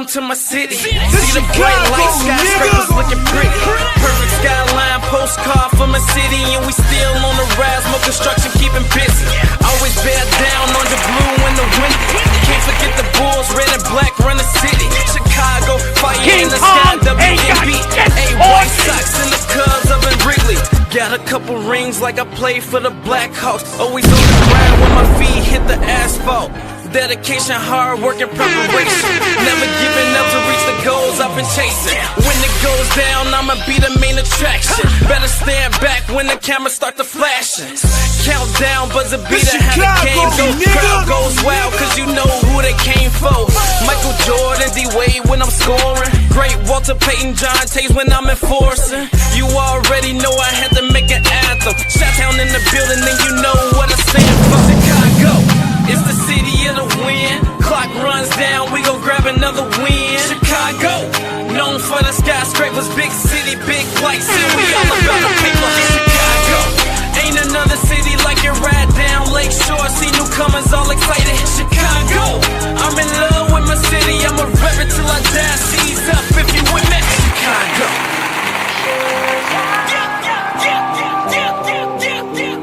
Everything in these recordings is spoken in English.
Welcome to my city. See the bright lights, skyscrapers looking pretty. Perfect skyline, postcard from a city, and we still on the rise, more construction keeping busy. Always bear down on the blue and the windy. Can't forget the Bulls, red and black run the city. Chicago, fire in the sky, WNB. White Sox and the Cubs up in Wrigley. Got a couple rings like I played for the Blackhawks. Always on the ground when my feet hit the asphalt. Dedication, hard work, and preparation. Never giving up to reach the goals I've been chasing. When it goes down, I'ma be the main attraction. Better stand back when the cameras start to flashing. Countdown, buzzer beater, how the game goes. Crowd goes wild, cause you know who they came for. Michael Jordan, D-Wade when I'm scoring. Great Walter Payton, John Tays when I'm enforcing. You already know I had to make an anthem. Shot-town in the building, and you know what I stand for. Chicago, it's the city of the wind. Clock runs down, we gon' grab another win. Chicago, known for the skyscrapers, big city, big lights, and we all about the paper. Chicago, ain't another city like it. Ride down Lakeshore, see newcomers all excited. Chicago, I'm in love with my city. I'ma rep it till I die. Seize up if you with me. Chicago.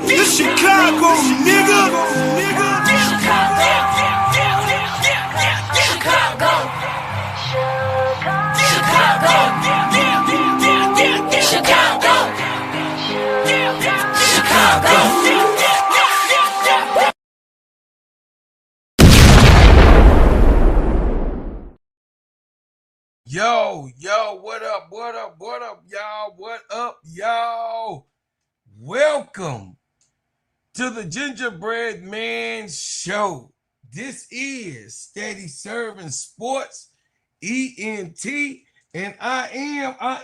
It's Chicago, nigga. Yo, what up, y'all? What up, y'all? Welcome to the Gingerbread Man Show. This is Steady Serv'n Sports, ENT, and I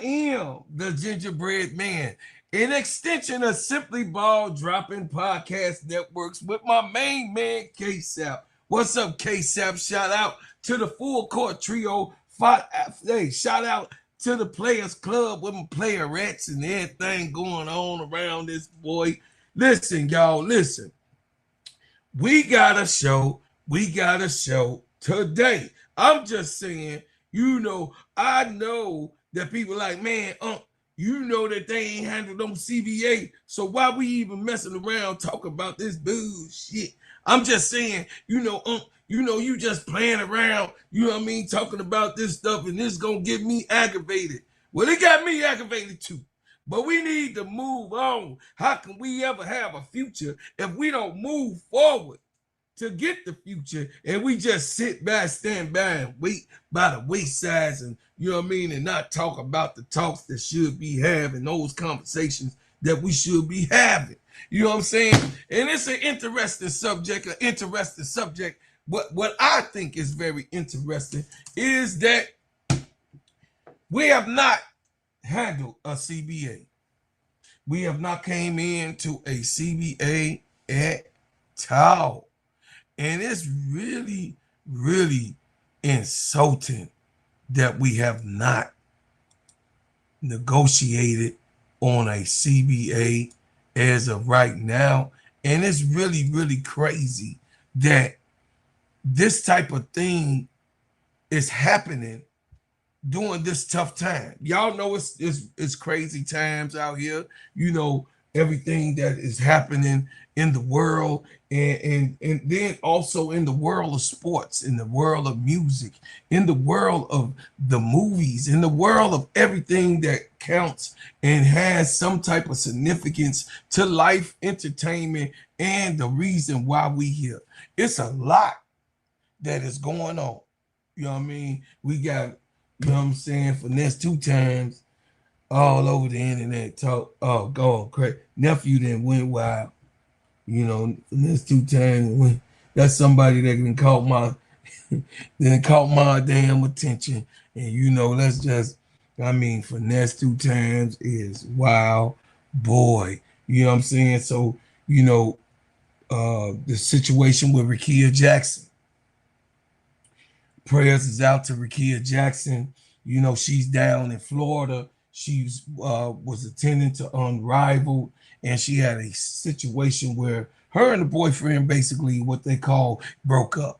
am the Gingerbread Man, an extension of Simply Ball Dropping Podcast Networks with my main man, K-Sap. What's up, K-Sap? Shout out to the Full Court Trio. Hey, shout out to the Players Club with my playerettes and everything going on around this boy. Listen, y'all, listen. We got a show today. I'm just saying, I know that people like, man, that they ain't handled on CBA, so why we even messing around talking about this bullshit? I'm just saying, you just playing around, talking about this stuff, and this gonna get me aggravated. Well, it got me aggravated too. But we need to move on. How can we ever have a future if we don't move forward to get the future and we just sit back, stand by, and wait by the wayside and, and not talk about the talks that should be having, those conversations that we should be having. You know what I'm saying? And it's an interesting subject, What I think is very interesting is that we have not handled a CBA. We have not came into a CBA at all. And it's really, really insulting that we have not negotiated on a CBA as of right now. And it's really, really crazy that this type of thing is happening during this tough time. Y'all know it's crazy times out here. Everything that is happening in the world and then also in the world of sports, in the world of music, in the world of the movies, in the world of everything that counts and has some type of significance to life, entertainment, and the reason why we here. It's a lot that is going on. You know what I mean? We got, finesse 2 times all over the internet talk. Oh, going crazy. Nephew then went wild. Finesse 2 times. That's somebody that can caught my damn attention. And let's just, finesse 2 times is wild boy. You know what I'm saying? So, the situation with Rickea Jackson. Prayers is out to Rickea Jackson. She's down in Florida. She was attending to Unrivaled, and she had a situation where her and the boyfriend basically what they call broke up.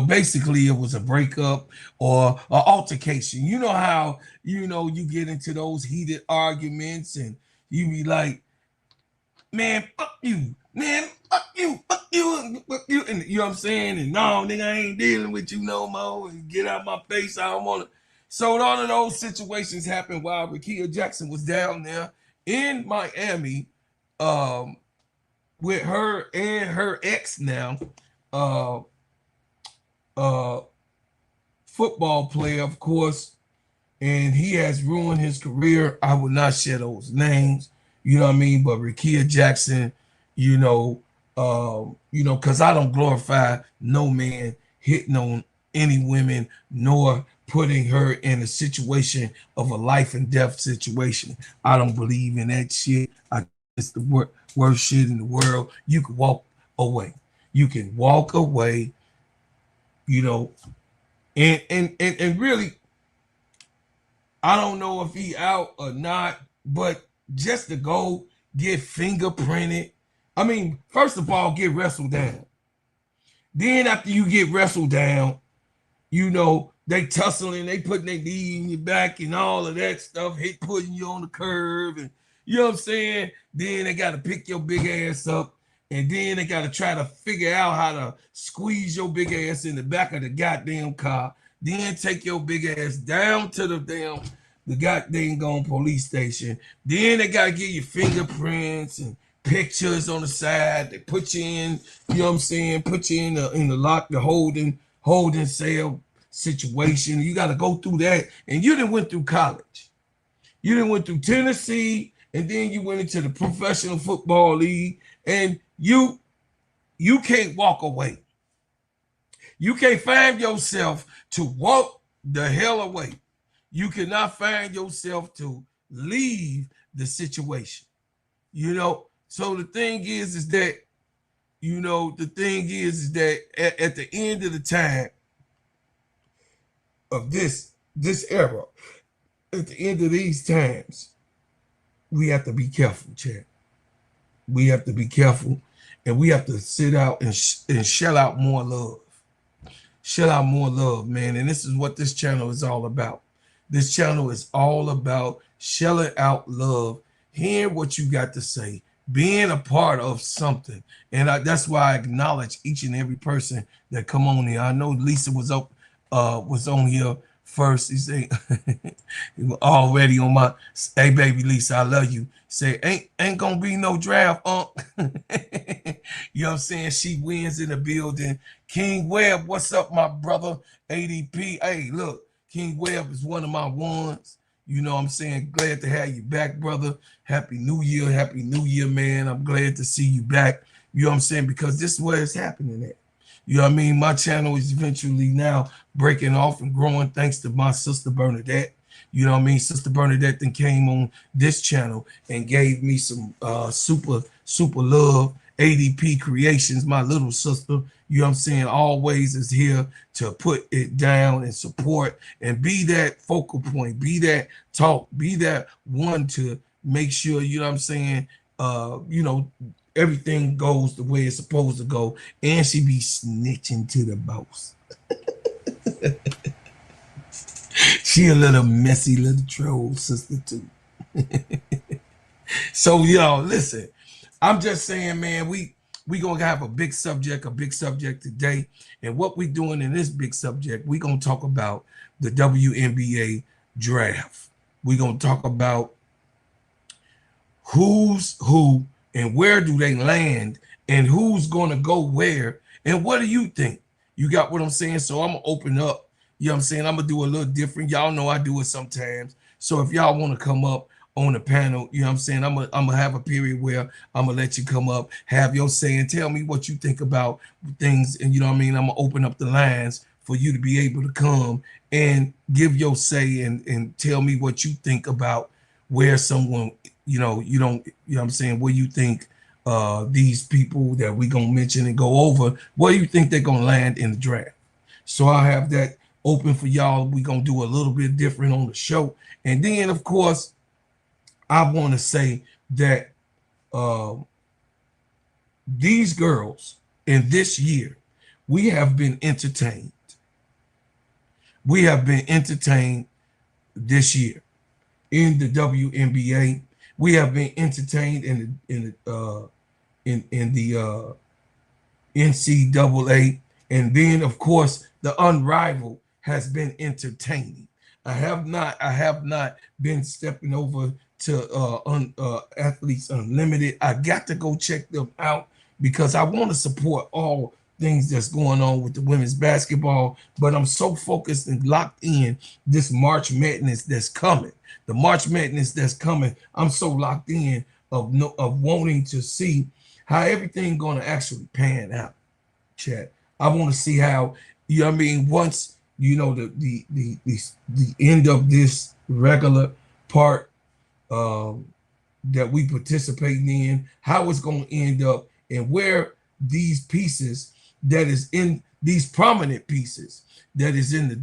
basically it was a breakup or an altercation. You know how, you get into those heated arguments and you be like, man, fuck you, man, fuck you, fuck you, and fuck you. And you know what I'm saying? And no, nigga, I ain't dealing with you no more. And get out my face. I don't want to. So all of those situations happened while Rickea Jackson was down there in Miami, with her and her ex now, uh, uh, football player, of course, and he has ruined his career. I will not share those names, you know what I mean? But Rickea Jackson, because I don't glorify no man hitting on any women, nor putting her in a situation of a life and death situation. I don't believe in that shit. It's the worst shit in the world. You can walk away. You can walk away, and really, I don't know if he out or not, but just to go get fingerprinted. I mean, first of all, get wrestled down. Then after you get wrestled down, they tussling, they putting their knee in your back and all of that stuff, putting you on the curve, and you know what I'm saying? Then they got to pick your big ass up, and then they got to try to figure out how to squeeze your big ass in the back of the goddamn car, then take your big ass down to the goddamn police station. Then they got to get your fingerprints and pictures on the side. They put you in, you know what I'm saying? Put you in the lock, the holding cell situation. You got to go through that. And you done went through college. You done went through Tennessee, and then you went into the Professional Football League, and you can't walk away. You can't find yourself to walk the hell away. You cannot find yourself to leave the situation. So the thing is that, at the end of the time of this era, at the end of these times, we have to be careful, Chad. We have to be careful, and we have to sit out and shell out more love. Shell out more love, man. And this is what this channel is all about. This channel is all about shelling out love, hearing what you got to say, being a part of something. And that's why I acknowledge each and every person that come on here. I know Lisa was on here first. He say already on my, hey baby Lisa, I love you. Say ain't gonna be no draft, You know what I'm saying? She wins in the building. King Webb, what's up, my brother? ADP. Hey, look, King Webb is one of my ones. You know what I'm saying? Glad to have you back, brother. Happy New Year. Happy New Year, man. I'm glad to see you back. You know what I'm saying? Because this is where it's happening at. You know what I mean? My channel is eventually now breaking off and growing thanks to my sister Bernadette. You know what I mean? Sister Bernadette then came on this channel and gave me some super love. ADP Creations, my little sister, you know what I'm saying, always is here to put it down and support and be that focal point, be that talk, be that one to make sure, you know what I'm saying, everything goes the way it's supposed to go. And she be snitching to the boss. She a little messy little troll sister too. So y'all listen, I'm just saying, man, we gonna have a big subject today. And what we doing in this big subject, we gonna talk about the WNBA draft. We gonna talk about who's who and where do they land and who's gonna go where and what do you think? You got what I'm saying? So I'm gonna open up. You know what I'm saying? I'm gonna do a little different. Y'all know I do it sometimes. So if y'all want to come up on the panel, you know what I'm saying, I'm gonna have a period where I'm gonna let you come up, have your say, and tell me what you think about things. And you know what I mean, I'm gonna open up the lines for you to be able to come and give your say and tell me what you think about where someone, you know what I'm saying, where you think these people that we gonna mention and go over, where you think they're gonna land in the draft. So I have that open for y'all. We gonna do a little bit different on the show. And then of course I want to say that these girls in this year we have been entertained. We have been entertained this year in the WNBA. We have been entertained in the NCAA, and then of course the Unrivaled has been entertaining. I have not been stepping over to Athletes Unlimited. I got to go check them out because I want to support all things that's going on with the women's basketball, but I'm so focused and locked in this March Madness that's coming. The March Madness that's coming, I'm so locked in of wanting to see how everything going to actually pan out. Chat. I want to see how, you know what I mean, once the end of this regular part that we participating in, how it's going to end up, and where these pieces that is in these prominent pieces that is in the in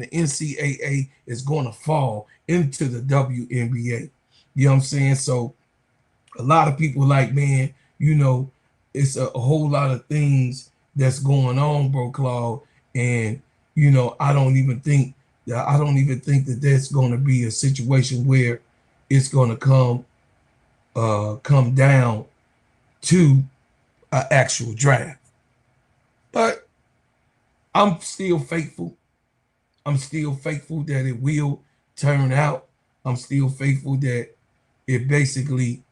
the NCAA is going to fall into the WNBA. You know what I'm saying? So a lot of people like, man, it's a whole lot of things that's going on, bro, Claude. And, I don't even think that that's going to be a situation where it's going to come down to an actual draft. But I'm still faithful. I'm still faithful that it will turn out. I'm still faithful that it basically,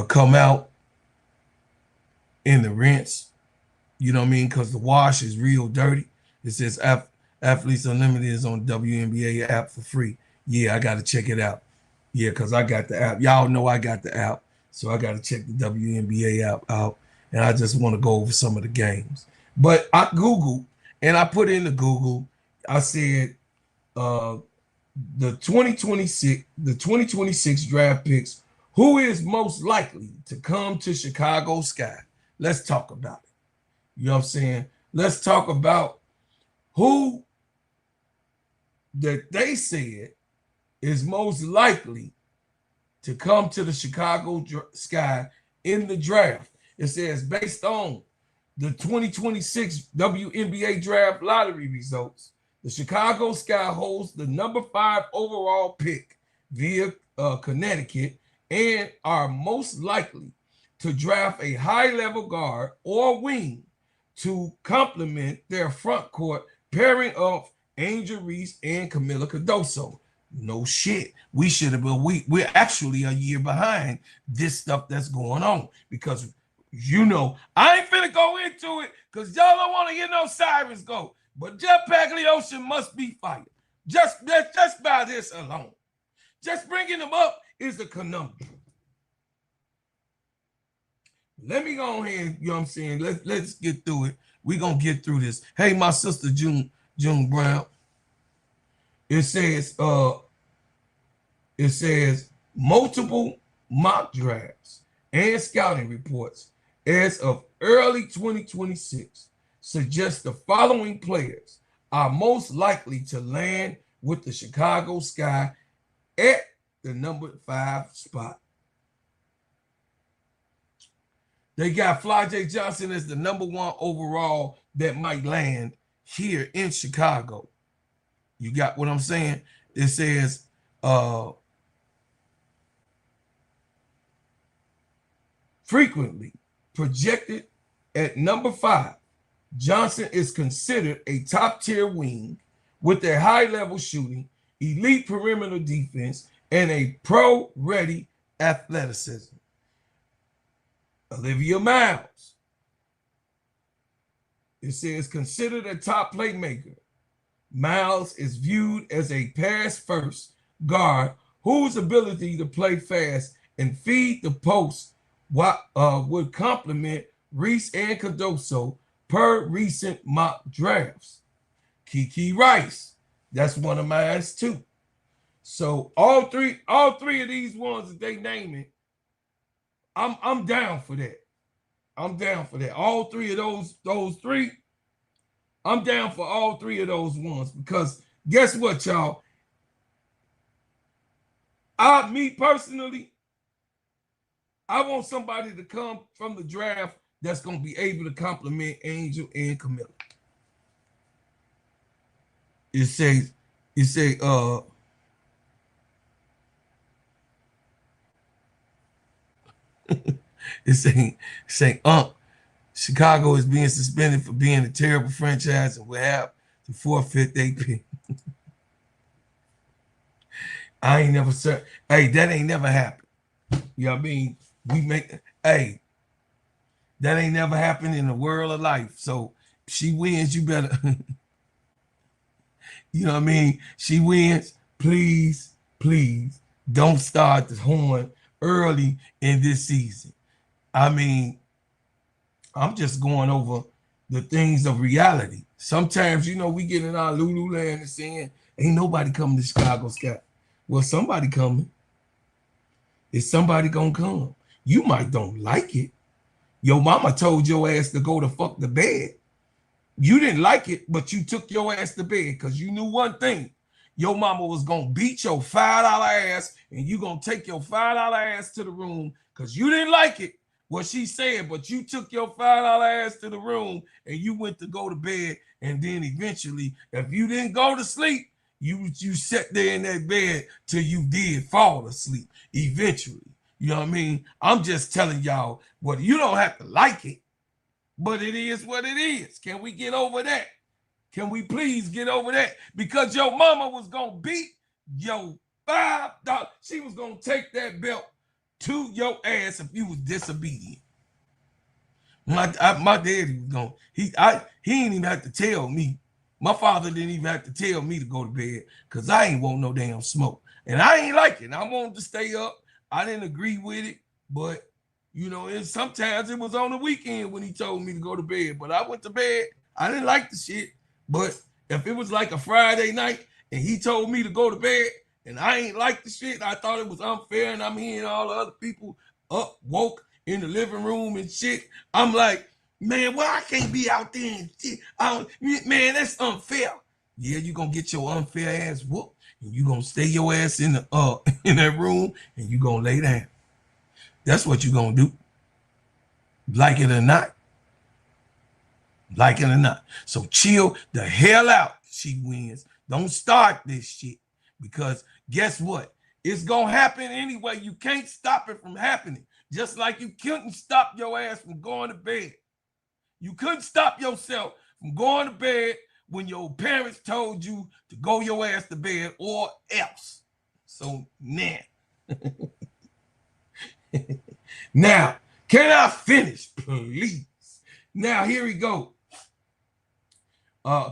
come out in the rinse. You know what I mean? Because the wash is real dirty. It says Athletes Unlimited is on WNBA app for free. Yeah, I got to check it out. Yeah, because I got the app. Y'all know I got the app. So I got to check the WNBA app out. And I just want to go over some of the games. But I Googled, and I put into Google, I said the 2026 draft picks, who is most likely to come to Chicago Sky? Let's talk about it. You know what I'm saying? Let's talk about who that they said is most likely to come to the Chicago Sky in the draft. It says based on the 2026 WNBA draft lottery results, the Chicago Sky holds the number 5 overall pick via Connecticut and are most likely to draft a high-level guard or wing to complement their front court pairing of Angel Reese and Camila Cardoso. No shit. We should have been, we're actually a year behind this stuff that's going on because, I ain't finna go into it because y'all don't want to hear no sirens go. But Jeff Pagliocci must be fired. Just by this alone. Just bringing them up is a conundrum. Let me go ahead, you know what I'm saying? Let's get through it. We're going to get through this. Hey, my sister June Brown. It says multiple mock drafts and scouting reports as of early 2026 suggest the following players are most likely to land with the Chicago Sky at the number 5 spot. They got Fly J. Johnson as the number 1 overall that might land here in Chicago. You got what I'm saying? It says frequently projected at number 5. Johnson is considered a top-tier wing with a high-level shooting, elite perimeter defense, and a pro-ready athleticism. Olivia Miles. It says considered a top playmaker. Miles is viewed as a pass-first guard whose ability to play fast and feed the post would complement Reese and Cardoso per recent mock drafts. Kiki Rice, that's one of mine too. So all three of these ones that they naming, I'm down for that. I'm down for that. All three of those three, I'm down for all three of those ones because guess what, y'all? Me personally, I want somebody to come from the draft that's gonna be able to compliment Angel and Camilla. It says, it say, say, Chicago is being suspended for being a terrible franchise and will have to forfeit their pick. I ain't never said, hey, that ain't never happened. You know what I mean? Hey, that ain't never happened in the world of life. So she wins, you better, you know what I mean? She wins, please, please don't start the horn early in this season. I mean, I'm just going over the things of reality. Sometimes, we get in our Lululand and saying, ain't nobody coming to Chicago Sky. Well, somebody coming. Is somebody gonna come? You might don't like it. Your mama told your ass to go to fuck the bed. You didn't like it, but you took your ass to bed because you knew one thing. Your mama was gonna beat your $5 ass, and you gonna take your $5 ass to the room because you didn't like it, what she said, but you took your $5 ass to the room and you went to go to bed, and then eventually, if you didn't go to sleep, you sat there in that bed till you did fall asleep eventually. You know what I mean? I'm just telling y'all, what, you don't have to like it, but it is what it is. Can we get over that? Can we please get over that? Because your mama was going to beat your $5. She was going to take that belt to your ass if you was disobedient. My daddy was going, he didn't even have to tell me. My father didn't even have to tell me to go to bed because I ain't want no damn smoke. And I ain't like it. I wanted to stay up. I didn't agree with it, but sometimes it was on the weekend when he told me to go to bed. But I went to bed. I didn't like the shit. But if it was like a Friday night and he told me to go to bed and I ain't like the shit, I thought it was unfair, and I'm hearing all the other people up, woke in the living room and shit. I'm like, man, well, I can't be out there and shit. Man, that's unfair. Yeah, you gonna get your unfair ass whooped, and you gonna stay your ass in the in that room, and you gonna lay down. That's what you gonna do. Like it or not. Like it or not. So chill the hell out. She wins. Don't start this shit, because guess what? It's gonna happen anyway. You can't stop it from happening. Just like you couldn't stop your ass from going to bed. You couldn't stop yourself from going to bed when your parents told you to go your ass to bed or else. So now, now, can I finish, please? Now, here we go.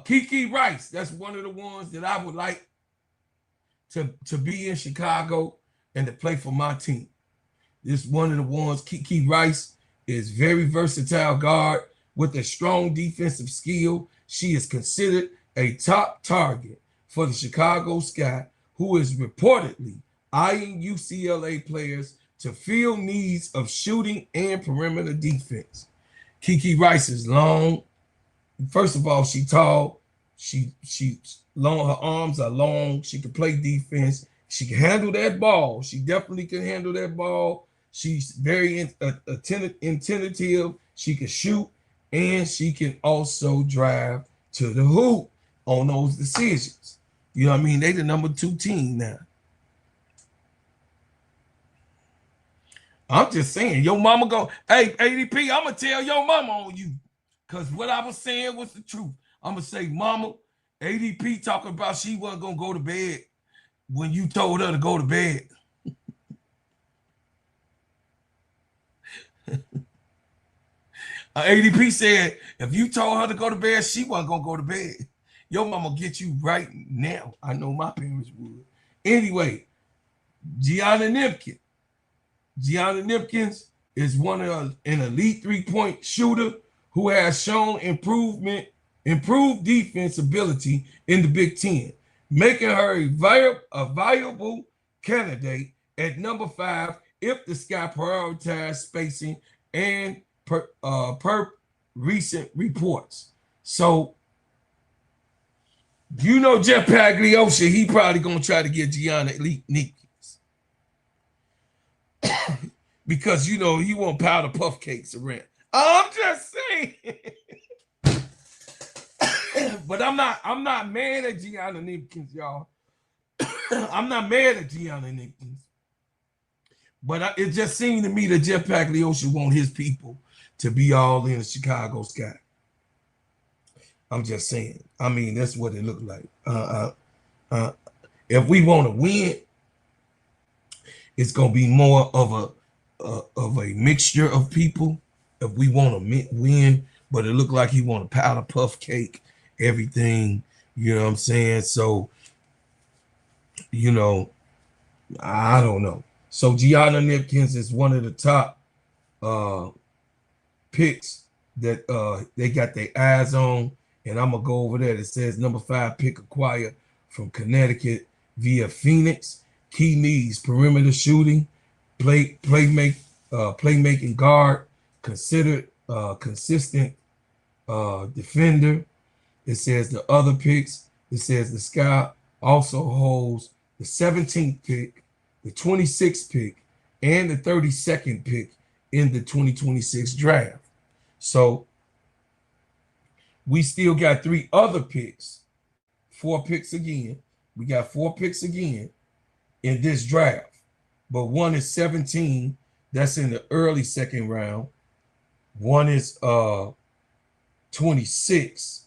Kiki Rice, that's one of the ones that I would like to be in Chicago and to play for my team. This one of the ones. Kiki Rice is very versatile guard with a strong defensive skill. She is considered a top target for the Chicago Sky, who is reportedly eyeing UCLA players to fill needs of shooting and perimeter defense. Kiki Rice is long. First of all, she tall. She long. Her arms are long. She can play defense. She can handle that ball. She definitely can handle that ball. She's very attentive. She can shoot, and she can also drive to the hoop on those decisions. You know what I mean? They the number 2 team now. I'm just saying, your mama go, hey, ADP, I'm going to tell your mama on you. Because what I was saying was the truth. I'm going to say, mama, ADP talking about she wasn't going to go to bed when you told her to go to bed. ADP said, if you told her to go to bed, she wasn't going to go to bed. Your mama get you right now. I know my parents would. Anyway, Gianna Nipkins. Gianna Nipkins is an elite three-point shooter who has shown improved defense ability in the Big Ten, making her a viable candidate at number 5 if the Sky prioritized spacing and per recent reports. So, Jeff Pagliocci, he probably going to try to get Gianna Nipkins. because you know he want powder puff cakes around. I'm just saying. But I'm not mad at Gianna Nickens, y'all. I'm not mad at Gianna Nickens. But it just seemed to me that Jeff Pagliocci want his people to be all in the Chicago sky. I'm just saying. I mean, that's what it looked like. If we want to win, it's gonna be more of a mixture of people. If we want to win, but it looked like he want a powder puff cake, everything. You know what I'm saying? So, you know, I don't know. So Gianna Nickens is one of the top picks that they got their eyes on. And I'm going to go over there. It says number 5 pick acquired from Connecticut via Phoenix. Key needs perimeter shooting, playmaking guard, considered consistent defender. It says the other picks. It says the Sky also holds the 17th pick, the 26th pick, and the 32nd pick in the 2026 draft. So we still got 3 other picks, 4 picks again. We got 4 picks again in this draft, but one is 17. That's in the early second round. One is 26,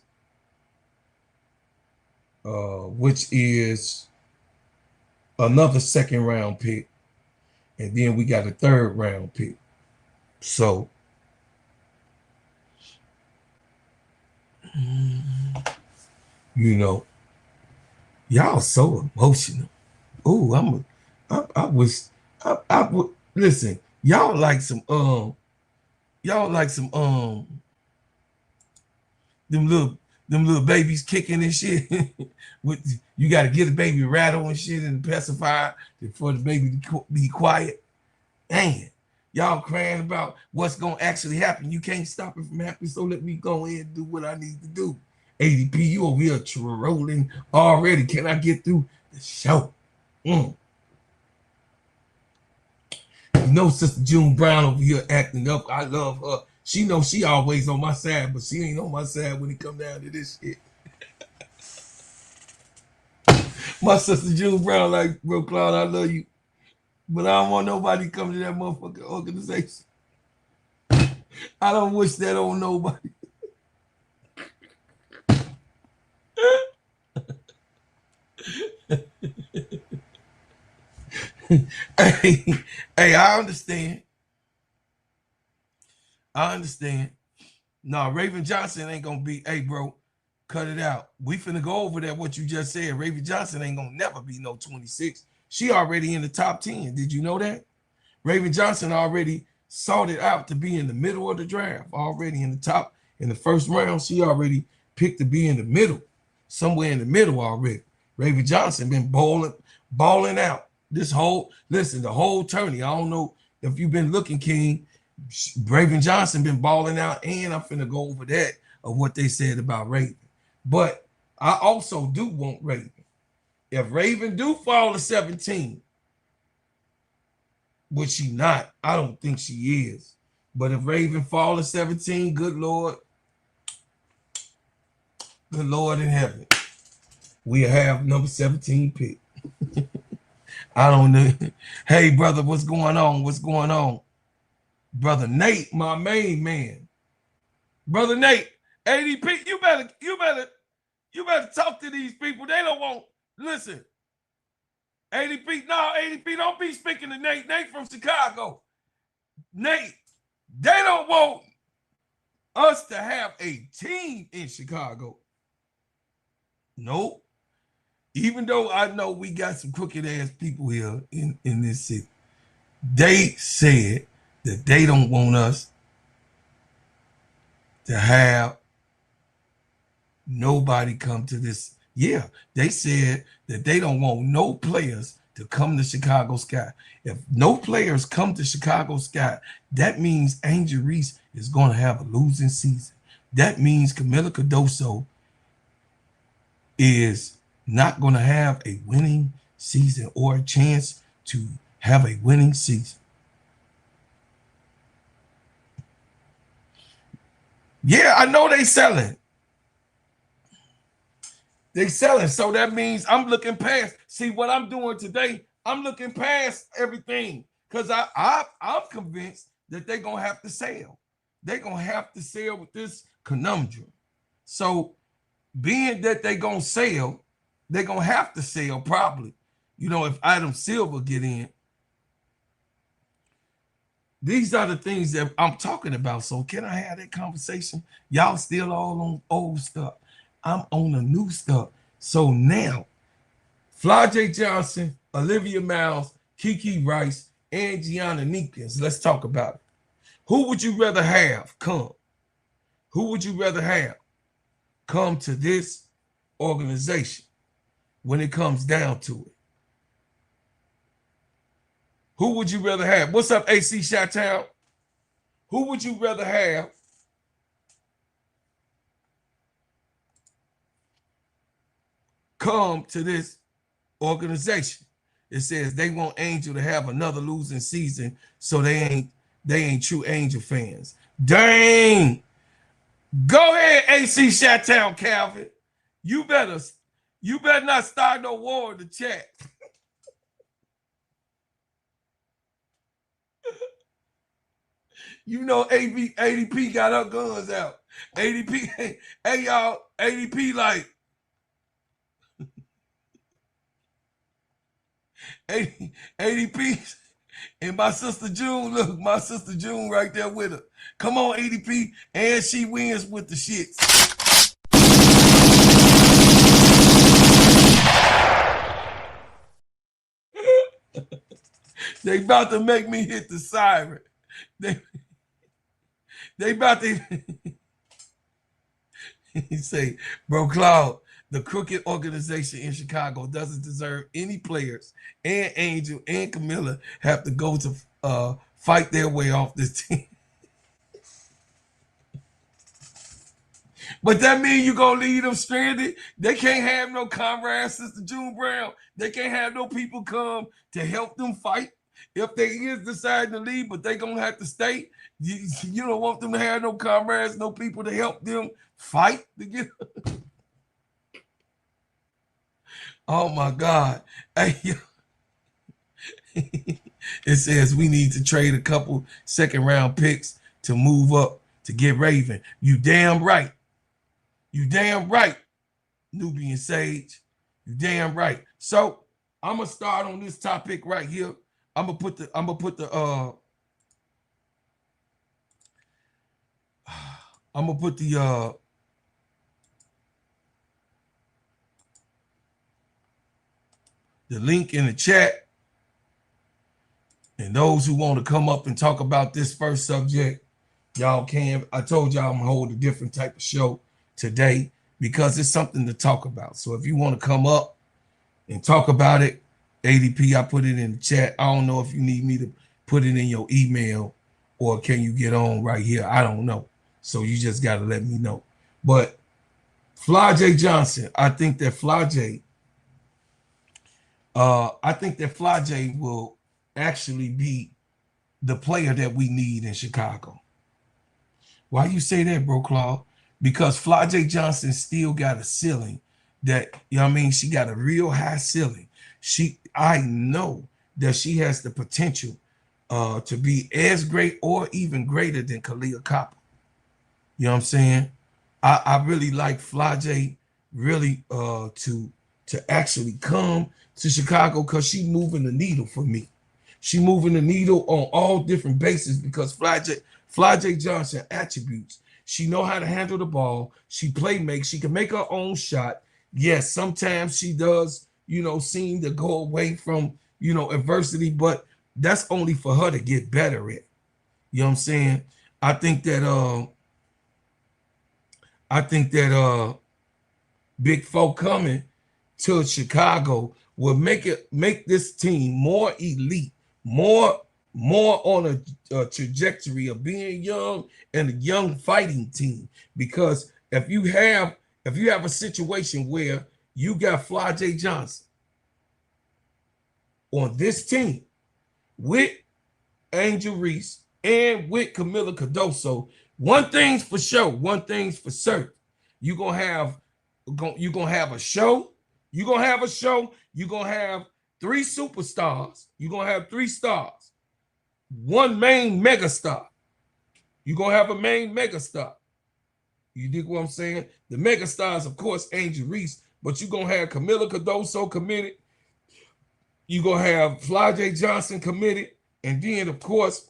which is another second round pick, and then we got a third round pick. So you know, y'all so emotional. Oh, I would listen. Y'all like some them little babies kicking and shit. With you got to get the baby rattle and shit and pacifier for the baby to be quiet. Dang, y'all crying about what's gonna actually happen. You can't stop it from happening. So let me go in and do what I need to do. ADP, you over here trolling already. Can I get through the show? You know, Sister June Brown over here acting up. I love her. She knows she always on my side, but she ain't on my side when it come down to this shit. My Sister June Brown, like, bro, Cloud, I love you, but I don't want nobody coming to that motherfucking organization. I don't wish that on nobody. Hey, I understand. No, Raven Johnson ain't gonna be, hey, bro, cut it out. We finna go over that, what you just said. Raven Johnson ain't gonna never be no 26. She already in the top 10. Did you know that? Raven Johnson already sought it out to be in the middle of the draft, already in the top, in the first round. She already picked to be in the middle, somewhere in the middle already. Raven Johnson been balling out this whole, listen, the whole tourney. I don't know if you've been looking, King. Raven Johnson been balling out, and I'm finna go over that of what they said about Raven. But I also do want Raven. If Raven do fall to 17, which she not, I don't think she is. But if Raven fall to 17, good Lord in heaven, we have number 17 pick. I don't know. Hey, brother, what's going on? What's going on? Brother Nate, my main man. Brother Nate, ADP, you better talk to these people. They don't want, listen. ADP, no, ADP, don't be speaking to Nate. Nate from Chicago. Nate, they don't want us to have a team in Chicago. Nope. Even though I know we got some crooked ass people here in this city, they said that they don't want us to have nobody come to this. Yeah, they said that they don't want no players to come to Chicago Sky. If no players come to Chicago Sky, that means Angel Reese is going to have a losing season. That means Camila Cardoso is not going to have a winning season or a chance to have a winning season. Yeah, I know they selling. They selling. So that means I'm looking past. See what I'm doing today? I'm looking past everything because I'm convinced that they're gonna have to sell. They're gonna have to sell with this conundrum. So being that they're gonna sell, they're gonna have to sell probably. You know, if Item Silver get in, these are the things that I'm talking about. So can I have that conversation? Y'all still all on old stuff. I'm on the new stuff. So now, Fly J. Johnson, Olivia Miles, Kiki Rice, and Gianna Neekins. Let's talk about it. Who would you rather have come? Who would you rather have come to this organization when it comes down to it? Who would you rather have? What's up, AC Chi-Town? Who would you rather have come to this organization? It says they want Angel to have another losing season, so they ain't true Angel fans. Dang! Go ahead, AC Chi-Town Calvin. You better not start no war in the chat. You know ADP got her guns out. ADP, hey y'all, ADP like ADP and my sister June. Look, my sister June right there with her. Come on, ADP, and she wins with the shits. They about to make me hit the siren. They about to say, bro, Claude, the crooked organization in Chicago doesn't deserve any players, and Angel and Camilla have to go to fight their way off this team. But that means you're going to leave them stranded. They can't have no comrades, Sister June Brown. They can't have no people come to help them fight. If they is deciding to leave, but they going to have to stay, you don't want them to have no comrades, no people to help them fight to get. Oh, my God. Hey, it says we need to trade a couple second-round picks to move up to get Raven. You damn right. You damn right, Nubian Sage. You damn right. So I'm gonna start on this topic right here. I'm gonna put the link in the chat. And those who want to come up and talk about this first subject, y'all can. I told y'all I'm gonna hold a different type of show today because it's something to talk about. So if you want to come up and talk about it, ADP, I put it in the chat. I don't know if you need me to put it in your email or can you get on right here? I don't know. So you just got to let me know. But Fly J Johnson, I think that Fly J will actually be the player that we need in Chicago. Why you say that, bro, Claude? Because Fly J Johnson still got a ceiling that, you know what I mean? She got a real high ceiling. I know that she has the potential to be as great or even greater than Kalia Copper. You know what I'm saying? I really like Fly J really to actually come to Chicago because she moving the needle for me. She moving the needle on all different bases because Fly J Johnson attributes. She know how to handle the ball. She makes. She can make her own shot. Yes, sometimes she does, seem to go away from, adversity, but that's only for her to get better at. You know what I'm saying? I think that Big Four coming to Chicago will make this team more elite, more on a trajectory of being young and a young fighting team. Because if you have a situation where you got Fly J Johnson on this team with Angel Reese and with Camila Cardoso, One thing's for sure. One thing's for certain. You're gonna have a show. You're gonna have a show. You're gonna have three superstars. You're gonna have three stars. One main megastar. You're gonna have a main megastar. You dig what I'm saying? The megastars, of course, Angel Reese, but you're gonna have Camila Cardoso committed. You're gonna have Fly J Johnson committed, and then of course,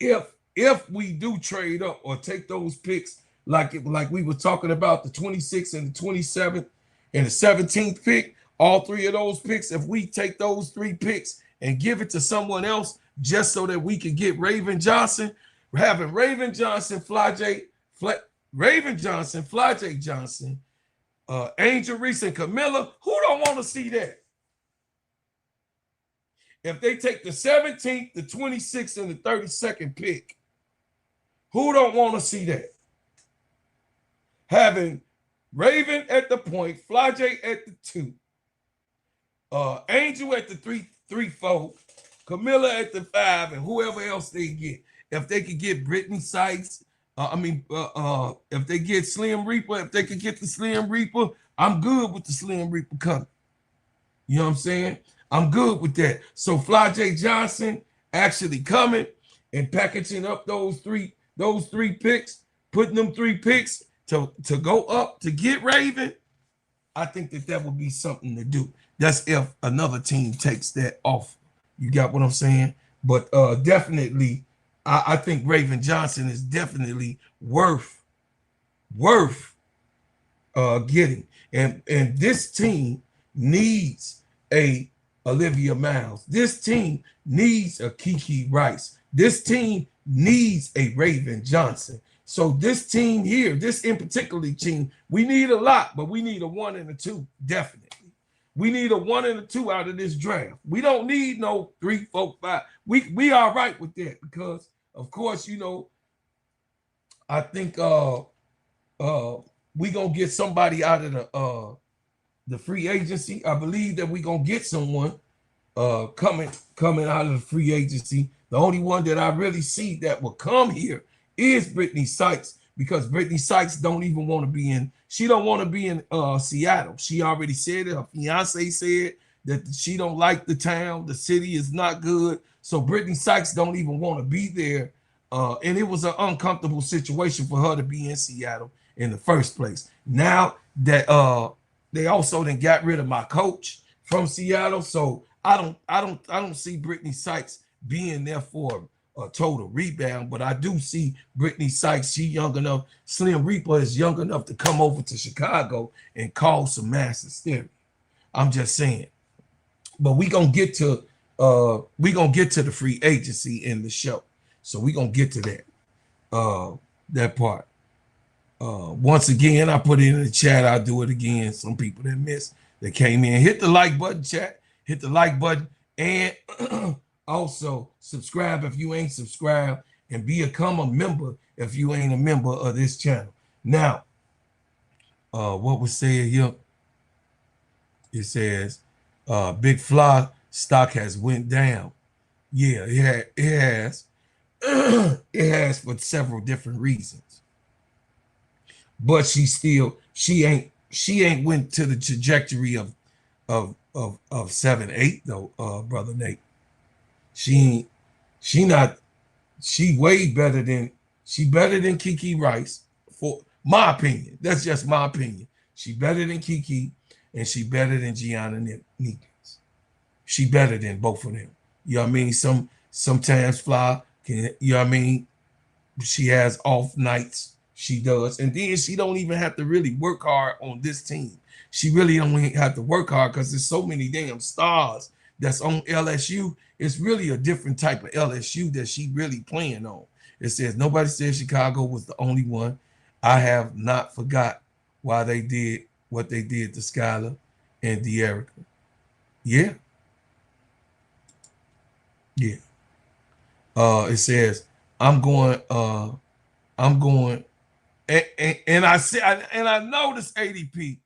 if we do trade up or take those picks, like we were talking about, the 26th and the 27th and the 17th pick, all three of those picks, if we take those three picks and give it to someone else just so that we can get Raven Johnson, having Raven Johnson, Fly J Johnson, Angel Reese, and Camilla, who don't want to see that? If they take the 17th, the 26th, and the 32nd pick, who don't want to see that? Having Raven at the point, Fly J at the 2, Angel at the 3-4, Camilla at the 5, and whoever else they get. If they could get Brittany Sykes, if they get Slim Reaper, if they could get the Slim Reaper, I'm good with the Slim Reaper coming. You know what I'm saying? I'm good with that. So Fly J Johnson actually coming and packaging up those three picks, putting them 3 picks to go up to get Raven. I think that would be something to do. That's if another team takes that off. You got what I'm saying? But definitely, I think Raven Johnson is definitely worth getting. And this team needs a Olivia Miles. This team needs a Kiki Rice. This team needs a Raven Johnson. So this team here, this in particular team, we need a lot, but we need a 1 and a 2, definitely. We need a 1 and a 2 out of this draft. We don't need no 3, 4, 5. We are right with that because, of course, you know, I think we gonna get somebody out of the free agency. I believe that we gonna get someone coming out of the free agency. The only one that I really see that will come here is Brittany Sykes, because Brittany Sykes don't even want to be in. She don't want to be in Seattle. She already said it. Her fiance said that she don't like the town. The city is not good. So Brittany Sykes don't even want to be there. And it was an uncomfortable situation for her to be in Seattle in the first place. Now that they also then got rid of my coach from Seattle, so I don't see Brittany Sykes being there for a total rebound, but I do see Brittany Sykes. She young enough. Slim Reaper is young enough to come over to Chicago and cause some mass hysteria. I'm just saying. But we gonna get to the free agency in the show, so we gonna get to that part. Once again, I put it in the chat. I'll do it again. Some people that missed, that came in, hit the like button, chat. Hit the like button, and also subscribe if you ain't subscribed, and become a member if you ain't a member of this channel. Now, what was said here? It says Big Fly stock has went down. Yeah, it has. It has for several different reasons. But she ain't went to the trajectory of 7-8 though, brother Nate. She way better than Kiki Rice, for my opinion. That's just my opinion. She better than Kiki, and she better than Gianna Neekins. She better than both of them. You know what I mean? Sometimes Fly can, you know what I mean? She has off nights. She does. And then she don't even have to really work hard on this team. She really don't have to work hard because there's so many damn stars that's on LSU. It's really a different type of LSU that she really playing on. It says, nobody said Chicago was the only one. I have not forgot why they did what they did to Skylar and De'Erica. Yeah. Yeah. It says, I'm going, and I noticed, ADP,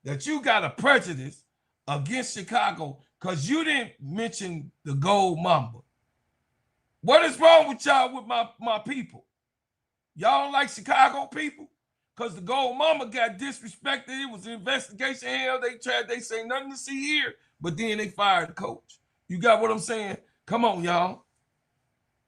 that you got a prejudice against Chicago because you didn't mention the Gold Mamba. What is wrong with y'all with my people? Y'all don't like Chicago people? Because the Gold Mama got disrespected. It was an investigation. Hell, they say nothing to see here. But then they fired the coach. You got what I'm saying? Come on, y'all.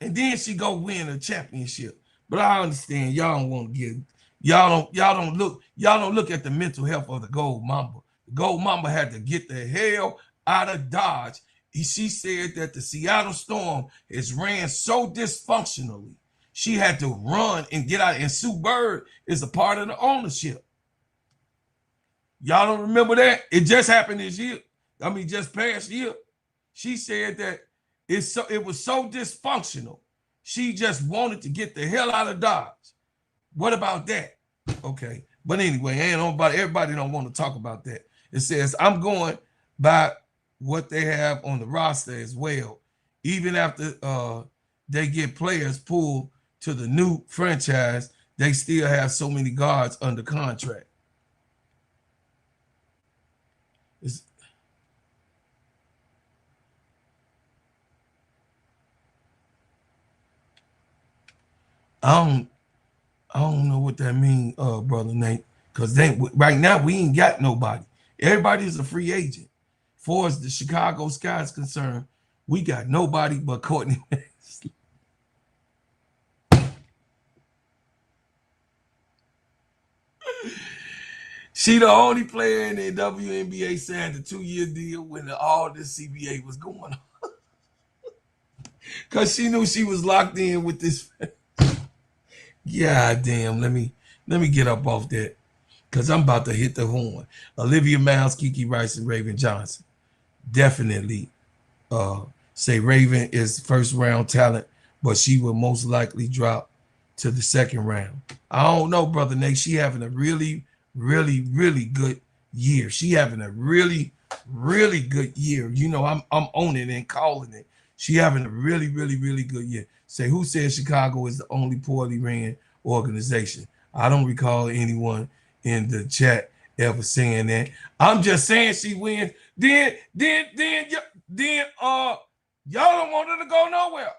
And then she go win a championship. But I understand y'all don't want to get, y'all don't look at the mental health of the Gold Mama. The Gold Mama had to get the hell out of Dodge. She said that the Seattle Storm is ran so dysfunctionally. She had to run and get out. And Sue Bird is a part of the ownership. Y'all don't remember that? It just happened this year. I mean, just past year. She said that it was so dysfunctional. She just wanted to get the hell out of Dodge. What about that? Okay. But anyway, everybody don't want to talk about that. It says, I'm going by what they have on the roster as well. Even after they get players pulled to the new franchise, they still have so many guards under contract. I don't know what that means, brother Nate, because right now we ain't got nobody. Everybody's a free agent. As far as the Chicago Sky is concerned, we got nobody but Courtney. She the only player in the WNBA signed a 2-year deal when all this CBA was going on. Because she knew she was locked in with this. God damn, let me get up off that. Because I'm about to hit the horn. Olivia Miles, Kiki Rice, and Raven Johnson. Definitely say Raven is first round talent, but she will most likely drop to the second round. I don't know, brother Nate. She having a really, really, really good year. She having a really, really good year. You know, I'm owning it and calling it. She having a really, really, really good year. Say, who says Chicago is the only poorly ran organization? I don't recall anyone in the chat ever saying that. I'm just saying she wins. Then y'all don't want her to go nowhere.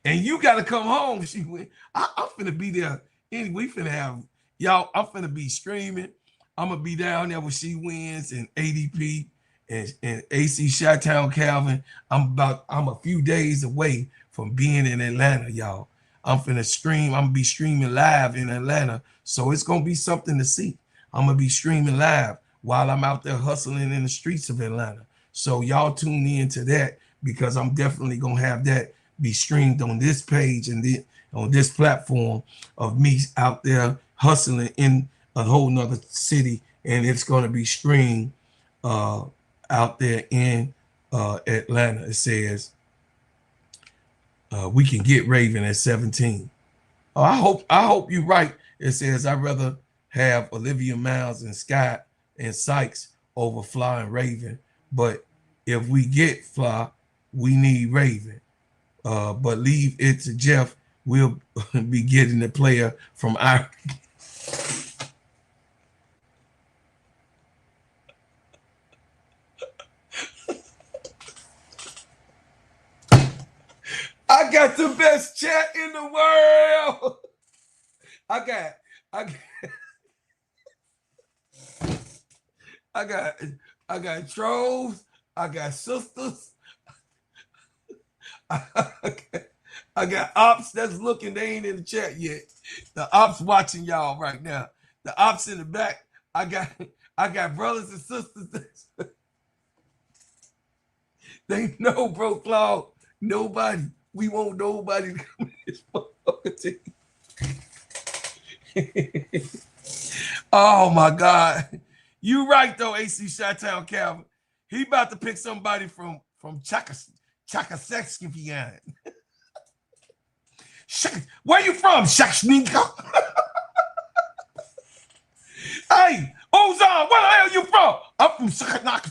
And you got to come home. She win. I'm finna be there. Anyway, we finna have y'all. I'm finna be streaming. I'm gonna be down there when she wins and ADP and AC Chi-Town Calvin. I'm a few days away from being in Atlanta, y'all. I'm finna stream. I'm gonna be streaming live in Atlanta, so it's gonna be something to see. I'm gonna be streaming live while I'm out there hustling in the streets of Atlanta. So y'all tune in to that, because I'm definitely gonna have that be streamed on this page and then on this platform of me out there hustling in a whole nother city, and it's gonna be streamed out there in Atlanta. It says we can get Raven at 17. Oh, I hope you're right. It says I'd rather have Olivia Miles and Scott and Sykes over Fly and Raven, but if we get Fly, we need Raven. But leave it to Jeff. We'll be getting the player from our. I got the best chat in the world. I got trolls. I got sisters. I got ops that's looking. They ain't in the chat yet. The ops watching y'all right now. The ops in the back. I got brothers and sisters. They know, bro, Claude. Nobody. We want nobody to come in this motherfucker team. Oh my God. You right though, AC Chi-Town Calvin. He about to pick somebody from Chakaseskian. Where you from, Shakshninka? Hey, Ozon, where the hell you from? I'm from Shakanak.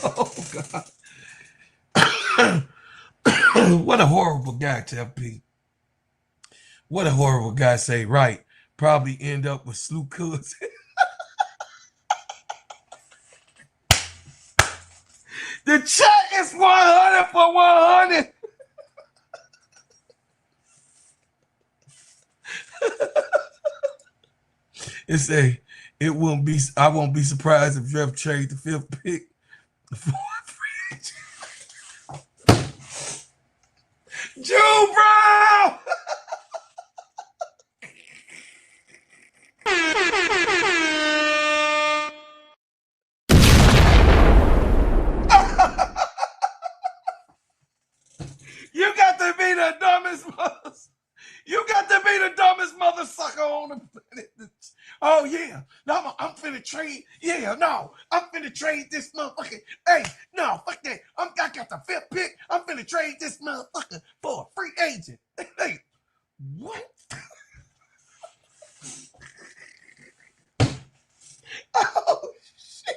Oh God. What a horrible guy, TFP. What a horrible guy. Say right. Probably end up with Slew Cooks. The check is 100 for 100. It say it won't be. I won't be surprised if Jeff trade the 5th pick for free agent. Drew Brown. You got to be the dumbest mother. You got to be the dumbest mother sucker on the planet. Oh yeah, no, I'm finna trade. Yeah, no, I'm finna trade this motherfucker. Hey, no, fuck that. I got the 5th pick. I'm finna trade this motherfucker for a free agent. Hey, what? Oh shit!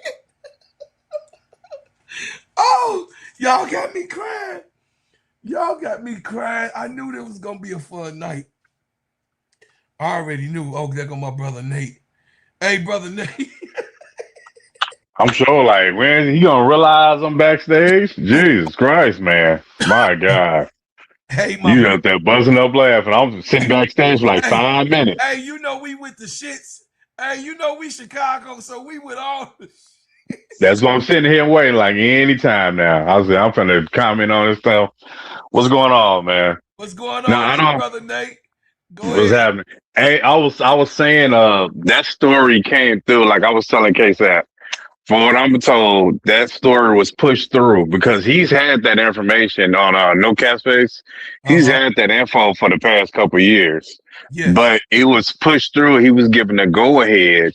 Oh, y'all got me crying. Y'all got me crying. I knew there was gonna be a fun night. I already knew. Oh, there go my brother Nate. Hey, brother Nate. I'm sure, like, when he gonna realize I'm backstage? Jesus Christ, man. My God. Hey, You out there buzzing up laughing. I'm sitting backstage for like 5 minutes. Hey, you know we with the shits. Hey, you know we Chicago, so we with all the shits. That's why I'm sitting here waiting like anytime now. I'm finna comment on this stuff. What's going on, man? What's going on, brother Nate? What's happening? Hey, I was saying that story came through, like I was telling KSAP. From what I'm told, that story was pushed through because he's had that information on No Cap Space. He's had that info for the past couple of years. Yes. But it was pushed through. He was given a go ahead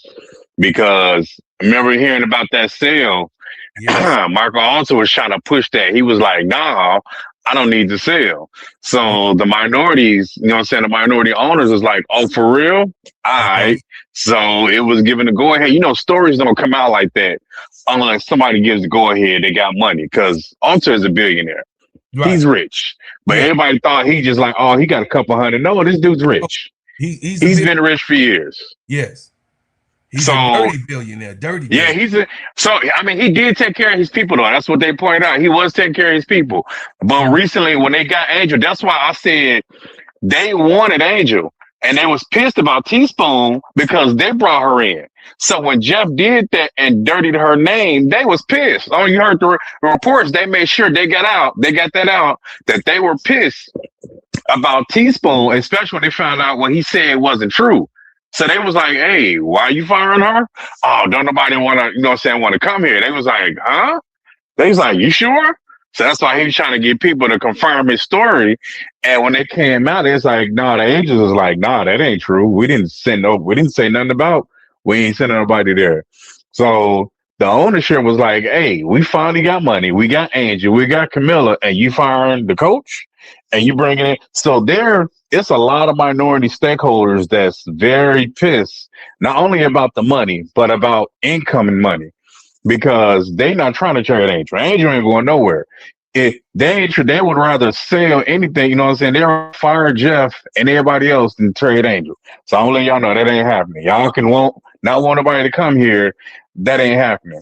because I remember hearing about that sale. Yes. Michael also was trying to push that. He was like, nah, I don't need to sell. So the minorities, you know what I'm saying? The minority owners was like, oh, for real? All right. So it was given a go ahead. You know, stories don't come out like that unless somebody gives the go ahead. They got money because Alter is a billionaire. Right. He's rich. But everybody thought he just like, oh, he got a couple hundred. No, this dude's rich. He's been rich for years. Yes. He's a dirty billionaire. Yeah, I mean, he did take care of his people, though. That's what they pointed out. He was taking care of his people. But recently, when they got Angel, that's why I said they wanted Angel. And they was pissed about Teaspoon because they brought her in. So when Jeff did that and dirtied her name, they was pissed. Oh, you heard the reports. They made sure they got that out, that they were pissed about Teaspoon, especially when they found out what he said wasn't true. So they was like, hey, why are you firing her? Oh, don't nobody want to, you know what I'm saying, want to come here. They was like, huh? They was like, you sure? So that's why he was trying to get people to confirm his story. And when they came out, it's like, no, the agents was like, nah, that ain't true. We didn't say nothing about, we ain't sending nobody there. So the ownership was like, hey, we finally got money. We got Angel, we got Camilla, and you firing the coach and you bringing it. So it's a lot of minority stakeholders that's very pissed, not only about the money, but about incoming money. Because they not trying to trade Angel. Angel ain't going nowhere. They would rather sell anything, you know what I'm saying? They'll fire Jeff and everybody else than trade Angel. So I'm letting y'all know that ain't happening. Y'all can not want nobody to come here. That ain't happening.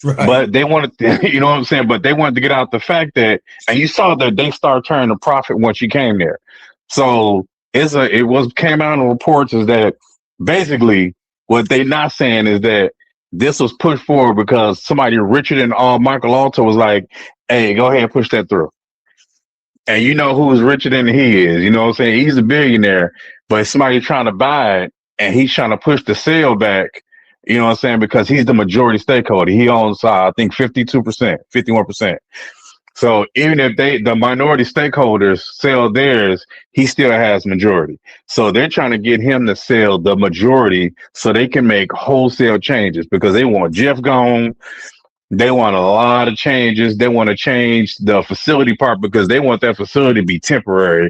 Right. But they wanted to, you know what I'm saying? But they wanted to get out the fact that, and you saw that they started turning a profit once you came there. So came out in reports is that basically what they not saying is that this was pushed forward because somebody richer than Michael Alter was like, hey, go ahead and push that through. And you know who's richer than he is. You know what I'm saying? He's a billionaire, but somebody trying to buy it and he's trying to push the sale back. You know what I'm saying? Because he's the majority stakeholder. He owns, I think, 52%, 51%. So even if the minority stakeholders sell theirs, he still has majority. So they're trying to get him to sell the majority so they can make wholesale changes because they want Jeff gone. They want a lot of changes. They want to change the facility part because they want that facility to be temporary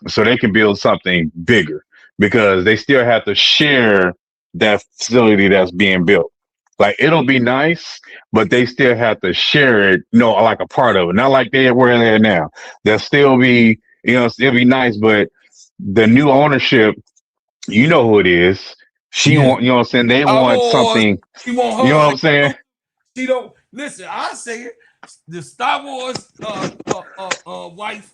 so they can build something bigger because they still have to share that facility that's being built. Like, it'll be nice, but they still have to share it, you know, like a part of it. Not like they're where they're now. They'll still be, you know, it'll be nice, but the new ownership, you know who it is. She want, you know what I'm saying? They want something, you know what I'm saying? She don't, listen, I say it. the Star Wars wife,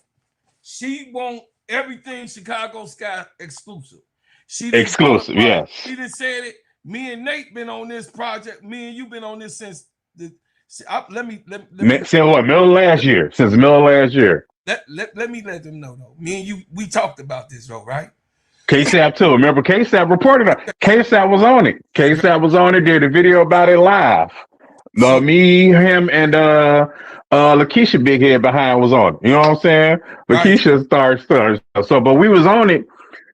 she want everything Chicago Sky exclusive. She exclusive, yes. She just said it. Me and Nate been on this project. Me and you been on this since the. Let me Since what? Middle of last year. Since the middle of last year. Let me let them know though. Me and you, we talked about this though, right? KSAP too. Remember, KSAP reported on it. KSAP was on it. KSAP was on it. Did a video about it live. Me, him, and Lakeisha Big Head behind was on it. You know what I'm saying? Lakeisha started. So, but we was on it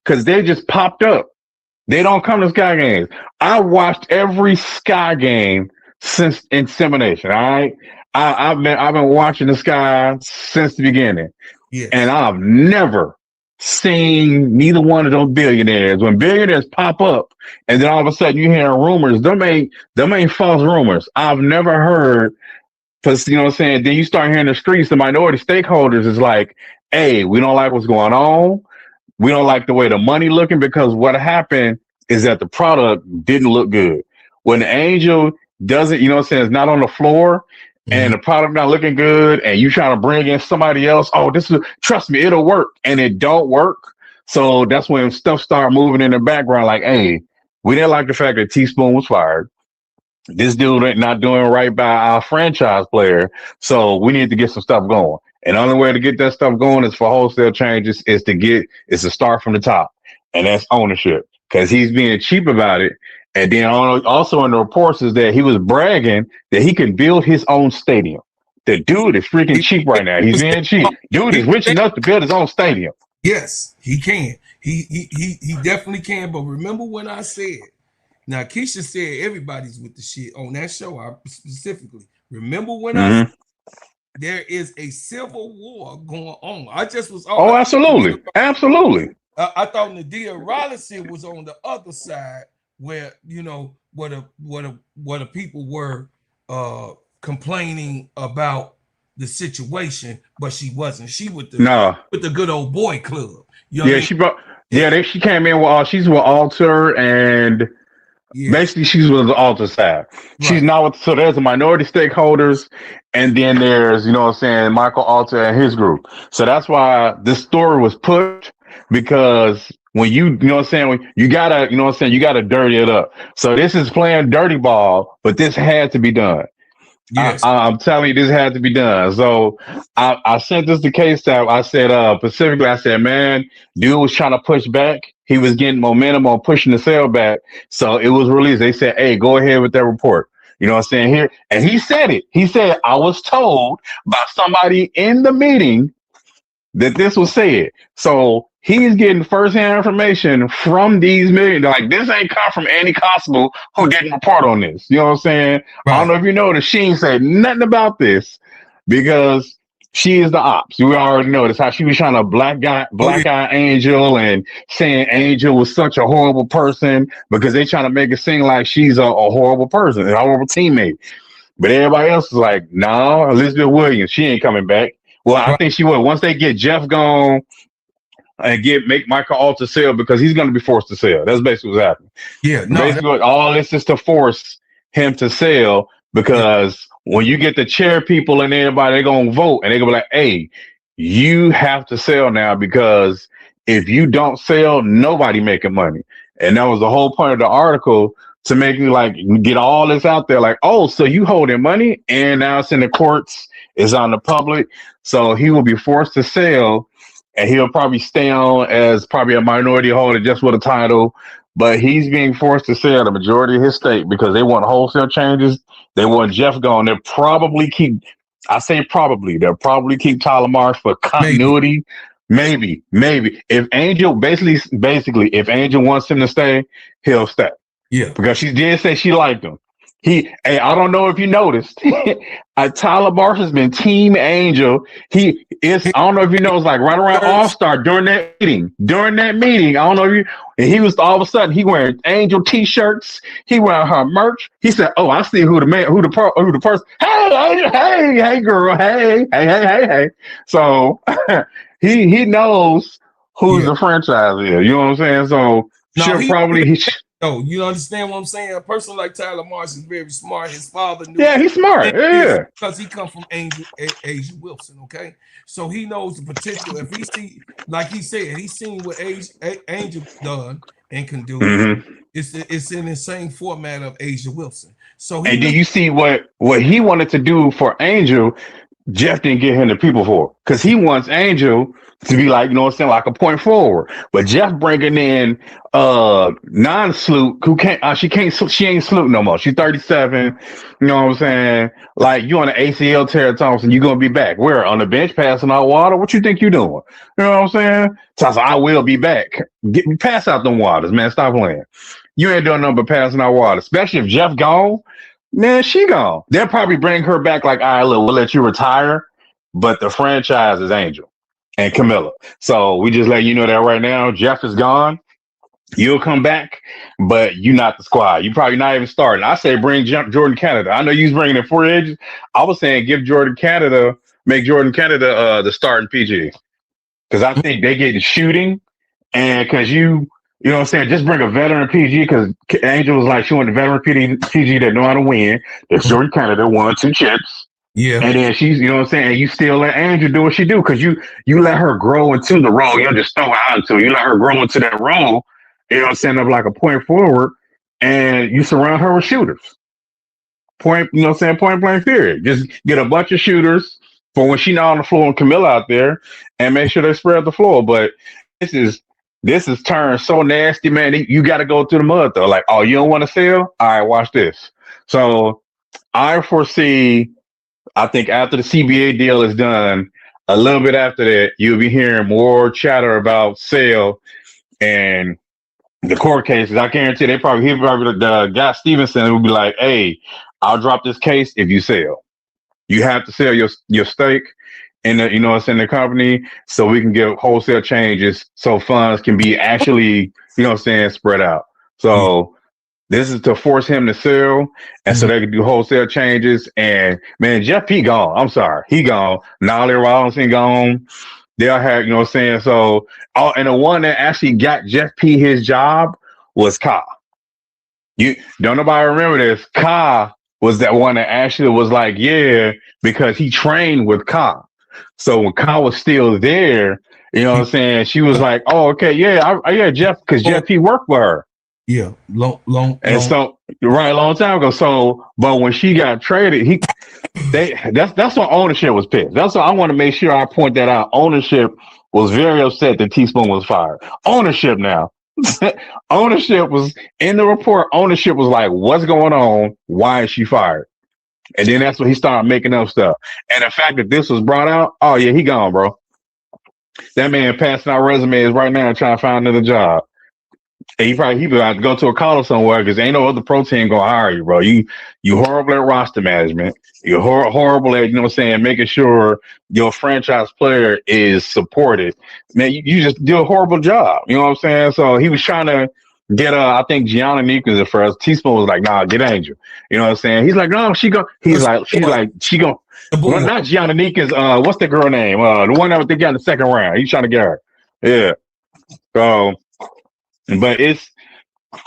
because they just popped up. They don't come to Sky games. I watched every Sky game since insemination. All right, I've been watching the Sky since the beginning. Yes. And I've never seen neither one of those billionaires. When billionaires pop up, and then all of a sudden you hear rumors, them ain't false rumors. I've never heard, because you know what I'm saying. Then you start hearing the streets, the minority stakeholders is like, "Hey, we don't like what's going on. We don't like the way the money looking," because what happened is that the product didn't look good. When the Angel doesn't, you know what I'm saying, it's not on the floor. And the product not looking good, and you trying to bring in somebody else. Oh, trust me, it'll work, and it don't work. So that's when stuff start moving in the background. Like, hey, we didn't like the fact that Teaspoon was fired. This dude not doing right by our franchise player, so we need to get some stuff going. And the only way to get that stuff going is for wholesale changes. Is to start from the top, and that's ownership, because he's being cheap about it. And then also in the reports is that he was bragging that he can build his own stadium. The dude is freaking cheap right now. He's being cheap. Dude is rich enough to build his own stadium. Yes, he can. He definitely can. But remember when I said, now Keisha said everybody's with the shit on that show. I specifically remember when I said there is a civil war going on. I just was. Oh, absolutely, absolutely. I thought Nadia Rollison was on the other side, where you know what the people were complaining about the situation, but she wasn't. She with the good old boy club. You know she brought. Yeah, she came in with she's with Alter, and basically she's with the Alter side. Right. She's not with. So there's the minority stakeholders, and then there's what I'm saying, Michael Alter and his group. So that's why this story was pushed, because when you know what I'm saying, when you gotta, you know what I'm saying, you gotta dirty it up. So this is playing dirty ball, but this had to be done. Yes. I'm telling you, this had to be done. So I sent this to KSAP. I said, specifically, I said, man, dude was trying to push back. He was getting momentum on pushing the sale back. So it was released. They said, hey, go ahead with that report. You know what I'm saying here? And he said it. He said, I was told by somebody in the meeting that this was said. So he's getting firsthand information from these millions. Like, this ain't come from Annie Constable, who didn't report on this. You know what I'm saying? Right. I don't know if you know that she ain't said nothing about this, because she is the ops. We already know this, how she was trying to black eye Angel, and saying Angel was such a horrible person, because they trying to make it seem like she's a horrible person, a horrible teammate. But everybody else is like, no, Elizabeth Williams, she ain't coming back. Well, I think she will. Once they get Jeff gone and make Michael Alter sell, because he's going to be forced to sell. That's basically what's happening. Yeah, no, basically all this is to force him to sell, because when you get the chair people and everybody, they're going to vote, and they're going to be like, hey, you have to sell now, because if you don't sell, nobody making money. And that was the whole point of the article, to make you like get all this out there, like, oh, so you holding money, and now it's in the courts, it's on the public, so he will be forced to sell, and he'll probably stay on as probably a minority holder just with a title, but he's being forced to sell the majority of his stake, because they want wholesale changes. They want Jeff gone. They'll probably keep Tyler Marsh for continuity. Maybe. If Angel basically, if Angel wants him to stay, he'll stay. Yeah, because she did say she liked him. Hey, I don't know if you noticed, Tyler Marsh has been Team Angel. I don't know if you know, it's like right around All-Star during that meeting. I don't know if and he was all of a sudden he wearing Angel t-shirts. He wearing her merch. He said, "Oh, I see who the person. Hey, Angel, hey, girl, hey." So he knows who's the franchise is. You know what I'm saying? So No, you understand what I'm saying? A person like Tyler Marsh is very smart. His father knew Yeah, he's smart. Yeah. because he come from Asia Wilson. Okay, so he knows the potential. If he see, like he said, he's seen what Angel done and can do. Mm-hmm. It's in the same format of Asia Wilson. So he And do knows. you see what he wanted to do for Angel? Jeff didn't get him the people for because he wants Angel to be like, you know what I'm saying, like a point forward. But Jeff bringing in non-Sloot who can't she ain't Sloot no more. She's 37. You know what I'm saying? Like you on the ACL, Tara Thompson, you gonna be back. Where on the bench passing out water? What you think you doing? You know what I'm saying? So I will be back. Pass out them waters, man. Stop playing. You ain't doing nothing but passing out water, especially if Jeff gone. Man, she gone. They'll probably bring her back like, all right, look, we'll let you retire, but the franchise is Angel and Camilla. So we just let you know that right now, Jeff is gone. You'll come back, but you're not the squad. You probably not even starting. I say bring Jordan Canada. I know you was bringing in free agents. I was saying make Jordan Canada the starting PG because I think they get the shooting and because you know what I'm saying? Just bring a veteran PG because Angel was like, she wanted a veteran PG that know how to win. That's Jordan Canada, 1-2 chips. Yeah. And then she's, you know what I'm saying? And you still let Angel do what she do because you let her grow into the role. You don't just throw her out into it. You let her grow into that role, you know what I'm saying, of like a point forward, and you surround her with shooters. Point, you know what I'm saying? Point blank period. Just get a bunch of shooters for when she's not on the floor and Camilla out there and make sure they spread the floor. But this is turned so nasty, man. You got to go through the mud, though. Like, oh, you don't want to sell? All right, watch this. So I foresee, I think after the CBA deal is done, a little bit after that, you'll be hearing more chatter about sale and the court cases. I guarantee the guy Stevenson will be like, hey, I'll drop this case if you sell. You have to sell your stake in the, you know, it's in the company, so we can get wholesale changes, so funds can be actually, you know, what I'm saying, spread out. So this is to force him to sell, and so they can do wholesale changes. And man, Jeff P gone. I'm sorry, he gone. Nolly Robinson gone. They'll have, you know, what I'm saying. So, and the one that actually got Jeff P his job was Ka. You don't nobody remember this. Ka was that one that actually was like, yeah, because he trained with Ka. So when Ka was still there, you know what I'm saying, she was like, oh, okay, yeah, Jeff, because Jeff P worked for her. Yeah, long. So right, a long time ago. So, but when she got traded, that's when ownership was pissed. That's why I want to make sure I point that out. Ownership was very upset that Teaspoon was fired. Ownership now. Ownership was in the report. Ownership was like, what's going on? Why is she fired? And then that's when he started making up stuff. And the fact that this was brought out, oh yeah, he gone, bro. That man passing out resumes right now trying to find another job. And he be about to go to a college somewhere because ain't no other pro team gonna hire you, bro. You horrible at roster management. You're horrible at, you know what I'm saying, making sure your franchise player is supported. Man, you just do a horrible job. You know what I'm saying? So he was trying to get I think Gianna Neekins at first. Teaspoon was like, nah, get Angel. You know what I'm saying? He's like, no, she go. Well, not Gianna Neekins. What's the girl name? The one that they got in the second round. He's trying to get her. Yeah. So, but it's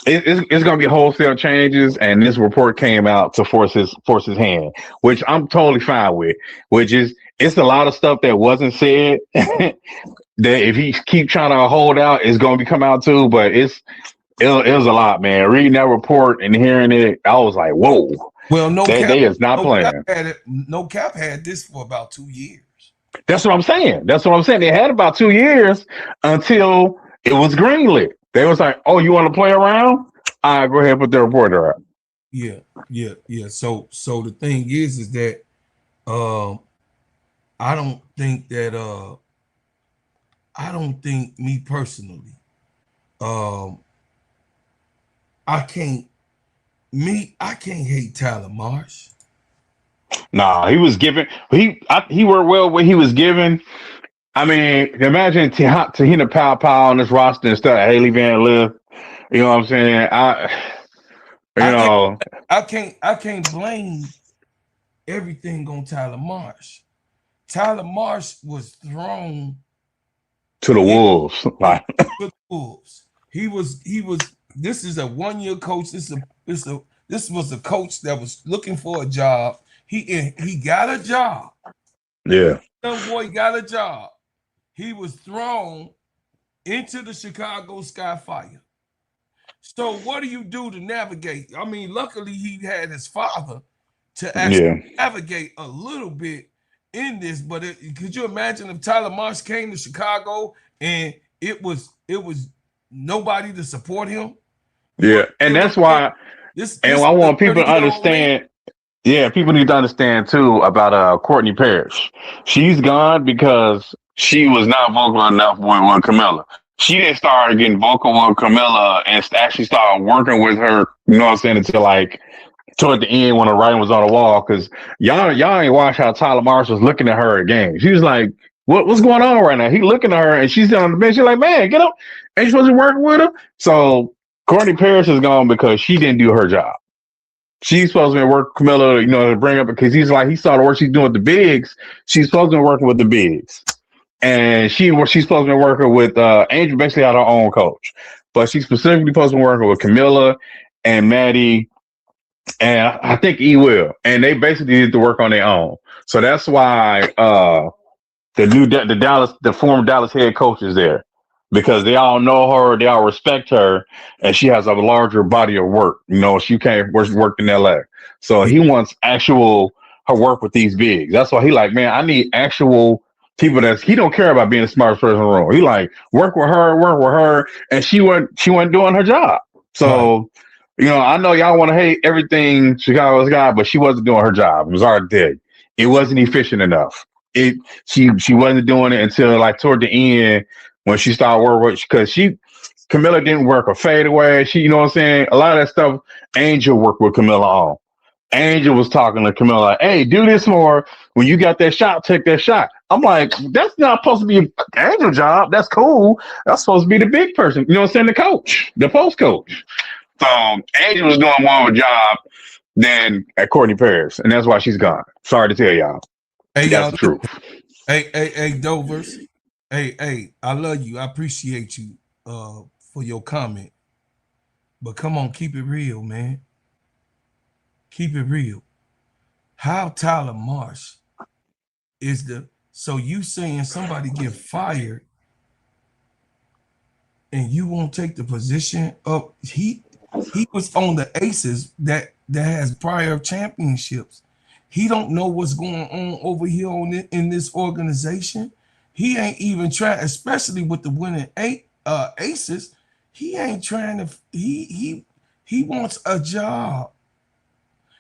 gonna be wholesale changes, and this report came out to force his hand, which I'm totally fine with. Which is, it's a lot of stuff that wasn't said that if he keep trying to hold out, it's gonna be come out too. But it was a lot, man. Reading that report and hearing it, I was like, whoa. Well, they is not playing. No Cap had this for about 2 years. That's what I'm saying. They had about 2 years until it was greenlit. They was like, oh, you want to play around? All right, go ahead and put the reporter up. Yeah. So the thing is that I don't think me personally, I can't hate Tyler Marsh. Nah, he was given. He worked well what he was given. I mean, imagine Tahina Pow on this roster instead of Haley Van Lith. You know what I'm saying? I can't blame everything on Tyler Marsh. Tyler Marsh was thrown to the Wolves. To the Wolves. He was this is a 1-year coach. This was a coach that was looking for a job. He got a job. Yeah. Young boy got a job. He was thrown into the Chicago Sky Fire. So what do you do to navigate? I mean, luckily he had his father to actually navigate a little bit in this. But could you imagine if Tyler Marsh came to Chicago and it was nobody to support him? Yeah, and that's why. And I want people to understand. Yeah, people need to understand too about Courtney Parrish. She's gone because she was not vocal enough with Camilla. She didn't start getting vocal with Camilla and actually started working with her, you know what I'm saying, until like toward the end when the writing was on the wall. Because y'all ain't watch how Tyler Marsh was looking at her at games. She was like, what's going on right now? He looking at her and she's on the bench. She's like, man, get up. Ain't you supposed to work with her? So Courtney Parrish is gone because she didn't do her job. She's supposed to work Camilla, you know, to bring up because he saw the work she's doing with the bigs. She's supposed to be working with the bigs. And she's supposed to be working with Angel, basically had her own coach. But she's specifically supposed to be working with Camilla and Maddie and I think E will. And they basically did the work on their own. So that's why the former Dallas head coach is there. Because they all know her, they all respect her, and she has a larger body of work. You know, she worked in LA. So he wants her work with these bigs. That's why he like, man, I need actual people he don't care about being the smartest person in the room. He like, work with her, and she wasn't doing her job. So, you know, I know y'all want to hate everything Chicago's got, but she wasn't doing her job. It was already dead. It wasn't efficient enough. She wasn't doing it until like toward the end. When she started working, because Camilla didn't work a fadeaway. You know what I'm saying? A lot of that stuff, Angel worked with Camilla on. Angel was talking to Camilla like, hey, do this more. When you got that shot, take that shot. I'm like, that's not supposed to be Angel job. That's cool. That's supposed to be the big person. You know what I'm saying? The coach, the post coach. So Angel was doing more of a job than at Courtney Parrish, and that's why she's gone. Sorry to tell y'all. Hey, that's the truth. Hey, Dovers. Hey, I love you. I appreciate you for your comment. But come on, keep it real, man. Keep it real. How Tyler Marsh is so you saying somebody get fired and you won't take the position of he was on the Aces that has prior championships. He don't know what's going on over here in this organization. He ain't even trying, especially with the winning Aces. He ain't trying to. He wants a job.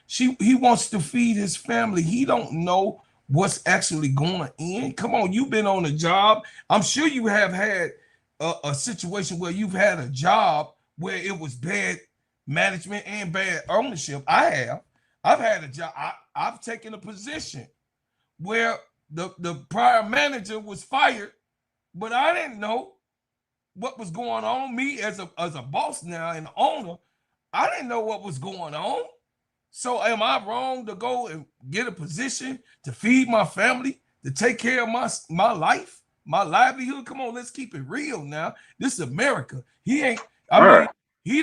He wants to feed his family. He don't know what's actually going in. Come on, you've been on a job. I'm sure you have had a situation where you've had a job where it was bad management and bad ownership. I have. I've had a job. I've taken a position where the prior manager was fired, but I didn't know what was going on. Me as a boss now and owner, I didn't know what was going on. So am I wrong to go and get a position to feed my family, to take care of my life, my livelihood? Come on, let's keep it real now. This is America. He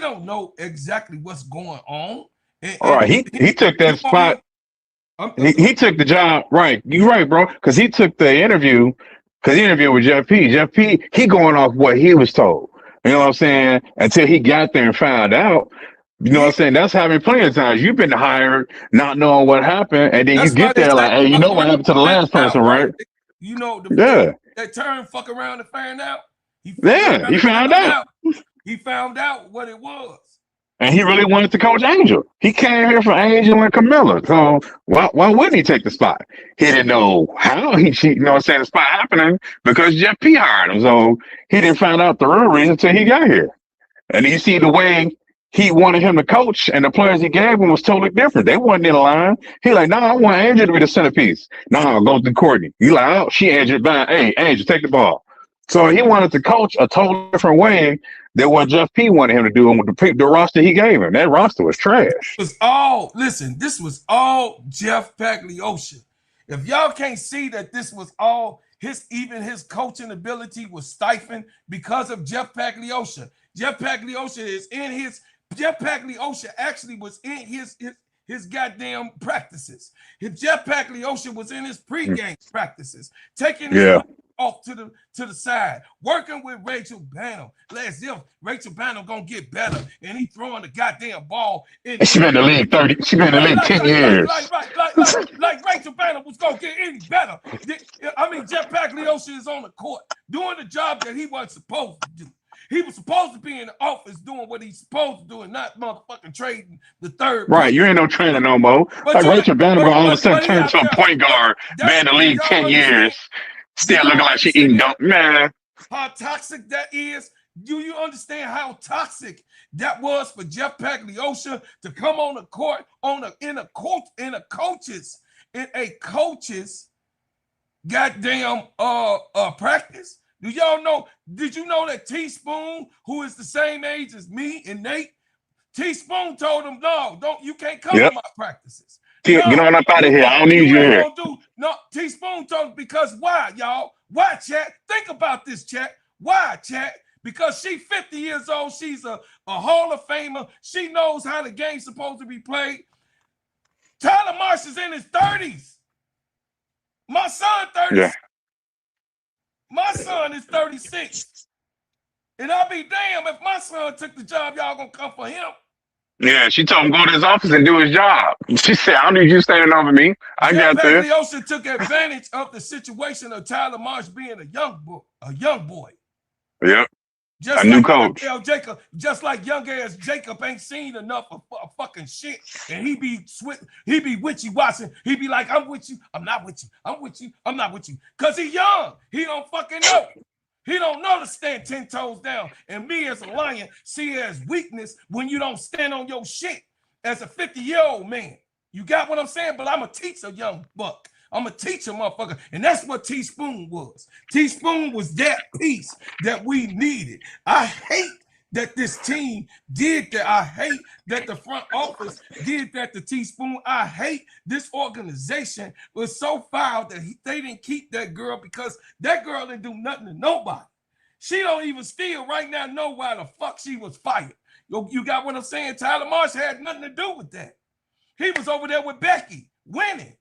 don't know exactly what's going on. All right, he took that spot. He took the job, right? You're right, bro. Because he took the interview, because he interviewed with Jeff P. Jeff P. He going off what he was told. You know what I'm saying? Until he got there and found out. You know what I'm saying? That's happened plenty of times. You've been hired, not knowing what happened, and then you get there like, hey, you know what happened to the last person, right? You know, that term, fuck around and find out. He found out. He found out what it was. And he really wanted to coach Angel. He came here for Angel and Camilla. So why wouldn't he take the spot? He didn't know how you know what I'm saying, the spot happening because Jeff P hired him. So he didn't find out the real reason until he got here. And you see the way he wanted him to coach and the players he gave him was totally different. They wasn't in line. He like, no, I want Angel to be the centerpiece. No, go to Courtney. You like, oh, she Angel back. Hey, Angel, take the ball. So he wanted to coach a totally different way than what Jeff P wanted him to do with the roster he gave him. That roster was trash. This was all Jeff Pagliosha. If y'all can't see that this was all his coaching ability was stifled because of Jeff Pagliosha. Jeff Pagliosha is in his. Jeff Pagliosha actually was in his goddamn practices. If Jeff Pagliosha was in his pregame practices, taking his off to the side, working with Rachel Bannum, as if Rachel Bannum gonna get better, and he throwing the goddamn ball. She been in the league 30. She been in the league 10 years. Like Rachel Bannum was gonna get any better. I mean, Jeff Pagliosha is on the court doing the job that he wasn't supposed to do. He was supposed to be in the office doing what he's supposed to do and not motherfucking trading the third. Right, you ain't no trainer no more. But like Rachel Bannum gonna all of a sudden turn into a point guard, been in the league 10 years, still looking like she eating dope. Man. How toxic that is. Do you understand how toxic that was for Jeff Pagliosha to come on the court in a coach's goddamn practice? Do y'all know? Did you know that Teaspoon, who is the same age as me and Nate, Teaspoon told him, no, you can't come to my practices. Get on up out of here. I don't need you here. No, Teaspoon told him, because why, y'all? Why, chat? Think about this, chat. Why, chat? Because she's 50 years old. She's a Hall of Famer. She knows how the game's supposed to be played. Tyler Marsh is in his 30s. My son 30. Yeah. My son is 36. And I'll be damned if my son took the job, y'all gonna come for him. Yeah, she told him go to his office and do his job. She said, I don't need you standing over me. I got this. Pagliosha took advantage of the situation of Tyler Marsh being a young boy. Yep. Just a new coach. Just like young ass Jacob ain't seen enough of fucking shit, and he be witchy-washy. He be like, I'm with you, I'm not with you, I'm with you, I'm not with you. Cause he young, he don't fucking know. He don't know to stand 10 toes down. And me as a lion see it as weakness when you don't stand on your shit as a 50-year-old man. You got what I'm saying? But I'm a teacher, young buck. I'm a teacher, motherfucker. And that's what Teaspoon was. Teaspoon was that piece that we needed. I hate that this team did that. I hate that the front office did that to Teaspoon. I hate this organization was so foul that they didn't keep that girl because that girl didn't do nothing to nobody. She don't even still right now know why the fuck she was fired. You got what I'm saying? Tyler Marsh had nothing to do with that. He was over there with Becky winning.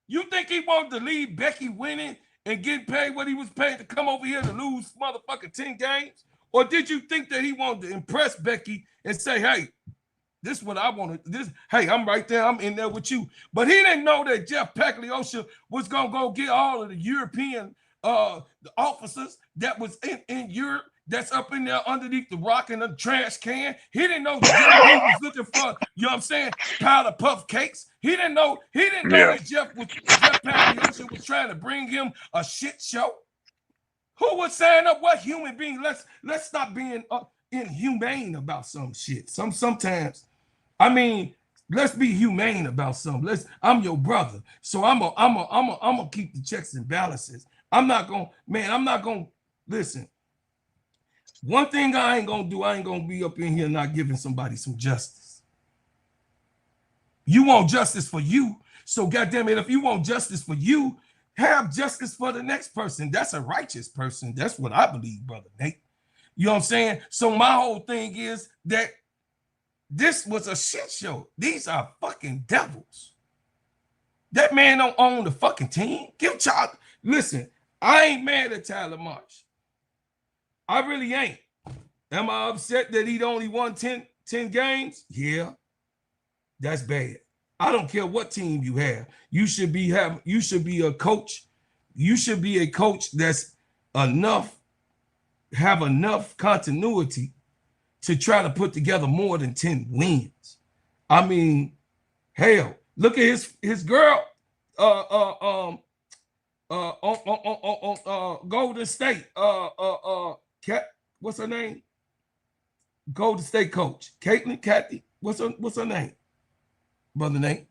You think he wanted to leave Becky winning and get paid what he was paid to come over here to lose motherfucking 10 games? Or did you think that he wanted to impress Becky and say, hey, this is what I want to, hey, I'm right there, I'm in there with you. But he didn't know that Jeff Pagliosha was going to go get all of the European the officers that was in Europe that's up in there underneath the rock in the trash can. He didn't know Jeff he was looking for, you know what I'm saying, powder puff cakes. He didn't know that Jeff Pagliosha was trying to bring him a shit show. Who would sign up? What human being? Let's stop being inhumane about some shit. Sometimes, I mean, let's be humane about something. I'm your brother, so I'm gonna keep the checks and balances. I'm not gonna listen. One thing I ain't gonna do, I ain't gonna be up in here not giving somebody some justice. You want justice for you, so goddamn it, if you want justice for you, have justice for the next person. That's a righteous person. That's what I believe, brother Nate. You know what I'm saying? So my whole thing is that this was a shit show. These are fucking devils. That man don't own the fucking team. Give Chuck. Listen, I ain't mad at Tyler Marsh. I really ain't. Am I upset that he only won 10 games? Yeah, that's bad. I don't care what team you have. You should be a coach. You should be a coach that's have enough continuity to try to put together more than 10 wins. I mean, hell, look at his girl Golden State. What's her name? Golden State coach. Kathy. What's her name? Brother Nate.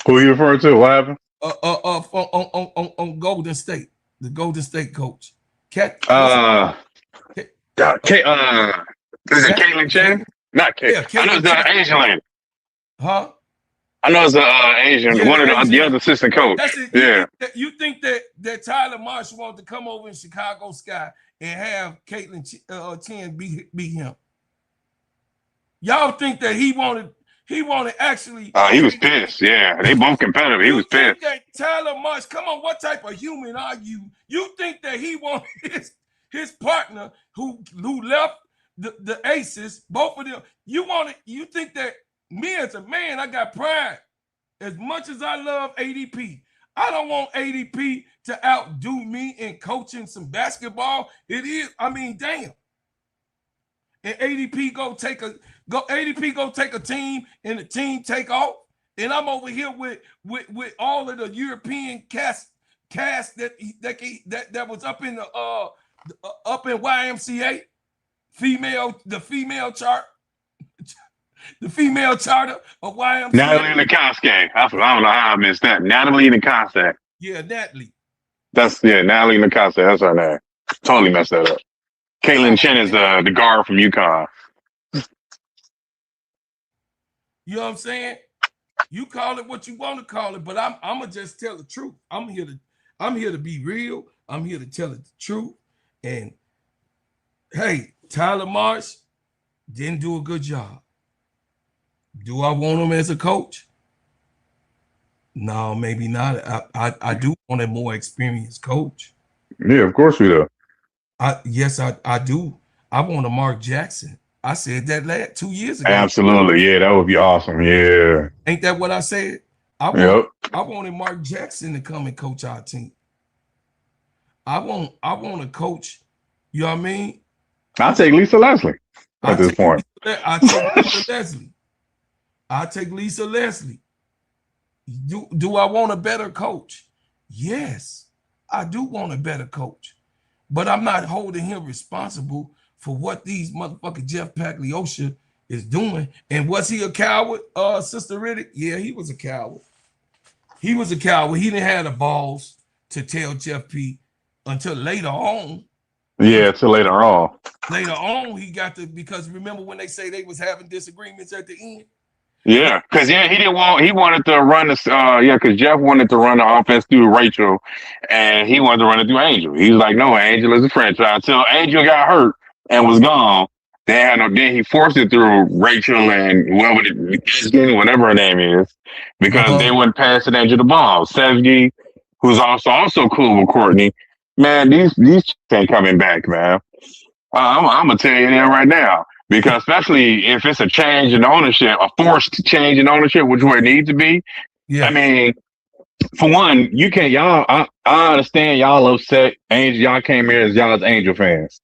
Who are you referring to? What happened? On Golden State, the Golden State coach. Is it Caitlin Chen? Not Kate. Yeah, I know it's the Asian lady. Huh? I know it's an Asian, one of the other assistant coach. Yeah. You think that Tyler Marsh wanted to come over in Chicago Sky and have Caitlin Chen beat him? Y'all think that he wanted actually? He was pissed. Yeah, they both competitive. He was think pissed. that Tyler Marsh? Come on, what type of human are you? You think that he wanted his partner who left the Aces, both of them? You think that me as a man, I got pride. As much as I love ADP, I don't want ADP to outdo me in coaching some basketball. It is, I mean, damn. And ADP go take a team and the team take off. And I'm over here with all of the European cast that was up in the up in YMCA, the female chart. The female charter of YMCA. Natalie Nikoske. I don't know how I missed that. Natalie Nikoske. Yeah, Natalie. Natalie Nikoske. That's her name. Totally messed that up. Caitlin Chen is the guard from UConn. You know what I'm saying? You call it what you want to call it, but I'm gonna just tell the truth. I'm here to be real. I'm here to tell it the truth. And hey, Tyler Marsh didn't do a good job. Do I want him as a coach? No, maybe not. I do want a more experienced coach. Yeah, of course we do. Yes, I do. I want a Mark Jackson. I said that 2 years ago. Absolutely. Yeah, that would be awesome. Yeah. Ain't that what I said? I wanted Mark Jackson to come and coach our team. I want a coach, you know what I mean? I'll take Lisa Leslie at this point. I take Lisa Leslie. I take Lisa Leslie. Do I want a better coach? Yes, I do want a better coach. But I'm not holding him responsible for what these motherfucking Jeff Pagliosha is doing. And was he a coward, Sister Riddick? Yeah, he was a coward. He was a coward. He didn't have the balls to tell Jeff P until later on. Yeah, till later on. Later on, he got because remember when they say they was having disagreements at the end? Yeah, because he wanted to run this because Jeff wanted to run the offense through Rachel and he wanted to run it through Angel. He was like, no, Angel is a franchise. Until Angel got hurt and was gone, then he forced it through Rachel and whatever her name is, because they wouldn't pass it Angel the ball. Sevgi, who's also cool with Courtney. Man, these ain't coming back, man. I'm gonna tell you that right now. Because especially if it's a change in ownership, a forced change in ownership, which where it needs to be. Yeah. I mean, for one, you can't, I understand y'all upset. Angel, y'all came here as y'all's Angel fans.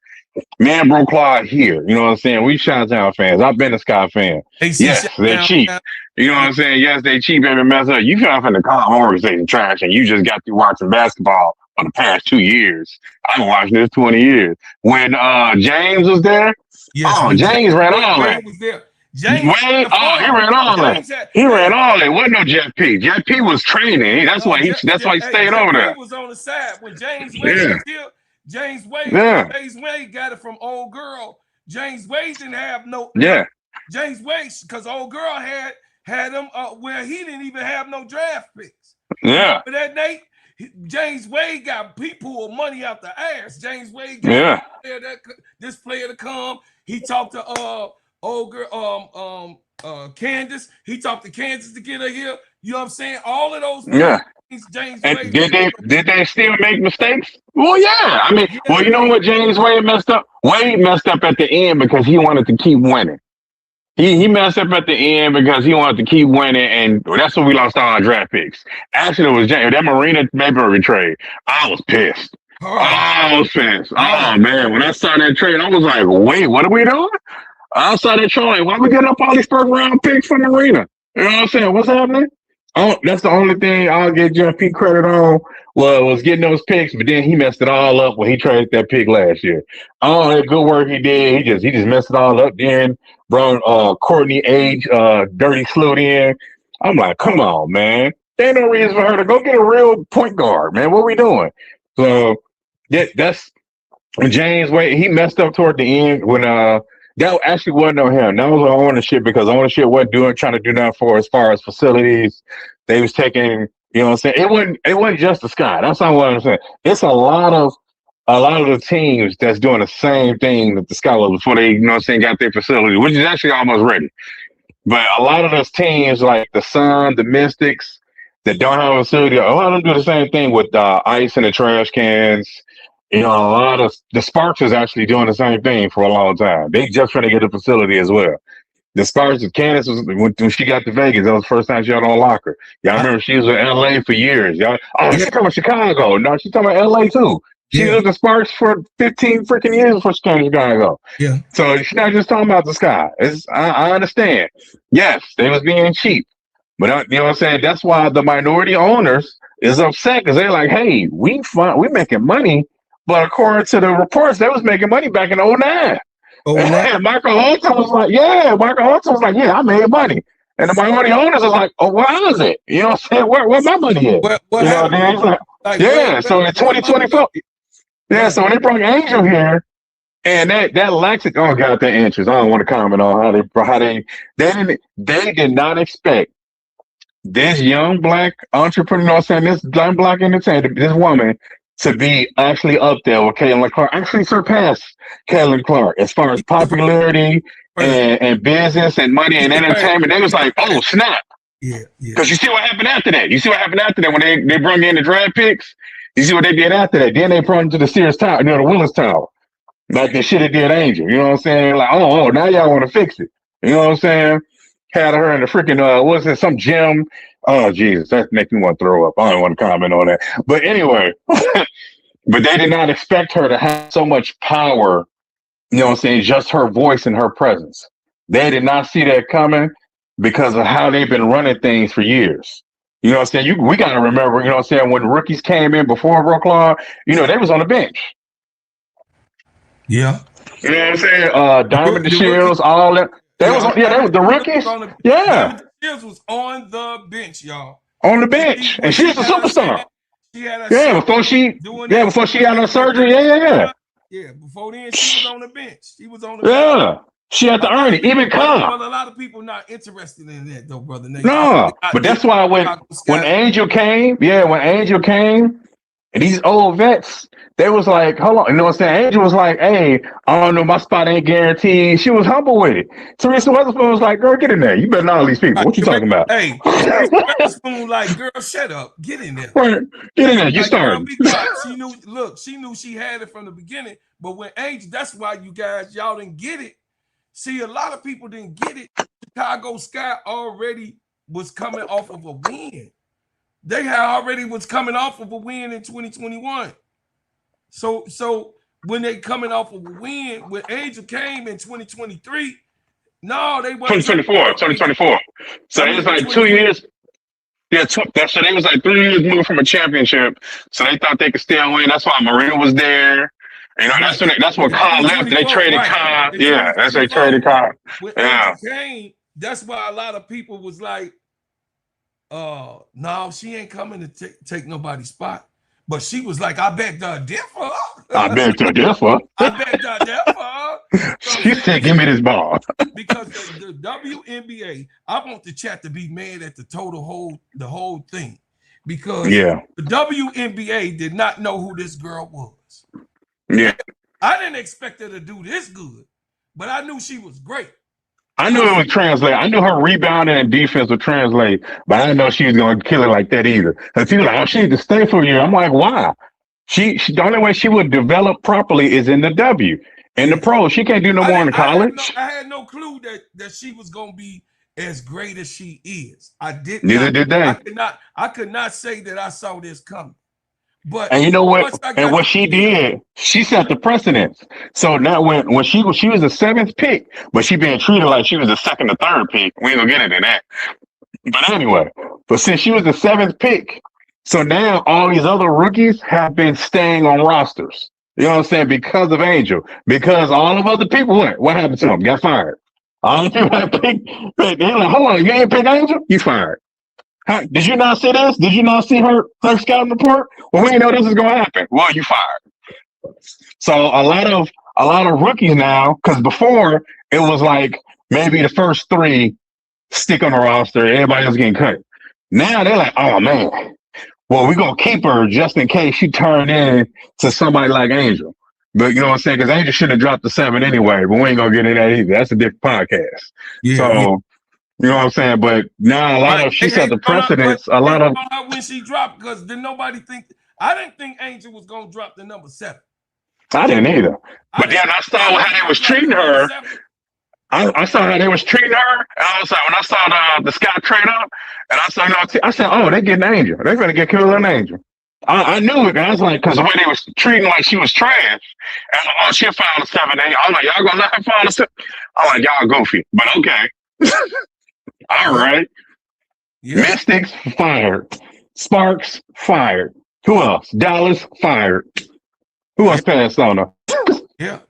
Man, bro, Claude here. You know what I'm saying? We Chi-Town fans. I've been a Sky fan. Yes, they're cheap. You know what I'm saying? Yes, they cheap every mess up. You feel from the organization trash and you just got through watching basketball for the past 2 years. I've been watching this 20 years. When James was there, yes, James ran all that. James Wayne, he ran all that. He ran all that. Wasn't no Jeff P. Jeff P was training. That's why he stayed over there. He was on the side when James Wade was here. James Wade got it from old girl. James Wade didn't have no. Yeah. James Wade, because old girl had him where he didn't even have no draft picks. Yeah. But that night, James Wade got people with money out the ass. James Wade got this player to come. He talked to old girl Candace. He talked to Kansas to get her here. You know what I'm saying? All of those things, James Wade. Did they still make mistakes? Well, yeah. I mean, you know what James Wade messed up? Wade messed up at the end because he wanted to keep winning. He messed up at the end because he wanted to keep winning, and that's when we lost all our draft picks. Actually, it was James. That Marina Mayberry trade, I was pissed. I was pissed. Oh, man. When I saw that trade, I was like, wait, what are we doing? I saw that trade. Why we getting up all these first-round picks from Marina? You know what I'm saying? What's happening? Oh, that's the only thing I'll give Jeff P credit on was getting those picks, but then he messed it all up when he traded that pick last year. Oh, that good work he did. He just messed it all up. Then brought Courtney Age, dirty slut in. I'm like, come on, man. There ain't no reason for her to go get a real point guard, man. What we doing? So that's James Wade. He messed up toward the end when that actually wasn't on him. That was on ownership because ownership wasn't trying to do nothing for as far as facilities. They was taking, you know what I'm saying? It wasn't just the Sky. That's not what I'm saying. It's a lot of a lot of the teams that's doing the same thing that the Sky was before they, got their facility, which is actually almost ready. But a lot of those teams, like the Sun, the Mystics, that don't have a facility, a lot of them do the same thing with ice in the trash cans. A lot of the Sparks is actually doing the same thing for a long time. They just trying to get a facility as well. The Sparks, Candace was when she got to Vegas. That was the first time she had on locker. Y'all remember she was in LA for years. Y'all, she's talking about Chicago. No, she's talking about LA too. She was with the Sparks for 15 freaking years before she came to Chicago. Yeah. So she's not just talking about the Sky. I understand. Yes, they was being cheap. But you know what I'm saying? That's why the minority owners is upset because they're like, hey, we making money. But according to the reports, they was making money back in 2009. And Michael Holton was like, yeah, I made money. And the minority owners was like, oh, where is it? You know what I'm saying? Where my money is? What happened? So in 2024, so when they brought Angel here, and that Lexington, oh god, that interest. I don't want to comment on how they did not expect this young black entrepreneur, this young black entertainer, this woman, to be actually up there with Caitlin Clark, actually surpass Caitlin Clark as far as popularity and business and money and entertainment. They was like, oh snap. Yeah. Because you see what happened after that. When they brought in the draft picks. You see what they did after that. Then they brought him to the Sears Tower, the Willis Tower. Like they should have did Angel. You know what I'm saying? Like, oh, now y'all want to fix it. You know what I'm saying? Had her in the freaking, some gym. Oh, Jesus, that makes me want to throw up. I don't want to comment on that. But anyway, but they did not expect her to have so much power, you know what I'm saying, just her voice and her presence. They did not see that coming because of how they've been running things for years. You know what I'm saying? We got to remember, you know what I'm saying, when rookies came in before Brooklyn, they was on the bench. Yeah. You know what I'm saying? Diamond DeShields, all that. They was the rookies. Diamond DeShields was on the bench, y'all. On the bench. And she's a superstar. She had before she had her surgery. Yeah. Yeah, before then she was on the bench. She was on the bench. Yeah. She had to earn it. Even Kyle. Well, a lot of people not interested in that though, brother. No, but that's why when Angel came, and these old vets, they was like, hold on, you know what I'm saying? Angel was like, hey, I don't know, my spot ain't guaranteed. She was humble with it. Teresa Weatherspoon was like, girl, get in there. You better know all these people. What you talking about? Hey, Weatherspoon like, girl, shut up. Get in there. Get in there. You started. She knew she had it from the beginning, but when Angel, that's why y'all didn't get it. See, a lot of people didn't get it. Chicago Sky already was coming off of a win. They already was coming off of a win in 2021. So when they coming off of a win, when Angel came in 2023, no, they wasn't. 2024. So it was like 2 years. Yeah, so they was like 3 years moved from a championship. So they thought they could still win. That's why Maria was there. That's when Kyle left. They traded Kyle. Yeah, that's they traded Kyle. When Angel came, that's why a lot of people was like, no, she ain't coming to take nobody's spot. But she was like, I beg to differ. She said, give me this ball. Because the WNBA, I want the chat to be mad at the whole thing. Because the WNBA did not know who this girl was. Yeah. I didn't expect her to do this good, but I knew she was great. I knew it would translate. I knew her rebounding and defense would translate, but I didn't know she was going to kill it like that either. And people like, oh, she needs to stay for a year. I'm like, why? She the only way she would develop properly is in the W. In the pros, she can't do no more in college. I had no clue that she was going to be as great as she is. Neither did they. I could not say that I saw this coming. But and you know what? And what she did, she set the precedence. So now when she was the 7th pick, but she being treated like she was the 2nd or 3rd pick. We ain't gonna get into that. But anyway, but since she was the 7th pick, so now all these other rookies have been staying on rosters. You know what I'm saying? Because of Angel. Because all of other people what happened to them? Got fired. All the people that picked, they're like, hold on, you ain't pick Angel? You fired. Did you not see this? Did you not see her scouting report? Well, we didn't know this was gonna happen. Well, you fired. So a lot of rookies now, because before it was like maybe the first 3 stick on the roster, everybody else getting cut. Now they're like, oh man, well, we're gonna keep her just in case she turned in to somebody like Angel. But you know what I'm saying? Because Angel should have dropped the 7 anyway, but we ain't gonna get into that either. That's a different podcast. Yeah, So yeah. you know what I'm saying? But now a lot of she set the precedence. A lot of when she dropped, because did nobody think? I didn't think Angel was gonna drop the number 7. I didn't either. But then I saw how they was treating her. I saw how they was treating her, and I was like, when I saw the Sky trade up, and I saw, I said, oh, they getting Angel. They're gonna get killed an Angel. I knew it. I was like, because the way they was treating like she was trash, and oh, she'll found a 7. I'm like, y'all gonna let her find a 7? I'm like, y'all goofy, but okay. All right. Yeah. Mystics fired. Sparks fired. Who else? Dallas fired. Who else passed on her? Yeah.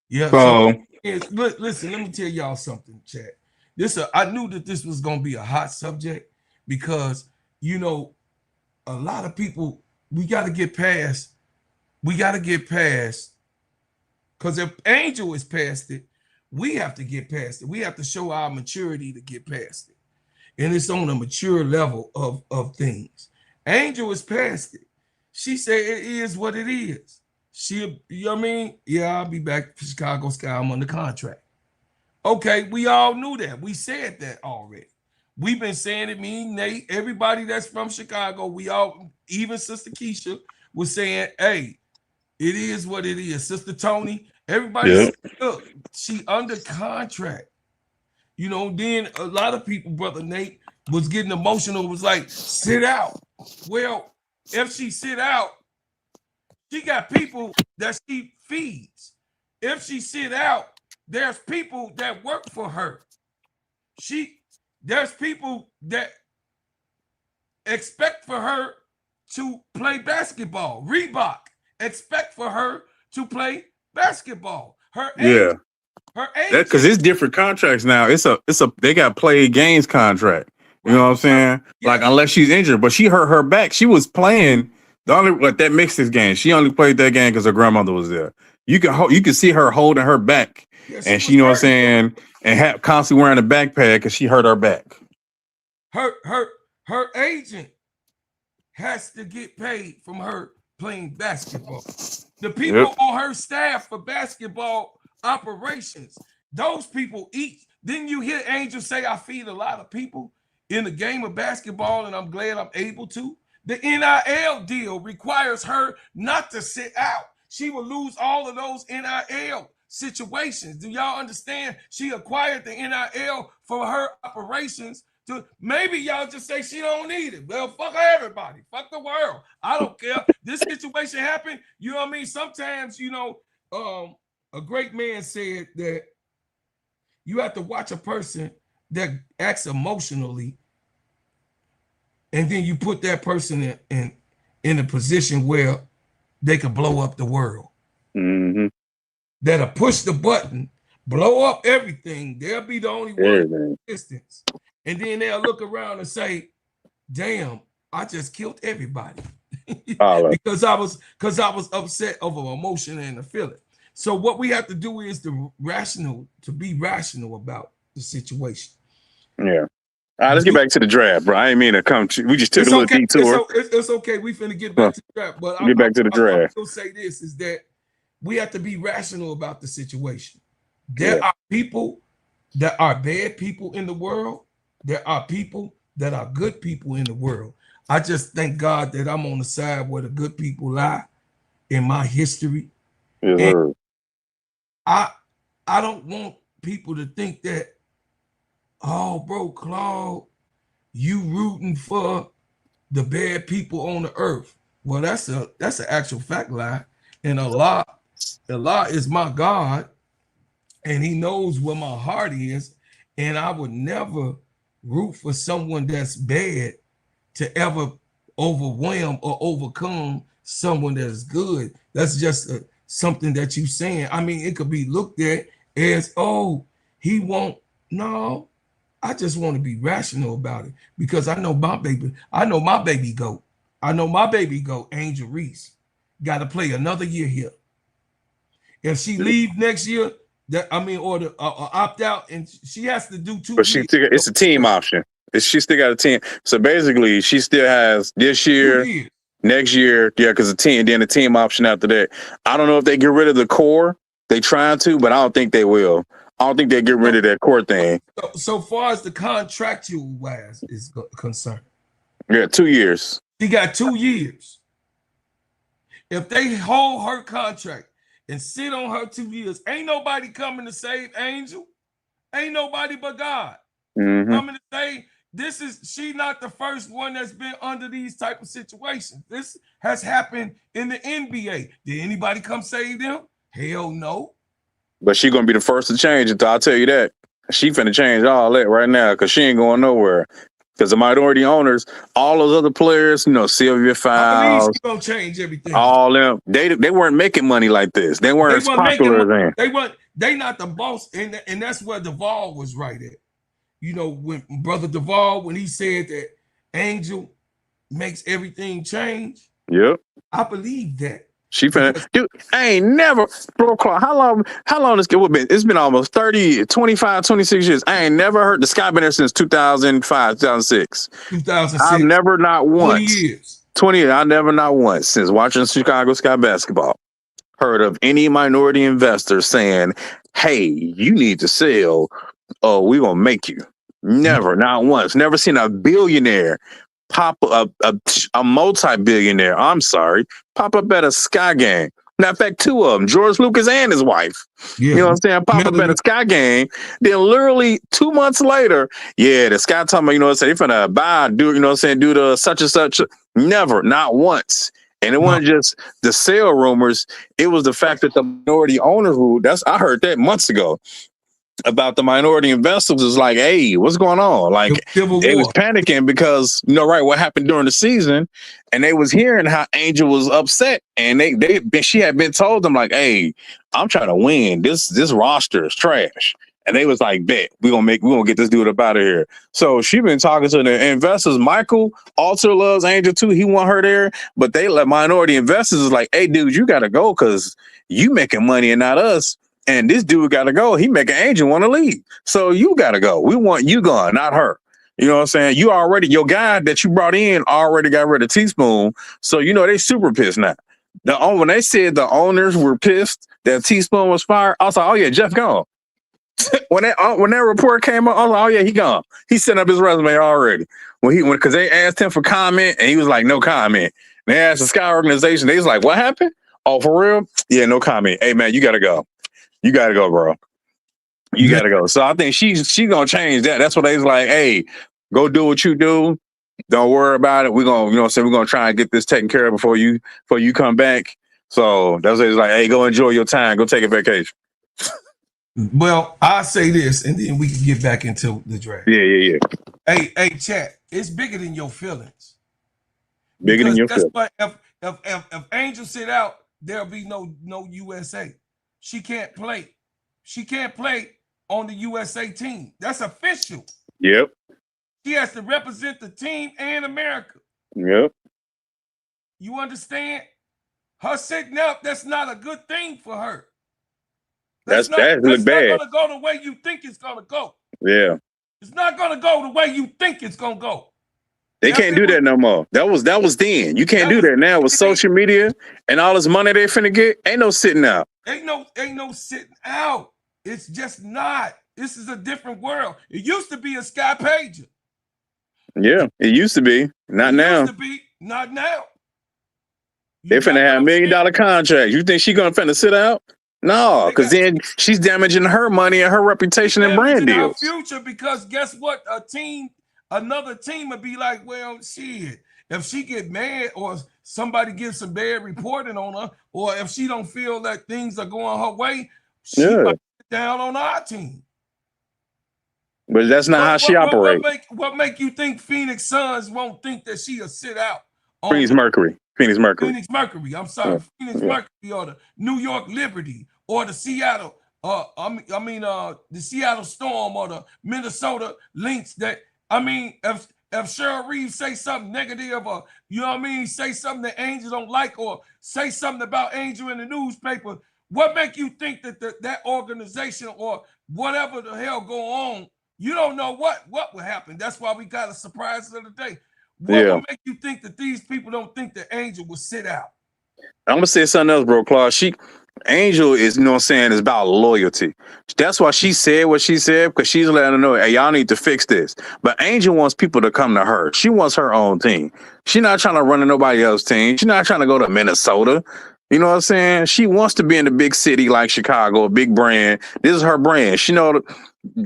Yeah. So listen, let me tell y'all something, chat. I knew that this was gonna be a hot subject because a lot of people, we gotta get past, because if Angel is past it, we have to get past it. We have to show our maturity to get past it. And it's on a mature level of things. Angel is past it. She said it is what it is. You know what I mean? Yeah, I'll be back to Chicago Sky. I'm under contract. Okay, we all knew that. We said that already. We've been saying it, me, Nate, everybody that's from Chicago, we all, even Sister Keisha was saying, hey, it is what it is. Sister Tony, everybody said, look, she under contract. Then a lot of people, Brother Nate, was getting emotional, was like, sit out. Well, if she sit out, she got people that she feeds. If she sit out, there's people that work for her. There's people that expect for her to play basketball. Reebok expect for her to play basketball. Her age, because it's different contracts now. They got played games contract. You know what I'm saying? Yeah. Like unless she's injured, but she hurt her back. She was playing that mixed this game. She only played that game because her grandmother was there. You can see her holding her back, and she, you know what I'm saying, and constantly wearing a backpack because she hurt her back. Her agent has to get paid from her playing basketball. The people on her staff for basketball operations, those people eat. Didn't you hear Angel say, I feed a lot of people in the game of basketball, and I'm glad I'm able to? The NIL deal requires her not to sit out. She will lose all of those NIL situations. Do y'all understand? She acquired the NIL for her operations. Maybe y'all just say she don't need it. Well, fuck everybody. Fuck the world. I don't care. This situation happened. You know what I mean? Sometimes, a great man said that you have to watch a person that acts emotionally, and then you put that person in a position where they could blow up the world. Mm-hmm. That'll push the button, blow up everything. They'll be the only one in existence. And then they'll look around and say, damn, I just killed everybody. because I was upset over emotion and a feeling. So what we have to do is to be rational about the situation. Yeah. All right, let's get back to the draft, bro. I didn't mean to come to. We just took a little detour. It's okay. We finna get back to the draft. But get back to the draft. I will say this is that we have to be rational about the situation. There are people that are bad people in the world. There are people that are good people in the world. I just thank God that I'm on the side where the good people lie in my history. And I don't want people to think that, oh, bro, Claude, you rooting for the bad people on the earth. Well, that's an actual fact lie. And Allah is my God, and he knows where my heart is. And I would never root for someone that's bad to ever overwhelm or overcome someone that's good. That's just something that you saying. I mean, it could be looked at as, oh, he won't. No, I just want to be rational about it because I know my baby goat. Angel Reese, got to play another year here. If she leave next year, or opt out, and she has to do 2 But it's a team option. She still got a team. So basically, she still has this 2 year, years. next year, because then the team option after that. I don't know if they get rid of the core. They trying to, but I don't think they will. I don't think they get rid of that core thing. So far as the contractual wise is concerned, Yeah, 2 years. she got 2 years. If they hold her contract and sit on her 2 years, ain't nobody coming to save Angel. Ain't nobody but God coming to say she not the first one that's been under these type of situations. This has happened in the NBA. Did anybody come save them? Hell no. But she gonna be the first to change it. I'll tell you that. She finna change all that right now because she ain't going nowhere. Because the minority owners, all those other players, Sylvia I Fowles, believe she's gonna change everything. all them, they weren't making money like this. They weren't as popular as them. They not the boss, and that's where Duvall was right at. When Brother Duvall, when he said that Angel makes everything change. Yep. I believe that. She finna, dude, I ain't never, bro, how long this kid been? It's been almost 30, 25, 26 years. I ain't never heard the Sky been there since 2005, 2006. 2006. I've never not once. 20 years. 20, I never not once since watching Chicago Sky basketball heard of any minority investor saying, hey, you need to sell, we're going to make you. Never, not once. Never seen a billionaire pop up, a multi-billionaire, pop up at a Sky game. Matter of fact, 2 of them, George Lucas and his wife. Yeah. You know what I'm saying? Pop up at a Sky game. Then literally 2 months later, the Sky talking about, they're finna buy, do the such and such. Never, not once. And it wasn't just the sale rumors. It was the fact that the minority owner I heard that months ago about the minority investors is like, hey, what's going on? Like they was panicking because what happened during the season, and they was hearing how Angel was upset, and she had been told them like, hey, I'm trying to win. This roster is trash. And they was like, bet, we're gonna get this dude up out of here. So she been talking to the investors. Michael also loves Angel too. He want her there, but they let minority investors is like, hey, dude, you gotta go because you making money and not us. And this dude gotta go. He making Angel want to leave. So you gotta go. We want you gone, not her. You know what I'm saying? Your guy that you brought in already got rid of Teaspoon. So they super pissed now. When they said the owners were pissed that Teaspoon was fired, I was like, oh yeah, Jeff gone. when that report came out, I was like, oh yeah, he gone. He sent up his resume already. Because they asked him for comment and he was like, no comment. And they asked the Sky organization, they was like, what happened? Oh, for real? Yeah, no comment. Hey man, you gotta go. You gotta go, bro. You gotta go. So I think she's gonna change that. That's what they was like, hey, go do what you do. Don't worry about it. We're gonna, we're gonna try and get this taken care of before you come back. So that's what it's like, hey, go enjoy your time, go take a vacation. Well, I'll say this, and then we can get back into the draft. Yeah. Hey, chat, it's bigger than your feelings. Bigger than your feelings. But if Angel sit out, there'll be no USA. She can't play. She can't play on the USA team. That's official. Yep. She has to represent the team and America. Yep. You understand? Her sitting out, that's not a good thing for her. That's not bad. It's not going to go the way you think it's going to go. Yeah. It's not going to go the way you think it's going to go. They can't do that no more. That was then. You can't do that now with social media and all this money they finna get. Ain't no sitting out. Ain't no sitting out. It's just not. This is a different world. It used to be a Sky pager. Yeah, it used to be. Not now. Used to be. Not now. They finna have $1 million contracts. You think she gonna finna sit out? No, because then she's damaging her money and her reputation and brand deals. Her future, because guess what? Another team would be like, well, shit. If she get mad or somebody gives some bad reporting on her, or if she don't feel that things are going her way, she might get down on our team. But that's not how she operates. What make you think Phoenix Suns won't think that she'll sit out? Phoenix Mercury. I'm sorry. Phoenix Mercury or the New York Liberty or the Seattle, the Seattle Storm or the Minnesota Lynx. If Cheryl Reeves say something negative or say something that Angel don't like or say something about Angel in the newspaper, what make you think that that organization or whatever the hell go on You don't know what will happen. That's why we got a surprise of the day. What will make you think that these people don't think the Angel will sit out? I'm gonna say something else, bro. Claude, Angel is, you know what I'm saying, is about loyalty. That's why she said what she said, because she's letting them know, hey, y'all need to fix this. But Angel wants people to come to her. She wants her own team. She's not trying to run to nobody else's team. She's not trying to go to Minnesota. You know what I'm saying? She wants to be in a big city like Chicago, a big brand. This is her brand. She know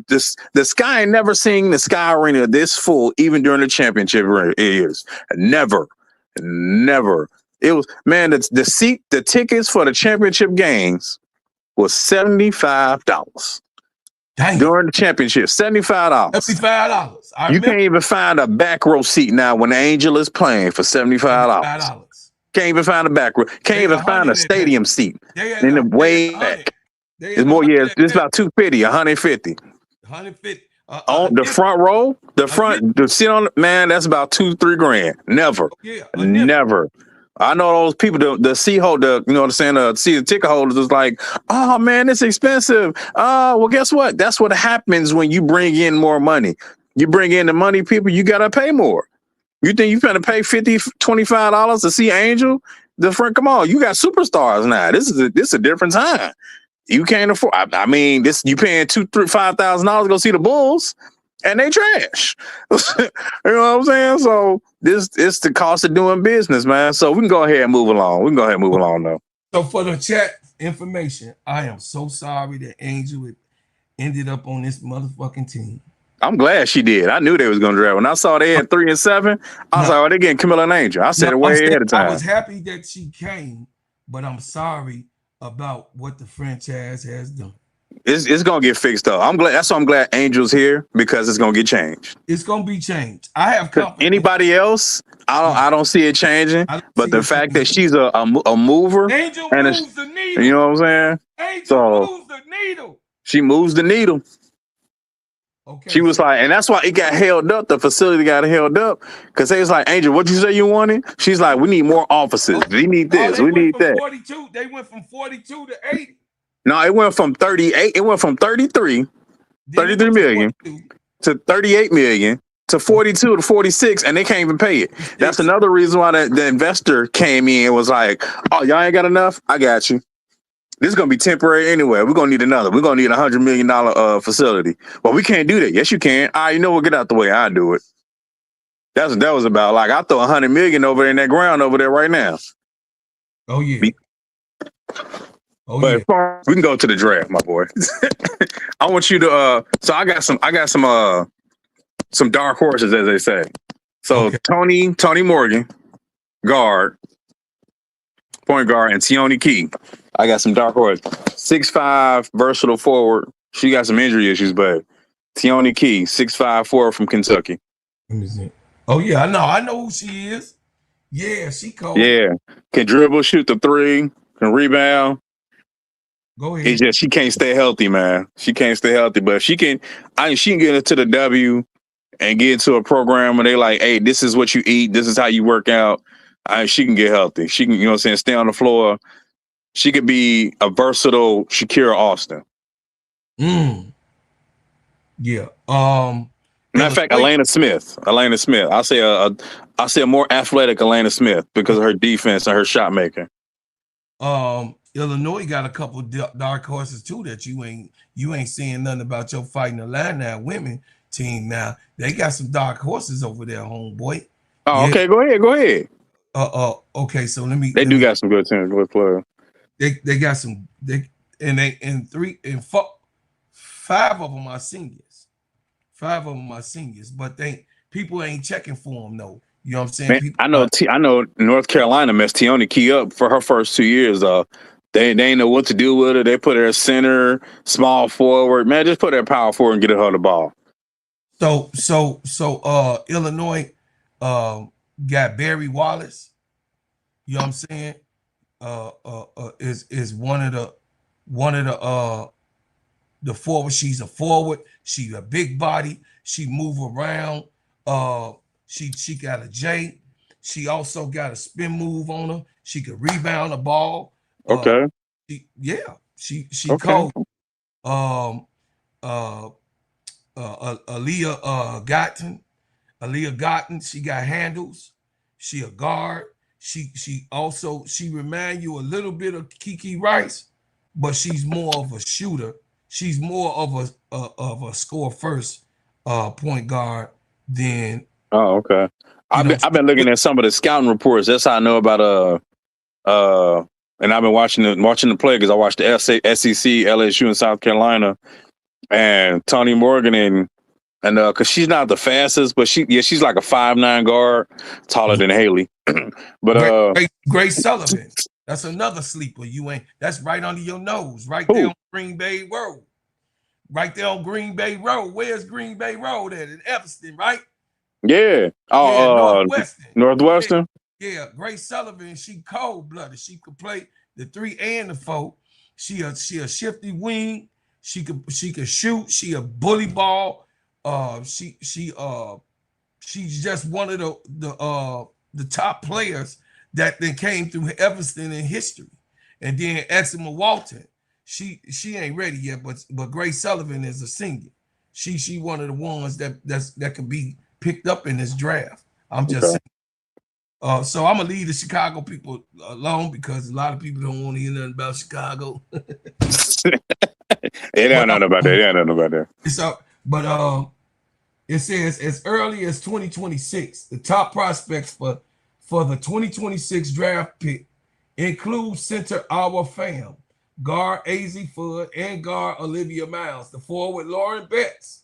the Sky ain't never seen the Sky Arena this full, even during the championship years. Never. It was, man, the tickets for the championship games was $75 during the championship. $75. $75. You can't even find a back row seat now when the Angel is playing for $75. Can't even find a back row. Can't even find a stadium seat in the way back. It's more, it's about 250, 150. 150. On the front row, the sit on, man, that's about $2-3 grand. Never. Never. I know those people, the seat holder, you know what I'm saying, the season ticket holders is like, oh man, it's expensive. Well, guess what? That's what happens when you bring in more money. You bring in the money, people, you gotta pay more. You think you're gonna pay $50, $25 to see Angel? Come on, you got superstars now. This is a different time. You can't afford. I mean, you paying $2,000-$5,000 to go see the Bulls, and they trash. You know what I'm saying? So it's the cost of doing business, man. So we can go ahead and move along. Though. So for the chat information, I am so sorry that Angel ended up on this motherfucking team. I'm glad she did. I knew they was gonna draft. When I saw they had 3 and 7, I was like, oh, they're getting Camilla and Angel. I said it way ahead of time. I was happy that she came, but I'm sorry about what the franchise has done. It's gonna get fixed up. I'm glad. That's why I'm glad Angel's here, because it's gonna get changed. It's gonna be changed. I have confidence. Anybody else, I don't see it changing. But the fact that she's a mover, Angel moves the needle. You know what I'm saying? Angel moves the needle. She moves the needle. Okay. She was like, and that's why it got held up. The facility got held up because they was like, Angel, what you say you wanted? She's like, we need more offices. We need this. We need that. 42. They went from 42 to 80. No, it went from 38. It went from 33 million to 38 million to 42 to 46, and they can't even pay it. That's another reason why the investor came in and was like, oh, y'all ain't got enough? I got you. This is going to be temporary anyway. We're going to need another. We're going to need $100 million facility. Well, we can't do that. Yes, you can. All right, you know what? Get out the way. I'll do it. That's what that was about. Like, I throw $100 million over there in that ground over there right now. Oh, yeah. But we can go to the draft, my boy. I want you to so I got some dark horses, as they say. So Tony Morgan, guard, point guard, and Tioni Key. I got some dark horses. 6'5", versatile forward. She got some injury issues, but Tioni Key, 6'5" forward from Kentucky. Let me see. Oh yeah, I know who she is. Yeah, she cold. Yeah. Can dribble, shoot the three, can rebound. Go ahead. It's just she can't stay healthy, man. She can't stay healthy, but she can get into the W and get into a program where they like, hey, this is what you eat, this is how you work out. She can get healthy. She can, you know what I'm saying, stay on the floor. She could be a versatile Shakira Austin. Yeah. Matter of fact, Elena Smith. I'll say a more athletic Elena Smith because of her defense and her shot making. Illinois got a couple dark horses too that you ain't seeing nothing about your Fighting Illini women team now. They got some dark horses over there, homeboy. Oh, yeah. Okay, go ahead. Okay, so They got some good teams with players. They got some five of them are seniors. But people ain't checking for them though. You know what I'm saying? Man, I know North Carolina messed Tioni Key up for her first 2 years. They ain't know what to do with her. They put her center, small forward. Man, just put her power forward and get her the ball. So Illinois got Barry Wallace. You know what I'm saying? Is one of the forward. She's a forward. She's a big body. She move around. She got a J. She also got a spin move on her. She could rebound the ball. Okay. She okay. cold. Aaliyah Gotten, she got handles. She a guard. She remind you a little bit of Kiki Rice, but she's more of a shooter. She's more of a score first point guard than Oh, okay. you know. I've been looking at some of the scouting reports. That's how I know about and I've been watching the play because I watched the SEC, LSU, and South Carolina, and Tony Morgan and because she's not the fastest, but she's like a 5'9" guard, taller than Haley. But Grace Sullivan, that's another sleeper. You ain't that's right under your nose, right who? there on Green Bay Road. Right there on Green Bay Road. Where's Green Bay Road at? In Evanston, right? Yeah. Northwestern. Northwestern. Yeah, Grace Sullivan, she cold-blooded. She could play the 3 and the 4. She a shifty wing. She could shoot. She a bully ball. She's just one of the top players that came through Evanston in history. And then Exima Walton, she ain't ready yet, but Grace Sullivan is a senior. She one of the ones that could be picked up in this draft. I'm just saying. So I'm gonna leave the Chicago people alone because a lot of people don't want to hear nothing about Chicago. They don't know about that. So, but it says as early as 2026, the top prospects for the 2026 draft pick include center Our Fam, guard AZ Fudd, and guard Olivia Miles, the forward Lauren Betts,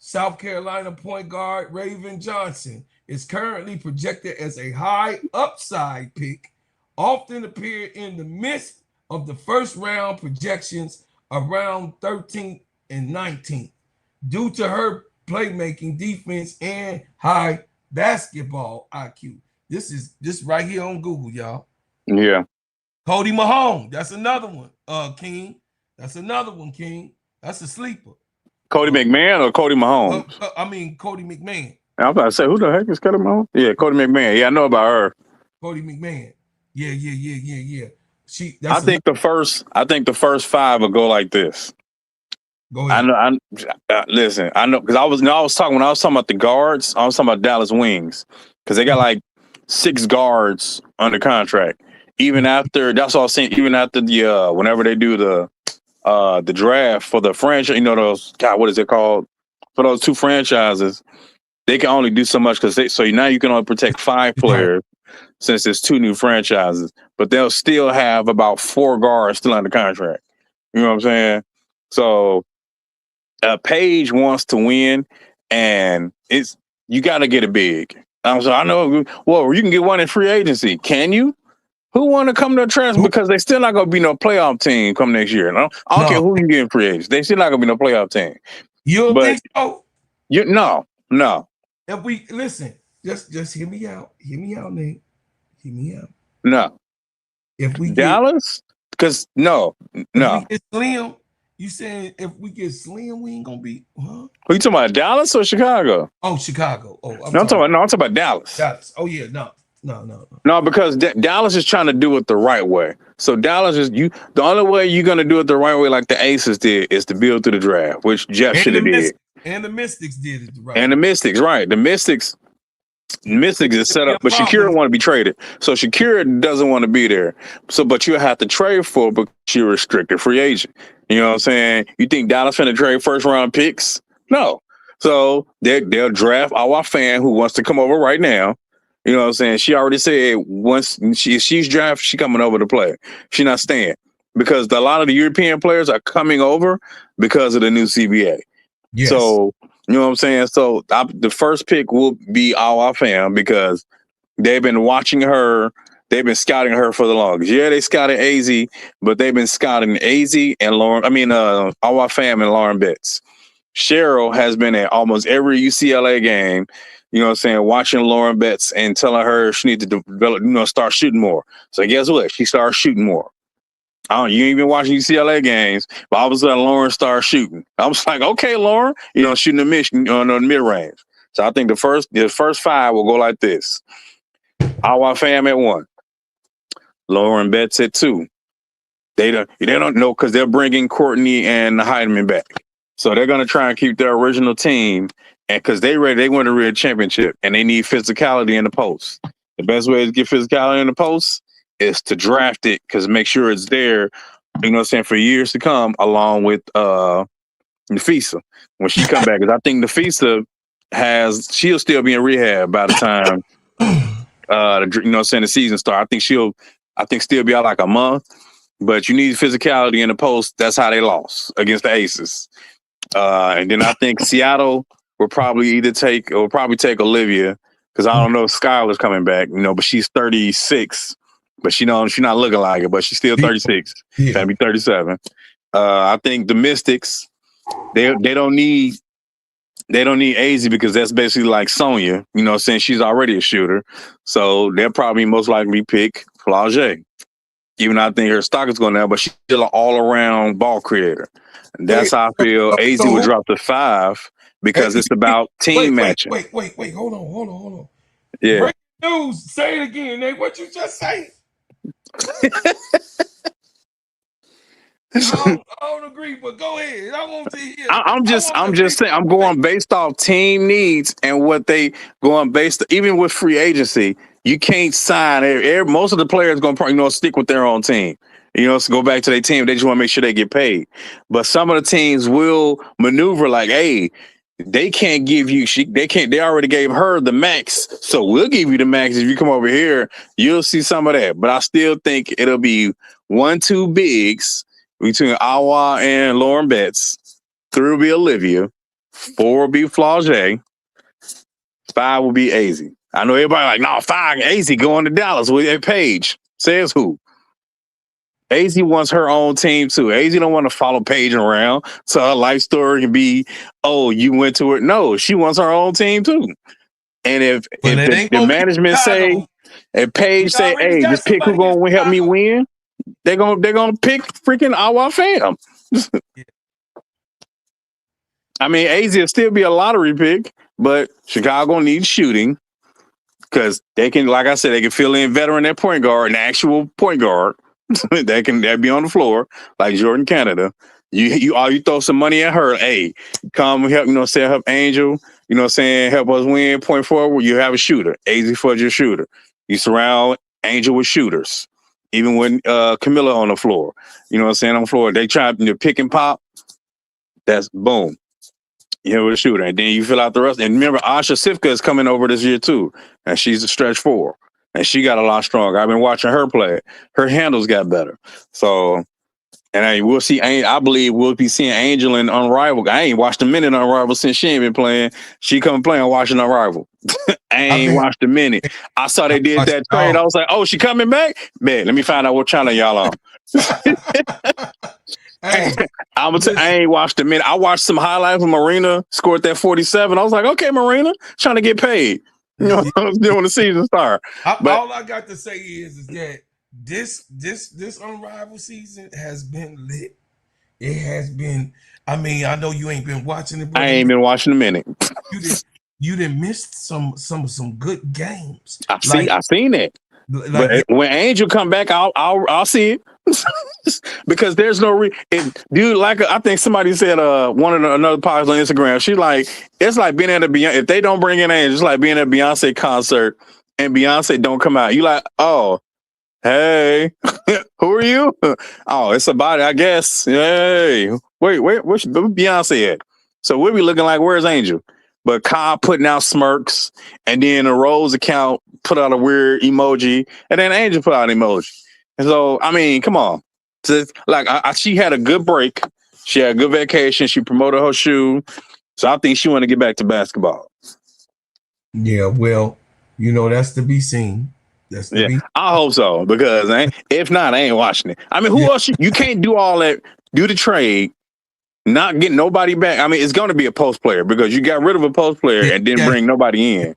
South Carolina point guard Raven Johnson is currently projected as a high upside pick, often appeared in the midst of the first round projections around 13th and 19th due to her playmaking, defense, and high basketball IQ. This right here on Google, y'all. Yeah. Cody Mahone, that's another one. King, that's another one. King, that's a sleeper. Cody McMahon or Cody Mahomes? I mean Cody McMahon. I was about to say, who the heck is Cody Mahomes? Yeah, Cody McMahon. Yeah, I know about her. Cody McMahon. Yeah. I think the first 5 will go like this. Go ahead. Listen, I know because I was talking about the guards. I was talking about Dallas Wings because they got like 6 guards under contract. Even after that's all I was saying. Even after the whenever they do the draft for the franchise, those what is it called for those 2 franchises? They can only do so much because so now you can only protect 5 players since it's 2 new franchises, but they'll still have about 4 guards still under contract. You know what I'm saying? So Paige wants to win, and you got to get it big. So I know. Well, you can get one in free agency. Can you? Who want to come to a transfer? Because they still not going to be no playoff team come next year. I don't care who you get in free agents. They still not going to be no playoff team. You don't think so? No. If we listen, just hear me out. Hear me out, Nate. Hear me out. No. If we Dallas, because no. We get Slim. You saying if we get Slim, we ain't gonna be? Huh? Are you talking about Dallas or Chicago? Oh, Chicago. Oh, I'm talking about Dallas. Dallas. Oh yeah, no. No, because Dallas is trying to do it the right way. So Dallas is the only way you're gonna do it the right way, like the Aces did, is to build through the draft, which Jeff should have did. And the Mystics did it right. And the Mystics, right? The Mystics is set up, but Shakira want to be traded, so Shakira doesn't want to be there. So, but you have to trade for it because you're a restricted free agent. You know what I'm saying? You think Dallas finna trade first round picks? No. So they'll draft our fan who wants to come over right now. You know what I'm saying? She already said once she's drafted, she coming over to play. She's not staying because a lot of the European players are coming over because of the new CBA. Yes. So, you know what I'm saying? So the first pick will be our fam because they've been watching her. They've been scouting her for the longest. Yeah, they scouted AZ, but they've been scouting AZ and Lauren. Our fam and Lauren Betts. Cheryl has been at almost every UCLA game. You know what I'm saying? Watching Lauren Betts and telling her she needs to develop, start shooting more. So guess what? She started shooting more. You ain't been watching UCLA games, but all of a sudden Lauren started shooting. I was like, okay, Lauren, shooting the mid range. So I think the first 5 will go like this: Our fam at 1, Lauren Betts at 2. They don't know because they're bringing Courtney and Heidemann back. So they're gonna try and keep their original team, and because they want to win a championship, and they need physicality in the post. The best way to get physicality in the post is to draft it, because make sure it's there. You know what I'm saying, for years to come, along with Nafisa when she come back. Because I think Nafisa she'll still be in rehab by the time the season start. I think still be out like a month. But you need physicality in the post. That's how they lost against the Aces. And then I think Seattle will probably take Olivia, because I don't know if Skylar's coming back, but she's 36, but she's not looking like it, but she's still 36. Yeah. Gonna be 37. I think the Mystics, they don't need AZ, because that's basically like Sonya, since she's already a shooter. So they'll probably most likely pick Flage. Even though I think her stock is going down, but she's still an all-around ball creator. And that's how I feel AZ would drop to 5, because it's about team matching. Wait. Hold on. Yeah. Breaking news. Say it again, Nate. What you just say? I don't agree, but go ahead. I want to hear. I'm just saying, I'm going based off team needs and what they going based. Even with free agency, you can't sign. Most of the players going to stick with their own team. So go back to their team. They just want to make sure they get paid. But some of the teams will maneuver like, hey, they can't give you. They already gave her the max, so we'll give you the max. If you come over here, you'll see some of that. But I still think it'll be 1-2 bigs between Awa and Lauren Betts. 3 will be Olivia. 4 will be Flage. 5 will be AZ. I know everybody like, no, 5 AZ going to Dallas with a Paige. Says who? AZ wants her own team too. AZ don't want to follow Paige around. So her life story can be, oh, you went to it. No, she wants her own team too. And if the management say, if Paige say, hey, just pick who's gonna help me win, they're gonna pick freaking Awa fam. Yeah. I mean, AZ will still be a lottery pick, but Chicago needs shooting, because they can, like I said, they can fill in veteran at point guard, an actual point guard. They'll be on the floor like Jordan Canada. You throw some money at her. Hey, come help, help Angel. Help us win. Point forward, you have a shooter. AZ for your shooter. You surround Angel with shooters. Even when Camilla on the floor, on the floor, they try to pick and pop. That's boom. With a shooter, and then you fill out the rest. And remember, Asha Sifka is coming over this year too, and she's a stretch 4. And she got a lot stronger. I've been watching her play. Her handles got better. So, and we'll see. I believe we'll be seeing Angel in Unrivaled. I ain't watched a minute Unrivaled since she ain't been playing. She come playing watching Unrivaled. I ain't watched a minute. I saw they did that trade. I was like, oh, she coming back? Man, let me find out what channel y'all on. Hey, I ain't watched a minute. I watched some highlights when Marina scored that 47. I was like, okay, Marina, trying to get paid. When the season start. All I got to say is that this Unrivaled season has been lit. It has been. I mean, I know you ain't been watching it. But I ain't been watching a minute. You done missed some good games. I seen it. But when Angel come back, I'll see it. Because there's no dude, like I think somebody said another podcast on Instagram, she's like, it's like being at a Beyonce, if they don't bring in Angel, it's like being at a Beyonce concert and Beyonce don't come out. You like, oh, hey, who are you? Oh, it's about it, I guess. Hey, wait, where's Beyonce at? So we'll be looking like, where's Angel? But Kyle putting out smirks, and then the Rose account put out a weird emoji, and then Angel put out an emoji. And so, I mean, come on. So, like, she had a good break. She had a good vacation. She promoted her shoe. So I think she want to get back to basketball. Yeah, well, that's to be seen. I hope so, because if not, I ain't watching it. I mean, who else? You can't do all that, do the trade, not get nobody back. I mean, it's going to be a post player, because you got rid of a post player and didn't bring nobody in.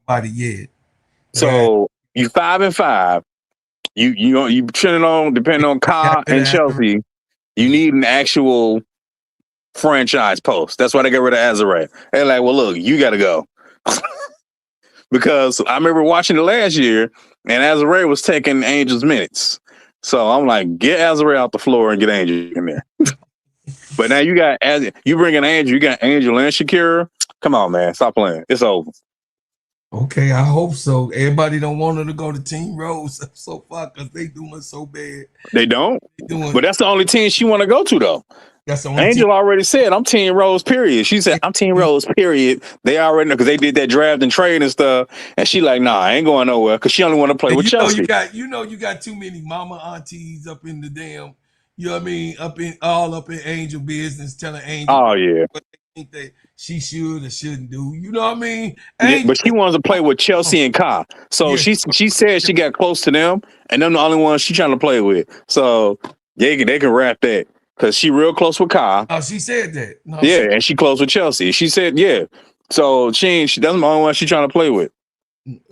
So you 5-5. You trending on, depending on Kyle and Chelsea, you need an actual franchise post. That's why they got rid of Azare. They're like, well, look, you got to go. Because I remember watching it last year, and Azare was taking Angel's minutes. So I'm like, get Azare out the floor and get Angel in there. But now you got as you bring in Angel, you got Angel and Shakira. Come on, man, stop playing. It's over. Okay, I hope so. Everybody don't want her to go to Team Rose so far because they doing so bad. They don't. Doing, But that's the only team she want to go to, though. that's the only Angel team. already said, I'm Team Rose, period. She said, I'm Team Rose, period. They already know because they did that draft and trade and stuff. And she like, nah, I ain't going nowhere because she only want to play with Chelsea. You got too many mama aunties up in the damn, you know what I mean, up in Angel business, telling Angel Oh, yeah. what they think that she should or shouldn't do. You know what I mean? Yeah, but she wants to play with Chelsea and Kai. So Yeah. she said she got close to them, and them the only ones she trying to play with. So they can wrap that because she real close with Kai. Oh, she said that. No, Yeah, and she close with Chelsea. She said, yeah. So she that's the only one she trying to play with.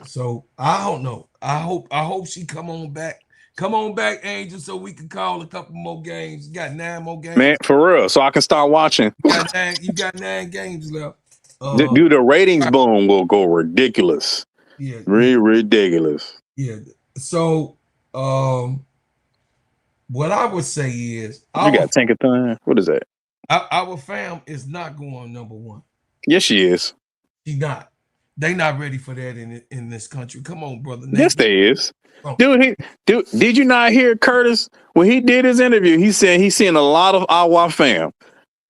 So I don't know. I hope she come on back. Come on back, Angel, so we can call a couple more games. You got 9 more games. Man, for real. So I can start watching. You got 9 games left. Dude, the ratings boom will go ridiculous. Yeah. Really ridiculous. Yeah. So what I would say is You got Tankathon. What is that? Our fam is not going number 1. Yes, she is. She's not. They not ready for that in this country. Come on, brother. Yes, they is. Oh. Dude, did you not hear Curtis when he did his interview? He said he's seen a lot of Awa fam.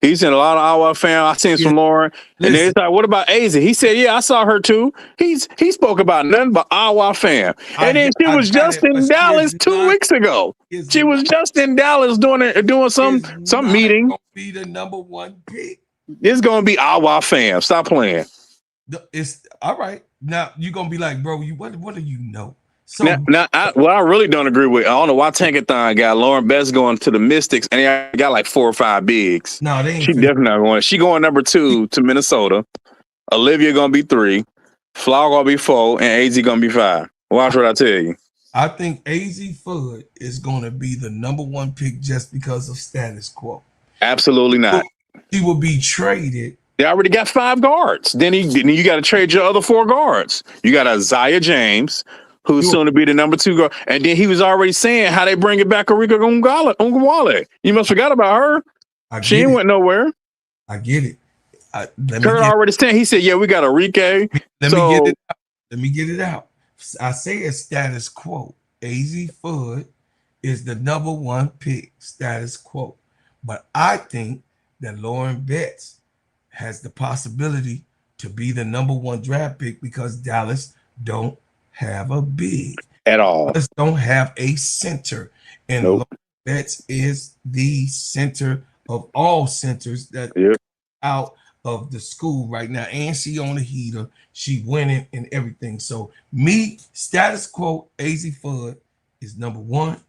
He's seen a lot of Awa fam. I seen some Lauren. And then it's like, what about AZ? He said, yeah, I saw her too. He spoke about nothing but Awa fam. And then she was just in Dallas 2 weeks ago. She was just in Dallas doing some meeting. Gonna be the number 1 pick. It's gonna be Awa fam. Stop playing. It's all right. Now you're gonna be like, bro, what do you know? So I really don't agree with. I don't know why Tankathon got Lauren Best going to the Mystics, and they got like 4 or 5 bigs. No, they ain't. She definitely not going. She going number 2 to Minnesota. Olivia gonna be 3. Flower gonna be 4, and AZ gonna be 5. Watch what I tell you. I think AZ Fudd is gonna be the number 1 pick just because of status quo. Absolutely not. He will be traded. They already got 5 guards. Then you got to trade your other 4 guards. You got Isaiah James, who's soon to be the number 2 guard. And then he was already saying how they bring it back Arika Ungwale. You must forgot about her. She ain't went nowhere. I get it. Kurt already said. He said, yeah, we got Arike. Let me get it out. I say it's status quo. AZ Fudd is the number 1 pick, status quo. But I think that Lauren Betts has the possibility to be the number 1 draft pick because Dallas don't have a big at all. Dallas don't have a center, and Lauren Betts is the center of all centers that out of the school right now, and she on the heater, she winning and everything. So me, status quo, AZ Fudd is number 1.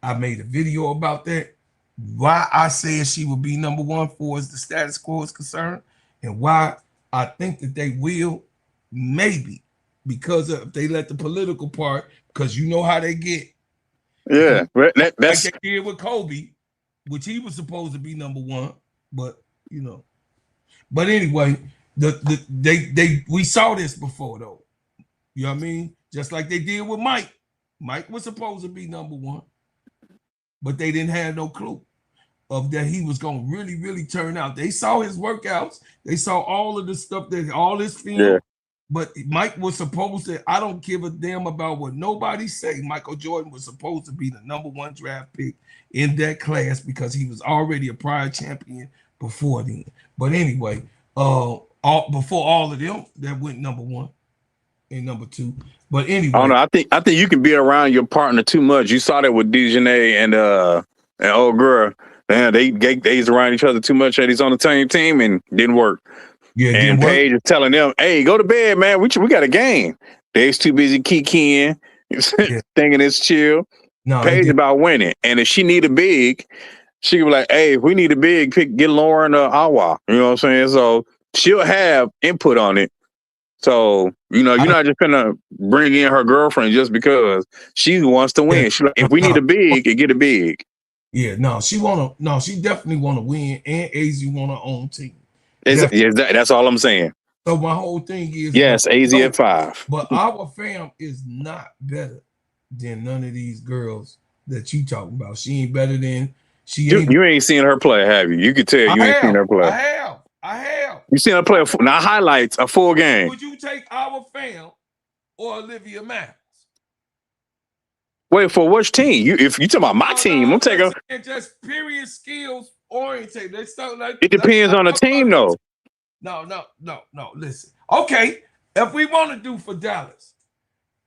I made a video about that. Why I said she will be number 1 for as the status quo is concerned, and why I think that they will, maybe because if they let the political part, because you know how they get. Yeah, that's like they did with Kobe, which he was supposed to be number 1, but you know. But anyway, we saw this before though. You know what I mean? Just like they did with Mike. Mike was supposed to be number 1, but they didn't have no clue of that he was going to really, really turn out. They saw his workouts. They saw all of the stuff, all this film. Yeah. But Mike was supposed to, I don't give a damn about what nobody say. Michael Jordan was supposed to be the number 1 draft pick in that class because he was already a prior champion before then. But anyway, before all of them that went number 1 and number 2. But anyway, I don't know. I think you can be around your partner too much. You saw that with Dejanay and old girl. Man, they was around each other too much. He's on the same team and didn't work. Yeah, and Paige is telling them, "Hey, go to bed, man. We got a game." They's too busy kikiing, thinking it's chill. No, Paige about winning, and if she need a big, she can be like, "Hey, if we need a big, get Lauren Awa." You know what I'm saying? So she'll have input on it. So you're not just gonna bring in her girlfriend just because she wants to win. She like, if we need a big, get a big. Yeah, she definitely want to win, and AZ want her own team. That's all I'm saying. So my whole thing is yes, AZ at 5. But our fam is not better than none of these girls that you talking about. She ain't better than You ain't seen her play, have you? You could tell you ain't seen her play. I have. You seen her play not highlights, a full game. Would you take our fam or Olivia Matthews? Wait, for which team? If you talking about my team, I'm taking. Just period skills oriented. It depends on the team, though. No. Listen. Okay, if we want to do for Dallas,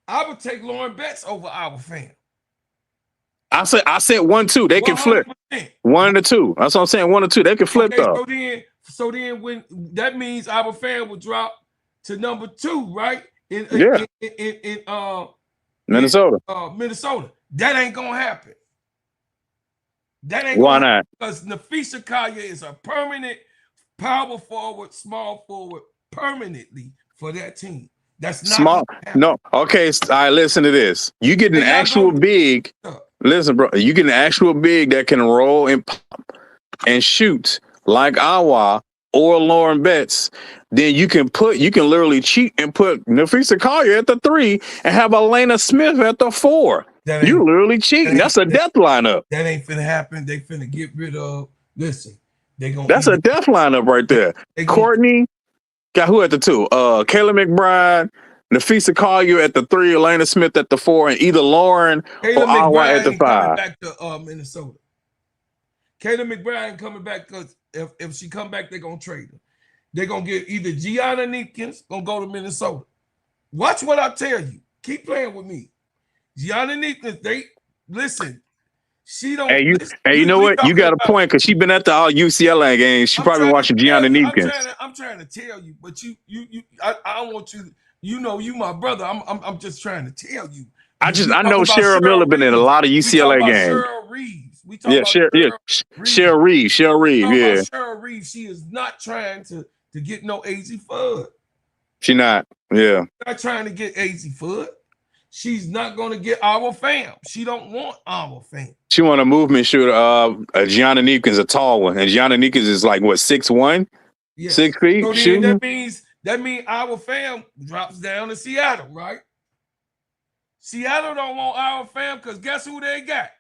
I would take Lauren Betts over our fam. I said 1-2. They can flip 1 to 2. That's what I'm saying. 1 to 2. They can flip though. So then when that means our fan will drop to number 2, right? In Minnesota. Minnesota. That ain't gonna happen. Why not? Because Nafisa Collier is a permanent power forward, small forward, permanently for that team. That's not small. No. Okay. All right. Listen to this. You get an actual big. Listen, bro. You get an actual big that can roll and pop and shoot like Awa or Lauren Betts. Then you can literally cheat and put Nafisa Collier at the 3 and have Elena Smith at the 4. You literally cheating. That's a death lineup. That ain't finna happen. They finna get rid of. Listen, that's a death lineup right there. Courtney got who at the 2? Kayla McBride, Nafisa Collier at the 3, Elena Smith at the 4, and either Lauren or Awa at the 5. Back to Minnesota. Kayla McBride ain't coming back because if she come back, they're gonna trade her. They're gonna get either Gianna Neekins gonna go to Minnesota. Watch what I tell you. Keep playing with me. Gianna Neekins, listen. She don't. Hey, you know what? You got a point because she been at the all UCLA games. She probably watching Gianna Neekins. I'm trying to tell you, but I don't want you. You know, you my brother. I'm just trying to tell you. I know Cheryl Miller been in a lot of UCLA games. Cheryl Reeves. Cheryl Reeves. Yeah. Cheryl Reeves. She is not trying to get no AZ Fudd. She not. Yeah. Not trying to get AZ Fudd. She's not going to get our fam. She don't want our fam. She want a movement shooter. Gianna Neekins, a tall one, and Gianna Neekins is like what 6'1", 6 feet. So then that means our fam drops down to Seattle, right? Seattle don't want our fam because guess who they got?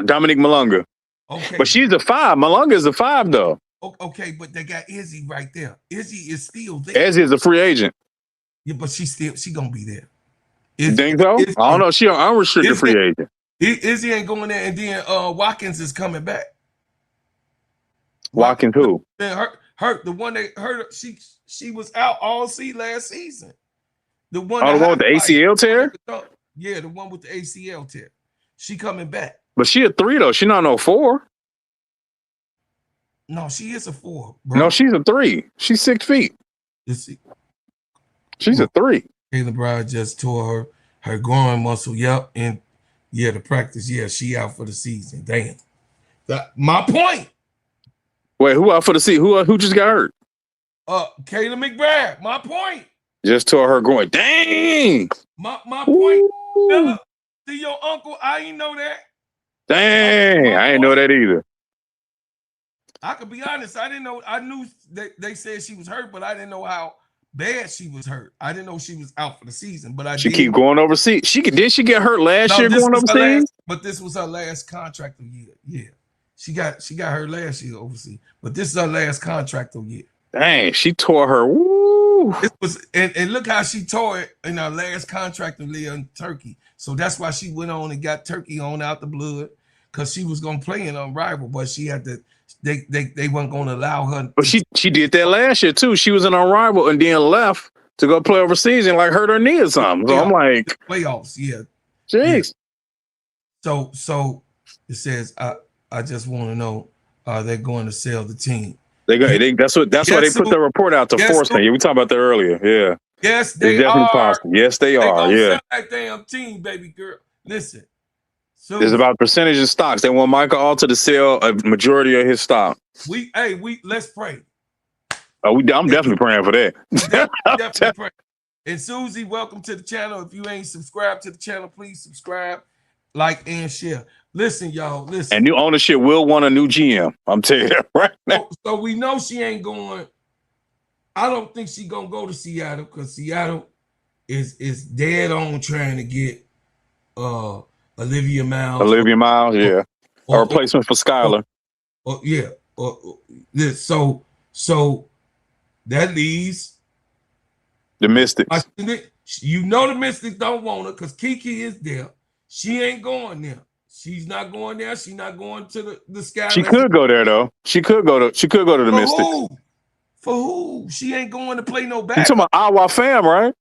Dominique Malunga. Okay, but she's a 5. Malunga is a 5 though. Okay, but they got Izzy right there. Izzy is still there. Izzy is a free agent. Yeah, but she gonna be there. You think so? I don't know. She unrestricted free agent. Izzy ain't going there, and then Watkins is coming back. Watkins who? Hurt the one that hurt. She was out all last season. The one. Oh, the one with the ACL tear. Yeah, the one with the ACL tear. She coming back. But she a 3 though. She not no 4. No, she is a 4. Bro. No, she's a 3. She's 6 feet. She's a 3. Kayla Bride just tore her groin muscle. Yep, and the practice. Yeah, she out for the season. Damn. My point. Wait, who out for the season? Who just got hurt? Kayla McBride. My point. Just tore her groin. Dang. My point. Fella, see your uncle. I ain't know that. Dang, I ain't know that either. I could be honest. I didn't know. I knew they said she was hurt, but I didn't know how bad she was hurt. I didn't know she was out for the season. But she keep going overseas. Did she get hurt last year going overseas? But this was her last contract of year. Yeah, she got hurt last year overseas. But this is her last contract of year. Dang, she tore her. Woo. It was and look how she tore it in her last contract of year in Turkey. So that's why she went on and got Turkey on out the blood because she was gonna play in a rival, but she had to. They weren't going to allow her. But she did that last year too. She was in a rival and then left to go play overseas and like hurt her knee or something. So I'm like playoffs, yeah. Jeez. Yeah. So it says I just want to know they're going to sell the team. That's why they put the report out to force them. Yeah, we talked about that earlier. Yeah. Yes, they it's definitely possible. Yes, they are. Yeah. Sell that damn team, baby girl. Listen. So it's about percentage of stocks. They want Michael Alter to sell a majority of his stock. Let's pray. I'm definitely praying for that. Definitely pray. And Susie, welcome to the channel. If you ain't subscribed to the channel, please subscribe, like, and share. Listen, y'all. Listen. And new ownership will want a new GM. I'm telling you right now. So we know she ain't going. I don't think she gonna go to Seattle because Seattle is dead on trying to get Olivia Miles. Olivia Miles, yeah. A Or, replacement for Skylar. yeah. This. So that leaves The Mystics. You know the Mystics don't want her because Kiki is there. She ain't going there. She's not going there. She's not going to the Sky. She could go there though. She could go to the Mystics. Who? For who? She ain't going to play no back. You talking about Iowa fam, right?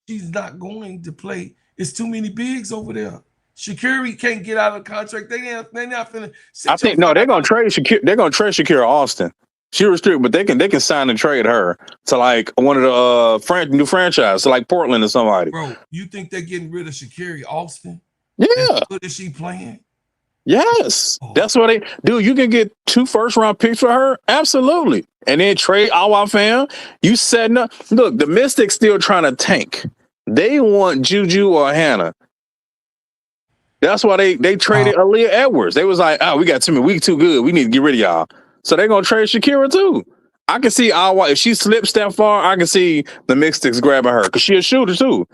She's not going to play. It's too many bigs over there. Shakiri can't get out of the contract. They're not finna. I think no, they're gonna trade Shakira. They're gonna trade Shakira Austin. She restricted, but they can sign and trade her to like one of the new franchise, to like Portland or somebody. Bro, you think they're getting rid of Shakiri Austin? Yeah. As good as she playing? Yes. That's what they do. You can get 2 first-round picks for her. Absolutely. And then trade Awa fam. You setting up. Look, the Mystics still trying to tank. They want Juju or Hannah. That's why they traded Aaliyah Edwards. They was like, we got too many. We too good. We need to get rid of y'all. So they're gonna trade Shakira too. I can see Awa if she slips that far. I can see the Mystics grabbing her because she a shooter too.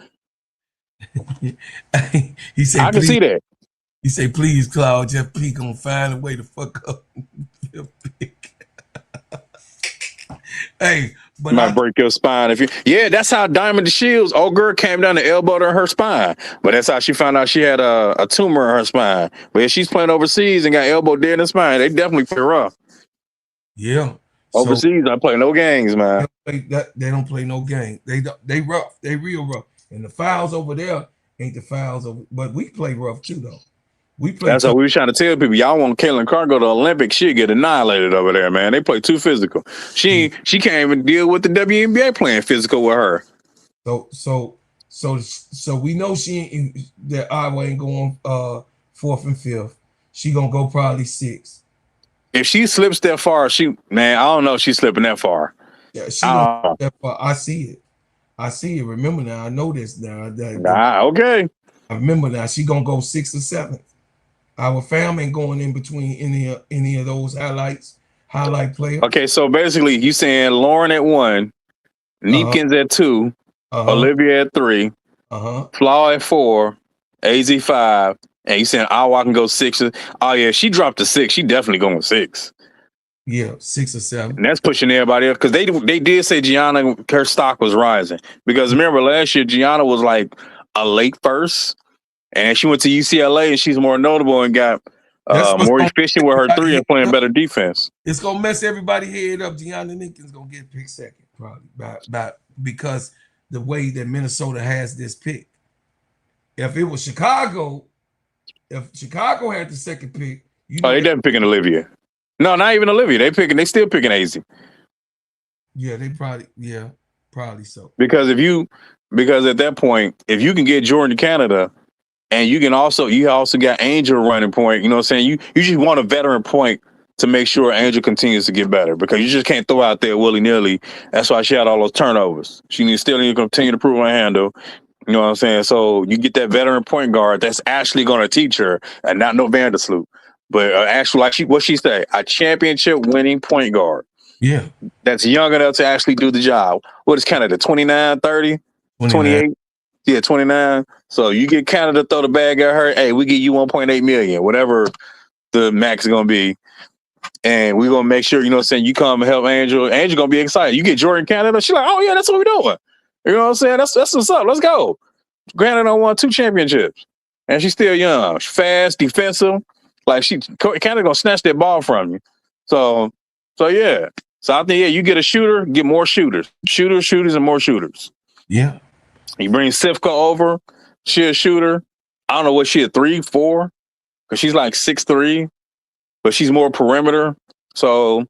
He said, I can see that. He say, please, Claude, Jeff P gonna find a way to fuck up. Hey, but might break your spine if you. Yeah, that's how Diamond Shields. Old girl came down and elbowed her spine, but that's how she found out she had a tumor in her spine. But if she's playing overseas and got elbowed dead in the spine, they definitely play rough. Yeah, overseas, I play no games, man. They don't play no game. They rough. They real rough. And the fouls over there ain't the fouls over. But we play rough too, though. That's what we were trying to tell people. Y'all want Caitlin Carr go to Olympics, she'll get annihilated over there, man. They play too physical. She can't even deal with the WNBA playing physical with her. So we know that Iowa ain't going 4th and 5th. She gonna go probably 6th. If she slips that far, I don't know if she's slipping that far. Yeah, she gonna that far. I see it. Remember now, I know this now. Okay. I remember now. She gonna go 6th or 7th. Our fam ain't going in between any of those highlight players. Okay, so basically you saying Lauren at 1, Neekins at 2, Olivia at 3, Flaw at 4, AZ 5, and you saying Awa can go 6. Oh yeah, she dropped to 6. She definitely going 6. Yeah, 6 or 7. And that's pushing everybody up because they did say Gianna, her stock was rising. Because remember last year Gianna was like a late first. And she went to UCLA and she's more notable and got more efficient with her 3 and playing better defense. It's gonna mess everybody head up. Gianna Nickens gonna get picked 2nd, probably because the way that Minnesota has this pick. If it was Chicago, if Chicago had the 2nd pick, they definitely picking Olivia. No, not even Olivia. They still picking AZ. Yeah, probably so. Because at that point, if you can get Jordan to Canada. And you also got Angel running point. You know what I'm saying? You just want a veteran point to make sure Angel continues to get better because you just can't throw out there willy-nilly. That's why she had all those turnovers. She still need to continue to prove her handle. You know what I'm saying? So you get that veteran point guard that's actually going to teach her and not no Vandersloot. But actually, like what she say, a championship winning point guard. Yeah. That's young enough to actually do the job. What is Canada, 29, 30, 28? Yeah, 29. So you get Canada throw the bag at her. Hey, we get you 1.8 million, whatever the max is gonna be, and we're gonna make sure you know what I'm saying. You come and help Angel. Angel gonna be excited. You get Jordan Canada. She's like, oh yeah, that's what we're doing. You know what I'm saying? That's what's up. Let's go. Canada won 2 championships, and she's still young, she's fast, defensive. Like Canada gonna snatch that ball from you. So yeah. So I think you get a shooter, get more shooters, and more shooters. Yeah. You bring Sifka over, she a shooter. I don't know what she a 3, 4, because she's like 6'3", but she's more perimeter. So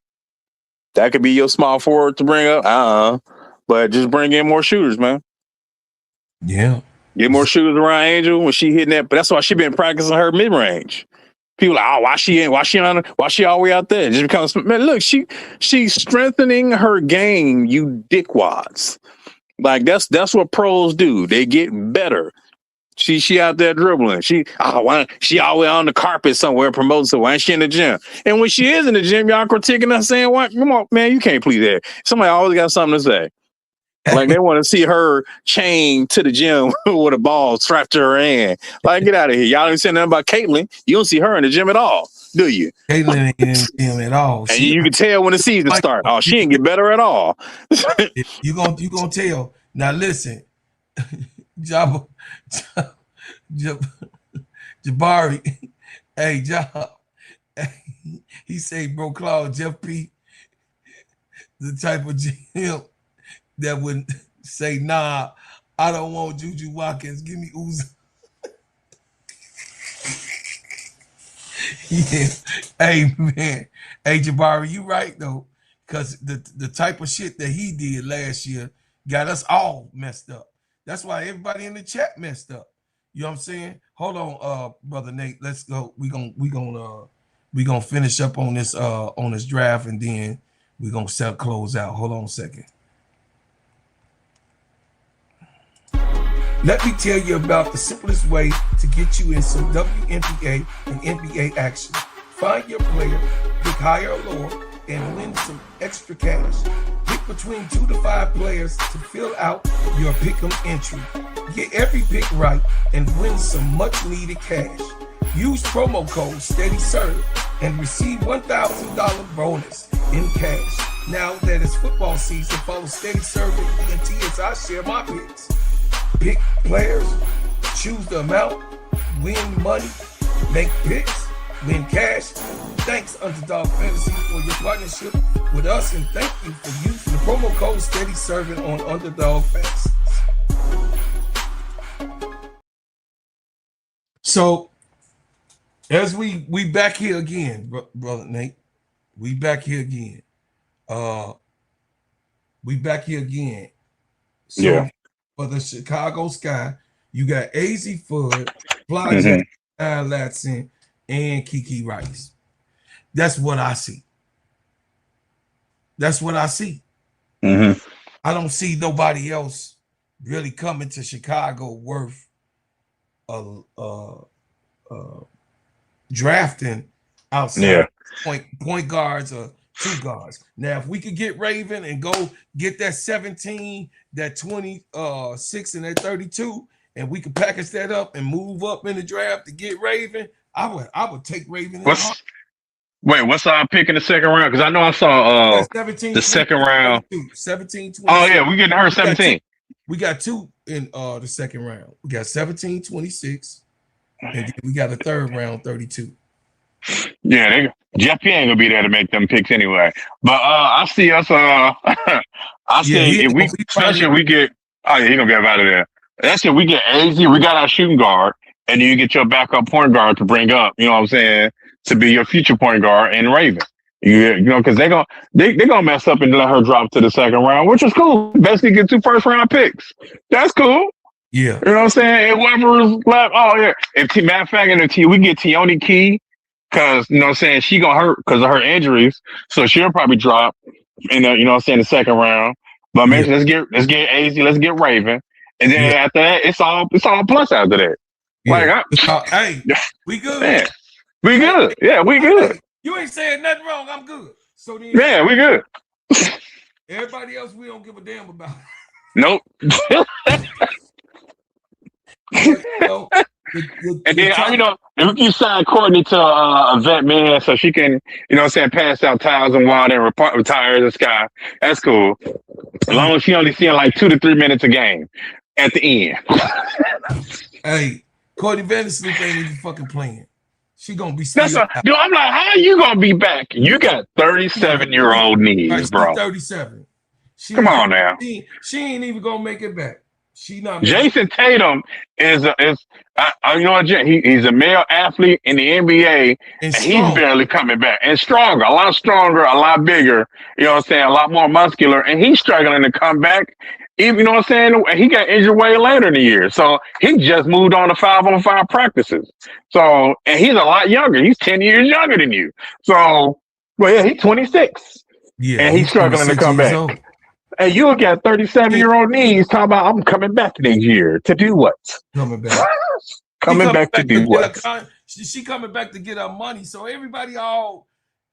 that could be your small forward to bring up. But just bring in more shooters, man. Yeah. Get more shooters around Angel when she hitting that. But that's why she been practicing her mid range. People like, why she all the way out there? Just becomes man. Look, she's strengthening her game. You dickwads. Like that's what pros do. They get better. She out there dribbling. She always on the carpet somewhere promoting. So why ain't she in the gym? And when she is in the gym, y'all critiquing her saying, "What? Come on, man, you can't please that." Somebody always got something to say. Like they want to see her chained to the gym with a ball strapped to her hand. Like, get out of here. Y'all ain't saying nothing about Caitlyn. You don't see her in the gym at all, do you? Caitlyn ain't in the gym at all. And you can tell when the season starts. Oh, she ain't get better at all. You gonna tell. Now listen, Jabari, hey Job, he say, bro, Claude, Jeff P, the type of GM that would say, nah, I don't want Juju Watkins. Give me Uzi. Yeah. Hey, man. Hey, Jabari, you right, though. Because the type of shit that he did last year got us all messed up. That's why everybody in the chat messed up. You know what I'm saying? Hold on, brother Nate. Let's go. We gonna finish up on this draft, and then we're gonna close out. Hold on a second. Let me tell you about the simplest way to get you in some WNBA and NBA action. Find your player, pick higher or lower, and win some extra cash. Pick between 2 to 5 players to fill out your pick'em entry. Get every pick right and win some much needed cash. Use promo code SteadyServe and receive $1,000 bonus in cash. Now that it's football season, follow Steady Serve and ENT as I share my picks. Pick players, choose the amount, win money, make picks, win cash. Thanks, Underdog Fantasy, for your partnership with us, and thank you for using the promo code Steady Serv'n on Underdog Fantasy. So, as we back here again, brother Nate, we back here again. So, yeah. For the Chicago Sky, you got AZ Fudd, Fly Latson, and Kiki Rice. That's what I see. Mm-hmm. I don't see nobody else really coming to Chicago worth drafting outside point guards or 2 guards. Now, if we could get Raven and go get that 17, that 26, and that 32, and we could package that up and move up in the draft to get Raven, I would take Raven. What's our pick in the second round? Because I know I saw 17, the second round. 17, 26. Oh yeah, we getting her 17. We got 2 in the second round. We got 17, 26, and then we got a third round 32. Yeah, Jeff P ain't gonna be there to make them picks anyway. But I see us. If we, especially if we get. Oh yeah, he gonna get out of there. That's if we get AZ. We got our shooting guard, and then you get your backup point guard to bring up. You know what I'm saying? To be your future point guard and Raven. You know, because they're gonna mess up and let her drop to the second round, which is cool. Basically, get 2 first-round picks. That's cool. Yeah, you know what I'm saying. And whoever is left, oh yeah. Matter of fact, we get Tioni Key. Because, you know what I'm saying, she going to hurt because of her injuries. So she'll probably drop in the, you know what I'm saying, the second round. But maybe let's get AZ, let's get Raven. And then after that, it's all plus after that. Yeah. Like, hey, we good. Man, we good. Yeah, we good. You ain't saying nothing wrong. I'm good. So then, yeah, we good. Everybody else, we don't give a damn about. Nope. And then, you know, if we can sign Courtney to a vet man so she can, you know what I'm saying, pass out towels and water and retire the Sky, that's cool. As long as she only seeing like 2 to 3 minutes a game at the end. Hey, Courtney Vandersloot ain't even fucking playing. She gonna be dude, I'm like, how are you gonna be back? You got 37-year-old knees, bro. 37. Come on now. She ain't even gonna make it back. She not. Jason Tatum is you know what, he's a male athlete in the NBA, and he's barely coming back and stronger, a lot stronger, a lot bigger. You know what I'm saying, a lot more muscular, and he's struggling to come back. Even, you know what I'm saying, he got injured way later in the year, so he just moved on to 5-on-5 practices. So, and he's a lot younger. He's 10 years younger than you. So, well, yeah, he's 26. Yeah, and he's struggling to come back. Old. And you got 37-year-old knees talking about, I'm coming back next year to do what? Coming back. coming back to do what? She coming back to get her money. So everybody all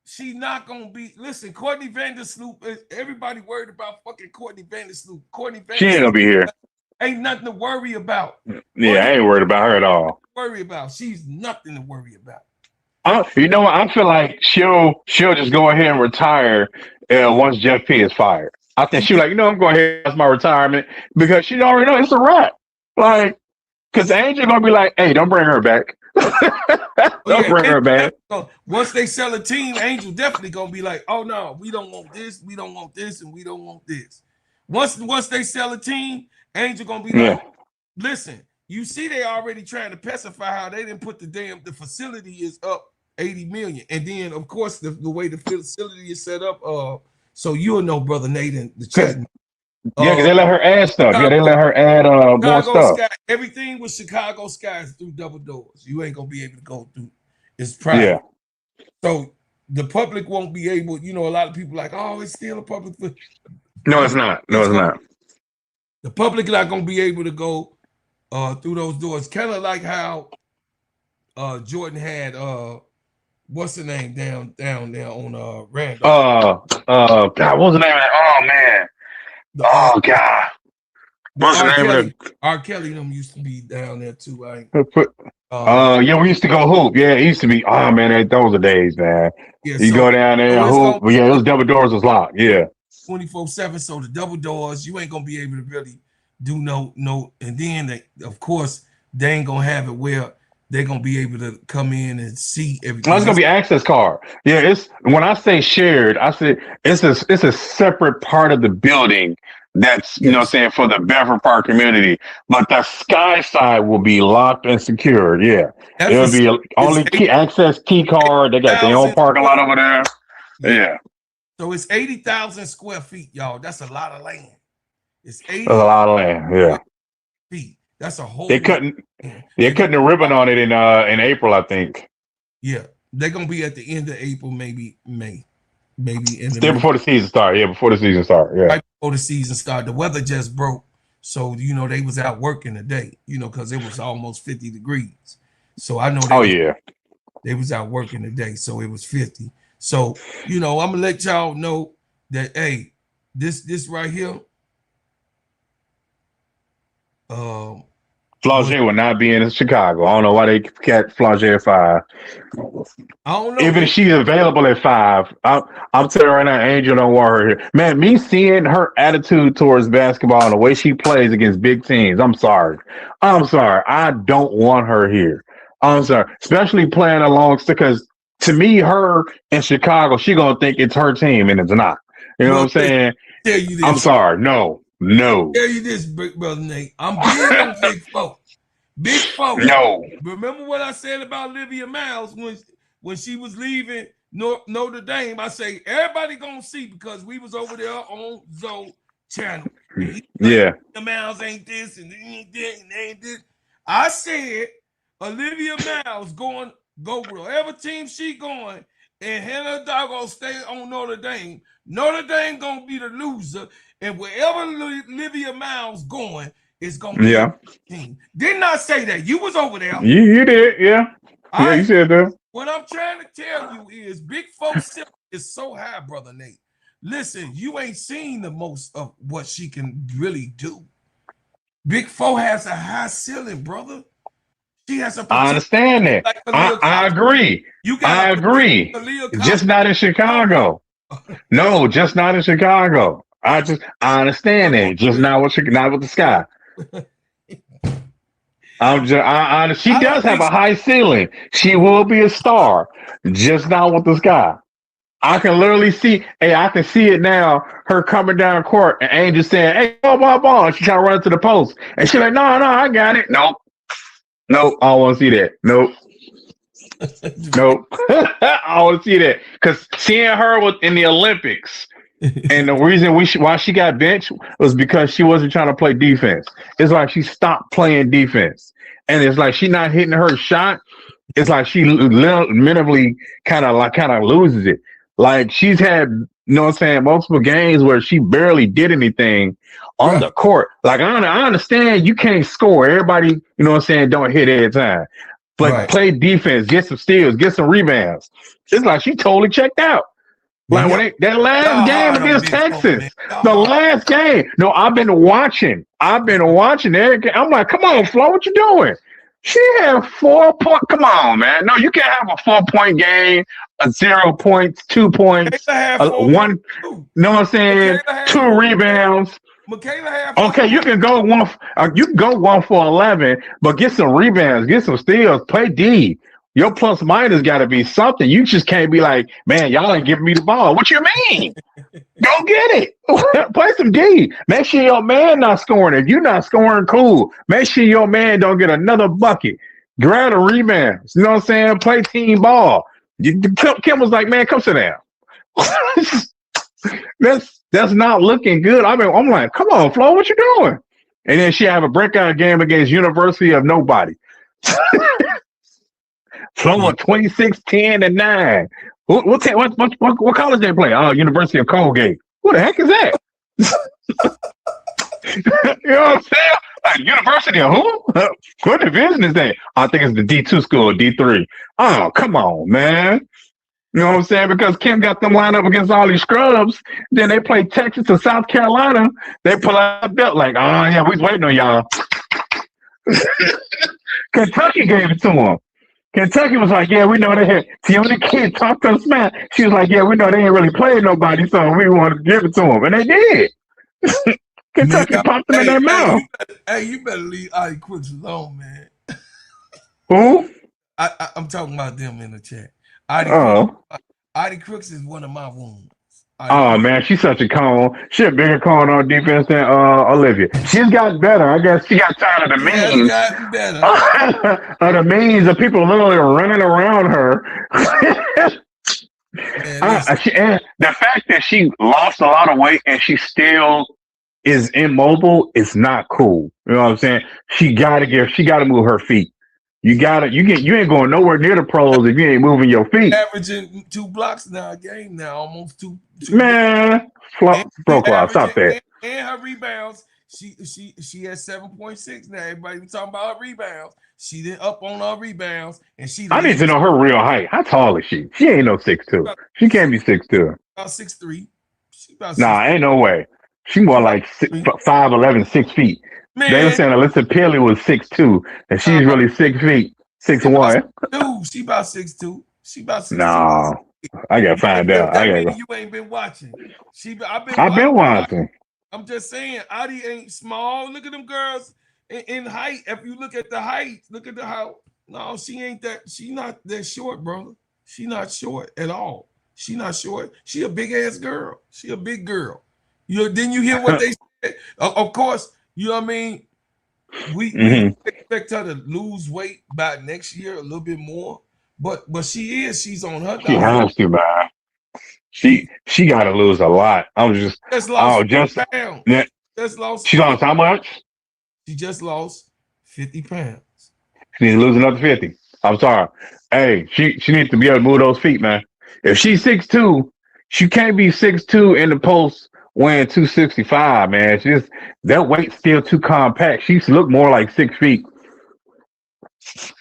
She's not gonna be. Listen, Courtney Vandersloot. Everybody worried about fucking Courtney Vandersloot. Courtney She ain't gonna Vandersloot be here. ain't nothing to worry about. Yeah, I ain't worried about her at all. Worry about. She's nothing to worry about. You know what? I feel like she'll just go ahead and retire once Jeff P is fired. I think she'll like, I'm going ahead. That's my retirement because she already know it's a wrap. Like, because Angel gonna be like, hey, don't bring her back. Don't bring her back. Once they sell a team, Angel definitely gonna be like, oh no, we don't want this, we don't want this, and we don't want this. Once they sell a team, Angel gonna be like, listen, you see, they already trying to pacify how they didn't put the facility is up 80 million. And then of course the way the facility is set up, so you'll know, brother Nathan, the chat. Yeah, because they let her add stuff. Yeah, they let her add more stuff. Sky, everything with Chicago Sky is through double doors. You ain't gonna be able to go through. It's private. Yeah. So the public won't be able. A lot of people like, oh, it's still a public. No, it's not. No, it's not. The public not gonna be able to go through those doors. Kind of like how Jordan had what's the name down there on Randolph. God, what was the name of that? Oh man. Oh God. What's the name of it? R. Kelly them used to be down there too. Yeah, we used to go hoop. Yeah, it used to be. Oh man, those are days, man. Yeah, you go down there and hoop. Yeah, those double doors was locked. Yeah. 24/7. So the double doors, you ain't gonna be able to really do no. And then of course they ain't gonna have it where they're gonna be able to come in and see everything. It's gonna be access card. Yeah, it's when I say shared, I say it's a separate part of the building that's you know what I'm saying, for the Bedford Park community. But the sky side will be locked and secured. Yeah. It'll be only access key card. They got their own parking lot over there. Yeah. So it's 80,000 square feet, y'all. That's a lot of land. It's 80. That's a lot of land. Yeah. Feet. That's a whole. They cutting a ribbon on it in April, I think. Yeah, they're gonna be at the end of April, maybe May, maybe in the before the season start. Yeah, before the season start. Yeah, right before the season start. The weather just broke, so they was out working today. Because it was almost 50 degrees. So I know. They was out working today, so it was 50. So I'm gonna let y'all know that hey, this right here. Flaugier will not be in Chicago. I don't know why they kept Flaugier at 5. I don't know. Even if she's available at 5, I'm telling you right now, Angel don't want her here. Man, me seeing her attitude towards basketball and the way she plays against big teams, I'm sorry. I don't want her here. I'm sorry. Especially playing along, because to me, her in Chicago, she gonna think it's her team and it's not. You know what I'm saying? Tell you this. I'm sorry. No. Tell you this, brother Nate. I'm big on Big Four. Big Four. No. Remember what I said about Olivia Miles when she was leaving Notre Dame? I say everybody gonna see because we was over there on Zoe channel. Yeah. The Miles ain't this and ain't that and ain't this. I said Olivia Miles go wherever team she going, and Hannah Doggo stay on Notre Dame. Notre Dame gonna be the loser. And wherever Olivia Miles going, it's gonna be a team. Didn't I say that? You was over there. You did, yeah. You said that. What I'm trying to tell you is Big Four is so high, brother Nate. Listen, you ain't seen the most of what she can really do. Big Four has a high ceiling, brother. She has a. I understand that. Like I agree. I agree. Just not in Chicago. No, just not in Chicago. I understand that. Just not with the sky. She does have a high ceiling. She will be a star, just not with the sky. I can literally see. Hey, I can see it now. Her coming down court and Angel saying, "Hey, ball." She trying to run to the post, and she's like, "No, I got it." Nope. I don't want to see that. Nope. I want to see that because seeing her in the Olympics. And the reason why she got benched was because she wasn't trying to play defense. It's like she stopped playing defense, and it's like she not hitting her shot. It's like she mentally kind of loses it. Like she's had, multiple games where she barely did anything on the court. Like I understand you can't score. Everybody, don't hit every time. But play defense, get some steals, get some rebounds. It's like she totally checked out. Like when that last game against Texas, the last game. No, I've been watching Eric. I'm like, come on, Flo, what you doing? She had 4 points. Come on, man. No, you can't have a 4-point game, a 0 points, 2 points, one. Know what I'm saying? 2 rebounds. Michaela had okay, you can go one. You can go 1 for 11, but get some rebounds, get some steals, play D. Your plus minus got to be something. You just can't be like, man, y'all ain't giving me the ball. What you mean? Go get it. Play some D. Make sure your man not scoring. If you're not scoring, cool. Make sure your man don't get another bucket. Grab a rebound. You know what I'm saying? Play team ball. Kim was like, man, come sit down. That's not looking good. I mean, I'm like, come on, Flo, what you doing? And then she have a breakout game against University of Nobody. Flo 26, 10, and 9. What college they play? Oh, University of Colgate. What the heck is that? You know what I'm saying? Like, University of who? What division is that? I think it's the D2 school, D3. Oh, come on, man. You know what I'm saying? Because Kim got them lined up against all these scrubs. Then they play Texas and South Carolina. They pull out a belt like, oh, yeah, we was waiting on y'all. Kentucky gave it to them. Kentucky was like, yeah, we know they had. Tiona Kid talked to us, man. She was like, yeah, we know they ain't really played nobody, so we want to give it to them. And they did. Kentucky popped them in their mouth. You better leave Adi Crooks alone, man. Who? I'm talking about them in the chat. Adi Crooks is one of my wounds. Man, she's such a cone. She's a bigger cone on defense than Olivia. She's gotten better. I guess she got tired of the memes. She's gotten better. Of the memes of people literally running around her. And the fact that she lost a lot of weight and she still is immobile is not cool. You know what I'm saying? She gotta move her feet. You ain't going nowhere near the pros if you ain't moving your feet. Averaging 2 blocks now a game now, almost two. Man, stop that. And her rebounds, she has 7.6 now. Everybody be talking about her rebounds. She did up on her rebounds, and I need to know her real height. How tall is she? She ain't no 6'2". She can't be 6'2". About 6'3". Nah, ain't no way. She more like 5'11", 6 feet. Man. They were saying Alyssa Pearley was 6'2", and she's really 6 feet, 6'1". She about 6'2". She about 6'2". No, I gotta find out. You ain't been watching. I've been watching. I'm just saying, Adi ain't small. Look at them girls in height. If you look at the height, look at how. No, she ain't that. She not that short, brother. She not short at all. She not short. She a big ass girl. She a big girl. Then you hear what they said. Of course. You know what I mean? We expect her to lose weight by next year a little bit more, but she's on her. She has to, man. She got to lose a lot. Just lost pounds. Just lost. She lost how much? She just lost 50 pounds. She needs to lose another 50. I'm sorry. Hey, she needs to be able to move those feet, man. If she's 6'2", she can't be 6'2" in the post. Weighing 265, man. It's just that weight's still too compact. She look more like 6 feet.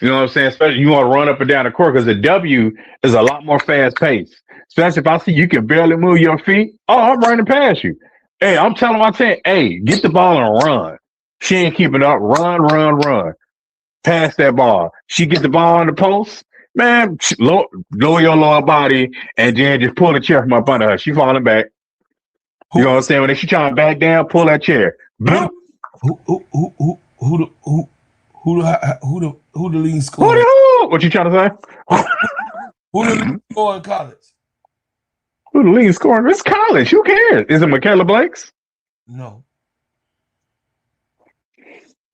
You know what I'm saying? Especially you want to run up and down the court because the W is a lot more fast paced. Especially if I see you can barely move your feet. Oh, I'm running past you. Hey, I'm saying, hey, get the ball and run. She ain't keeping up. Run. Pass that ball. She get the ball on the post. Man, lower your lower body and then just pull the chair from up under her. She falling back. You know what I'm saying? When she trying to back down, pull that chair. Boom. Who the lead scorer? What you trying to say? Who the lead scorer in college? Who the lead scorer? It's college. Who cares? Is it Michaela Blake's? No.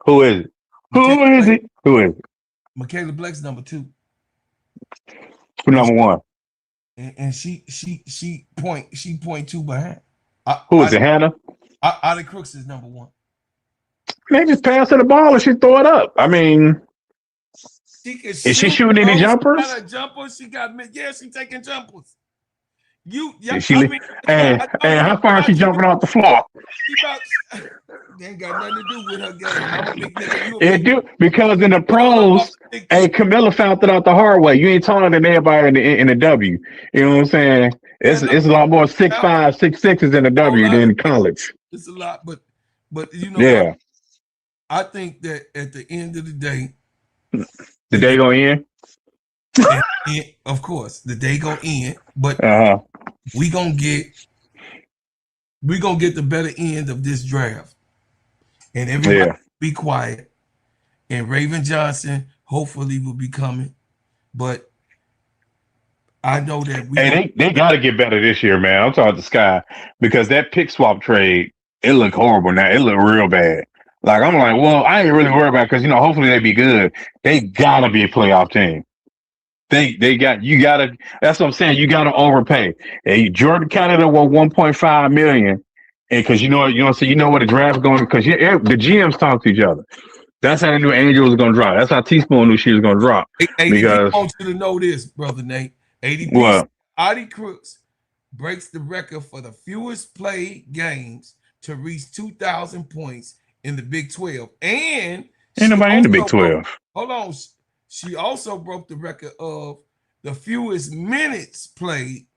Who is it? Who is it? Michaela Blake's number 2. Who number 1? And she 0.2 behind. Who is it, Hannah? Adi Crooks is number 1. They just pass her the ball and she throw it up. I mean, is she shooting any jumpers? She got a jumper. She taking jumpers. And how far is she jumping off the floor? They ain't got nothing to do with her game. I'm a big nigga. You a It big do because in the pros, hey, Camilla found it out the hard way. You ain't taller than everybody in the W. You know what I'm saying? It's a lot more 6'5", 6'6" in the W than in college. It's a lot, but you know Yeah. what? I think that at the end of the day, The day gonna end. Of course, the day gonna end, but we gonna get the better end of this draft, and everybody be quiet. And Raven Johnson hopefully will be coming, but I know that they got to get better this year, man. I'm talking the Sky because that pick swap trade, it looked horrible now. It looked real bad. Like I'm like, well, I ain't really worried about it because hopefully they be good. They gotta be a playoff team. You gotta. That's what I'm saying. You gotta overpay. Hey, Jordan Canada was 1.5 million, and because so you know what the draft going because the GMs talk to each other. That's how they knew Angel was gonna drop. That's how Teaspoon knew she was gonna drop. ADP, I want you to know this, brother Nate. ADP, Adi Crooks breaks the record for the fewest played games to reach 2,000 points in the Big 12, and ain't nobody in the Big 12. Hold on. She also broke the record of the fewest minutes played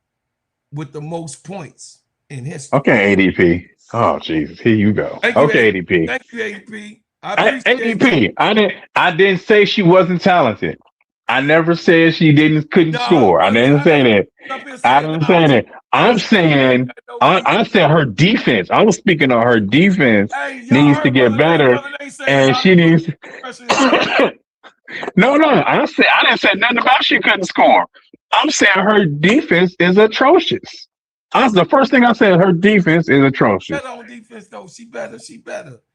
with the most points in history. Okay, ADP. Oh, Jesus. Here you go. Okay, ADP. Thank you, ADP. ADP. I didn't say she wasn't talented. I never said she couldn't score. I didn't say that. I didn't say that. I'm saying I said her defense. I was speaking on her defense needs to get better, and she needs. No. I didn't say nothing about she couldn't score. I'm saying her defense is atrocious. That's the first thing I said. Her defense is atrocious. Better on defense though. She better.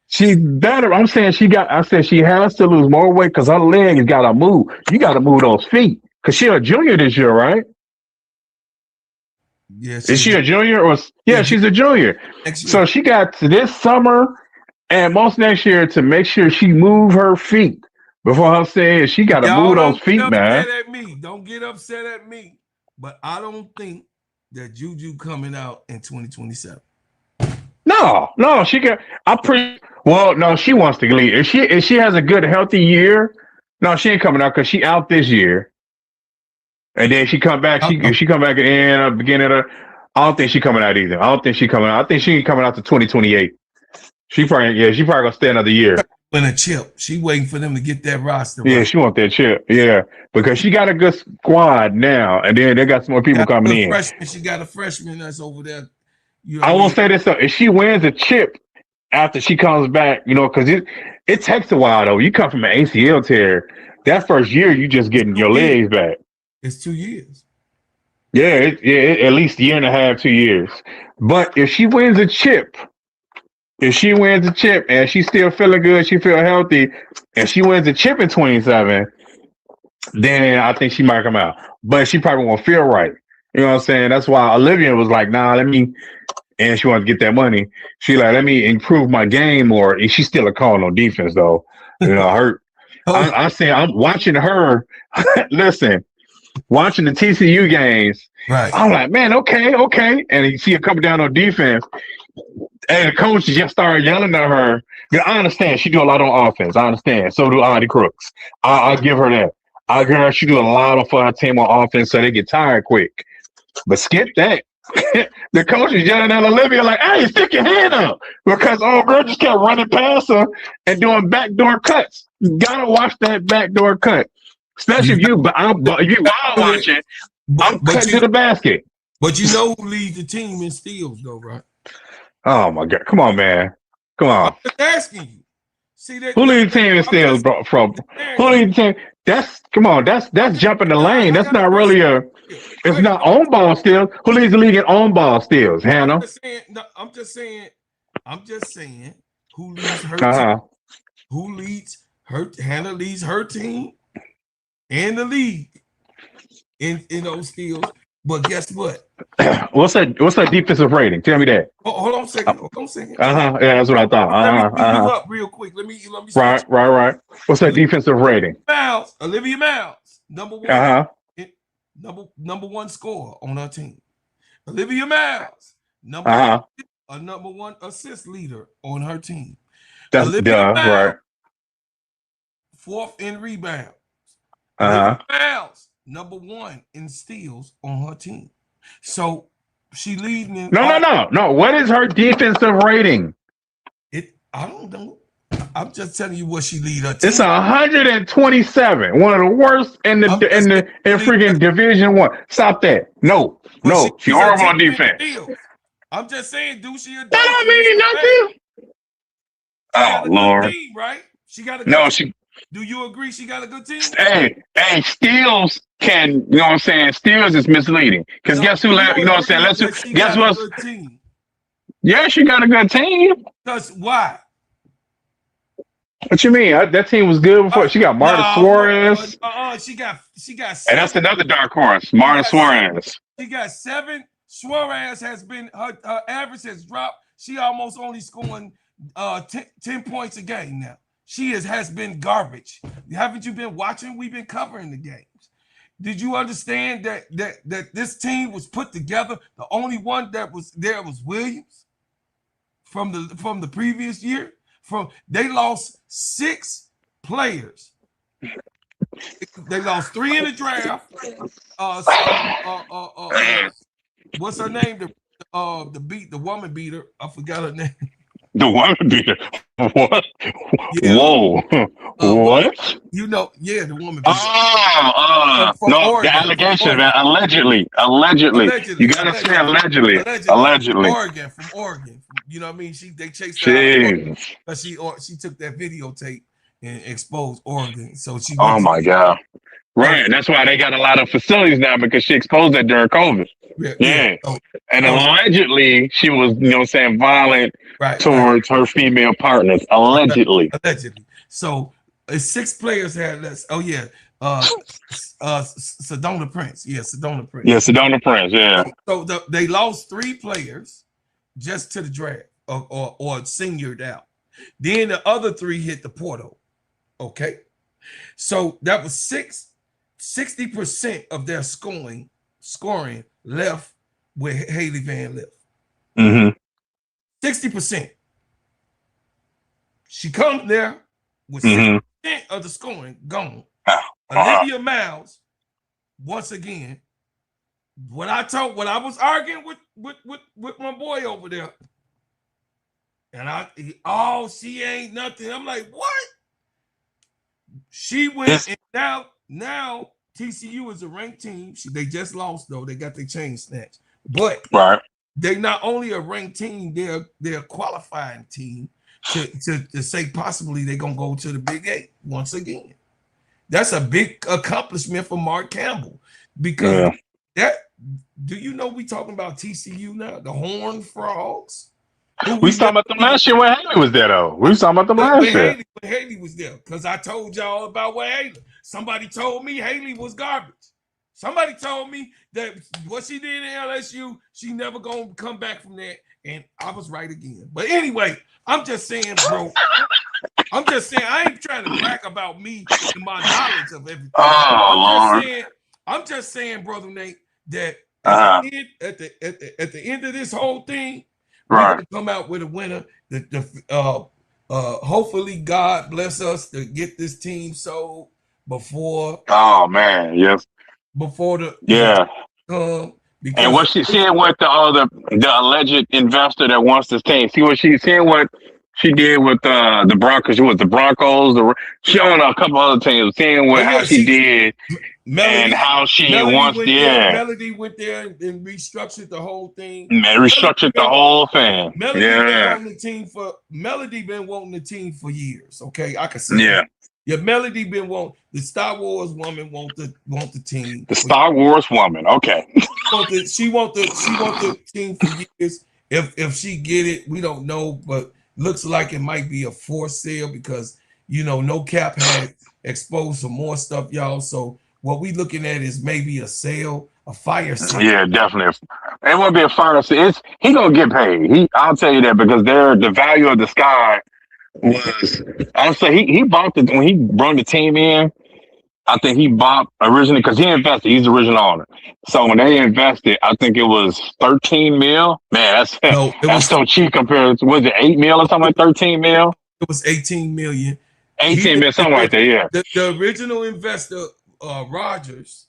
She's better. I'm saying I said she has to lose more weight because her leg has got to move. You got to move those feet because she's a junior this year, right? Yes. Is she a junior or? Yeah, she's a junior. So she got to this summer and most next year to make sure she move her feet. Before I'm saying she got to move those feet, man. Don't get upset at me. But I don't think that Juju coming out in 2027. No, she got. No, she wants to leave. If she has a good healthy year, no, she ain't coming out because she out this year, and then she come back. She come back at the end, beginning of. I don't think she coming out either. I don't think she coming out. I think she ain't coming out to 2028. She probably gonna stay another year. Win a chip. She waiting for them to get that roster. Yeah, she want that chip. Yeah, because she got a good squad now, and then they got some more people coming in. She got a freshman that's over there. I won't say this though. If she wins a chip after she comes back, because it takes a while though. You come from an ACL tear. That first year, you just getting your legs back. It's 2 years. Yeah, at least a year and a half, 2 years. But if she wins a chip. If she wins a chip and she's still feeling good, she feel healthy, and she wins a chip in 27, then I think she might come out. But she probably won't feel right. You know what I'm saying? That's why Olivia was like, nah, and she wants to get that money. She like, let me improve my game more. And she's still a call on defense, though. I say I'm watching her. Listen, watching the TCU games. Right. I'm like, man, okay. And you see her coming down on defense. And the coach just started yelling at her. I understand she do a lot on offense. I understand. So do Adi Crooks. I'll give her that. I give her she do a lot for her team on offense, so they get tired quick. But skip that. The coach is yelling at Olivia like, "Hey, stick your hand up," because old girl just kept running past her and doing backdoor cuts. You gotta watch that backdoor cut, especially if you watching. I'm cutting to the basket. But you know who leads the team in steals, though, right? Oh my God! Come on, man! Come on! I'm just asking you. See that? Who leads the team in steals, bro? Who leads the team? That's jumping the lane. That's not really It's not on ball steals. Who leads the league in on ball steals? Hannah. I'm just saying. Who leads her team? Who leads her? Hannah leads her team and the league in those steals. But guess what? What's that defensive rating? Tell me that. Hold on a second. Yeah, that's what I thought. Let me you up real quick. Let me. Right. What's that defensive rating? Olivia Miles, number one. Number one scorer on our team. Olivia Miles, number one assist leader on her team. That's Olivia duh, right? Miles, 4th in rebounds. Uh-huh. Olivia Miles, number 1 in steals on her team. So she leading in all. No. What is her defensive rating? I don't know. I'm just telling you what she lead her It's team. 127, one of the worst in freaking Division 1. Stop that. No. She leads her horrible team on in defense. steals. I'm just saying, do she a That don't mean nothing. She got Oh a Lord. good team, right? She got a good No, team. Do you agree she got a good team? Hey, steals can, you know what I'm saying? Steals is misleading. Because guess who left? You know what I'm saying? Guess what? Good team. Yeah, she got a good team. Because why? What you mean? That team was good before. She got Marta Suarez. She got 7. And that's another dark horse, Marta Suarez. She got 7. Suarez has been her average has dropped. She almost only scoring 10 points a game now. She has been garbage. Haven't you been watching? We've been covering the games. Did you understand that this team was put together? The only one that was there was Williams from the previous year. They lost 6 players. They lost 3 in the draft. What's her name? The woman beater. I forgot her name. The woman beater. What? Yeah. Whoa. What? You know, yeah, the woman beater. From no, Oregon, the allegation, man. Allegedly. You gotta say allegedly. Allegedly. From Oregon. You know what I mean? They chased her but she took that videotape and exposed Oregon. So she oh my God. Right. That's why they got a lot of facilities now because she exposed that during COVID. Yeah. And allegedly she was, you know what I'm saying, violent towards her female partners. Allegedly. So 6 players had less. Oh yeah. Sedona Prince. Yeah, Sedona Prince. Yeah, Sedona Prince, yeah. So they lost 3 players just to the draft or seniored out. Then the other 3 hit the portal. Okay. So that was 60% of their scoring left where Haley Van left. 60%. She comes there with 60% of the scoring gone. Olivia Miles, once again, what I was arguing with my boy over there, and she ain't nothing. I'm like, what? She went and now TCU is a ranked team. They just lost though. They got their chain snatched, but they not only a ranked team, they're a qualifying team to say possibly they're gonna go to the Big 8 once again. That's a big accomplishment for Mark Campbell because do you know we talking about TCU now? The Horned Frogs. We was talking about them last year when Haley was there, though. We was talking about them last year. When Haley was there, because I told y'all about what Haley. Somebody told me Haley was garbage. Somebody told me that what she did in LSU, she never gonna come back from that, and I was right again. But anyway, I'm just saying, bro. I'm just saying, I ain't trying to brag about me and my knowledge of everything. I'm just saying, brother Nate, that at the end of this whole thing, we're gonna come out with a winner. Hopefully, God bless us to get this team sold before. Oh man, yes. Before the and what she said with the alleged investor that wants this team. See what she's saying? What she did with the Broncos? With the Broncos, she owned a couple other teams. Seeing how she did. Melody, and how she wants Melody went there and restructured the whole thing. Restructured the whole thing. Melody been wanting the team for years. Okay, I can see. Yeah, Melody been wanting the Star Wars woman want the team. The Star Wars woman. Okay. She want the team for years. If she get it, we don't know, but looks like it might be a forced sale because no cap had exposed some more stuff, y'all. So what we looking at is maybe a sale, a fire sale. Yeah, definitely. It won't be a fire sale. He gonna get paid. I'll tell you that because the value of the sky was. I'll say he bought when he brought the team in. I think he bought originally because he invested. He's the original owner. So when they invested, I think it was 13 mil. Man, that's so cheap compared to was it 8 mil or something like 13 mil? It was 18 million. 18 million, something like that. Yeah. The original investor, Rogers,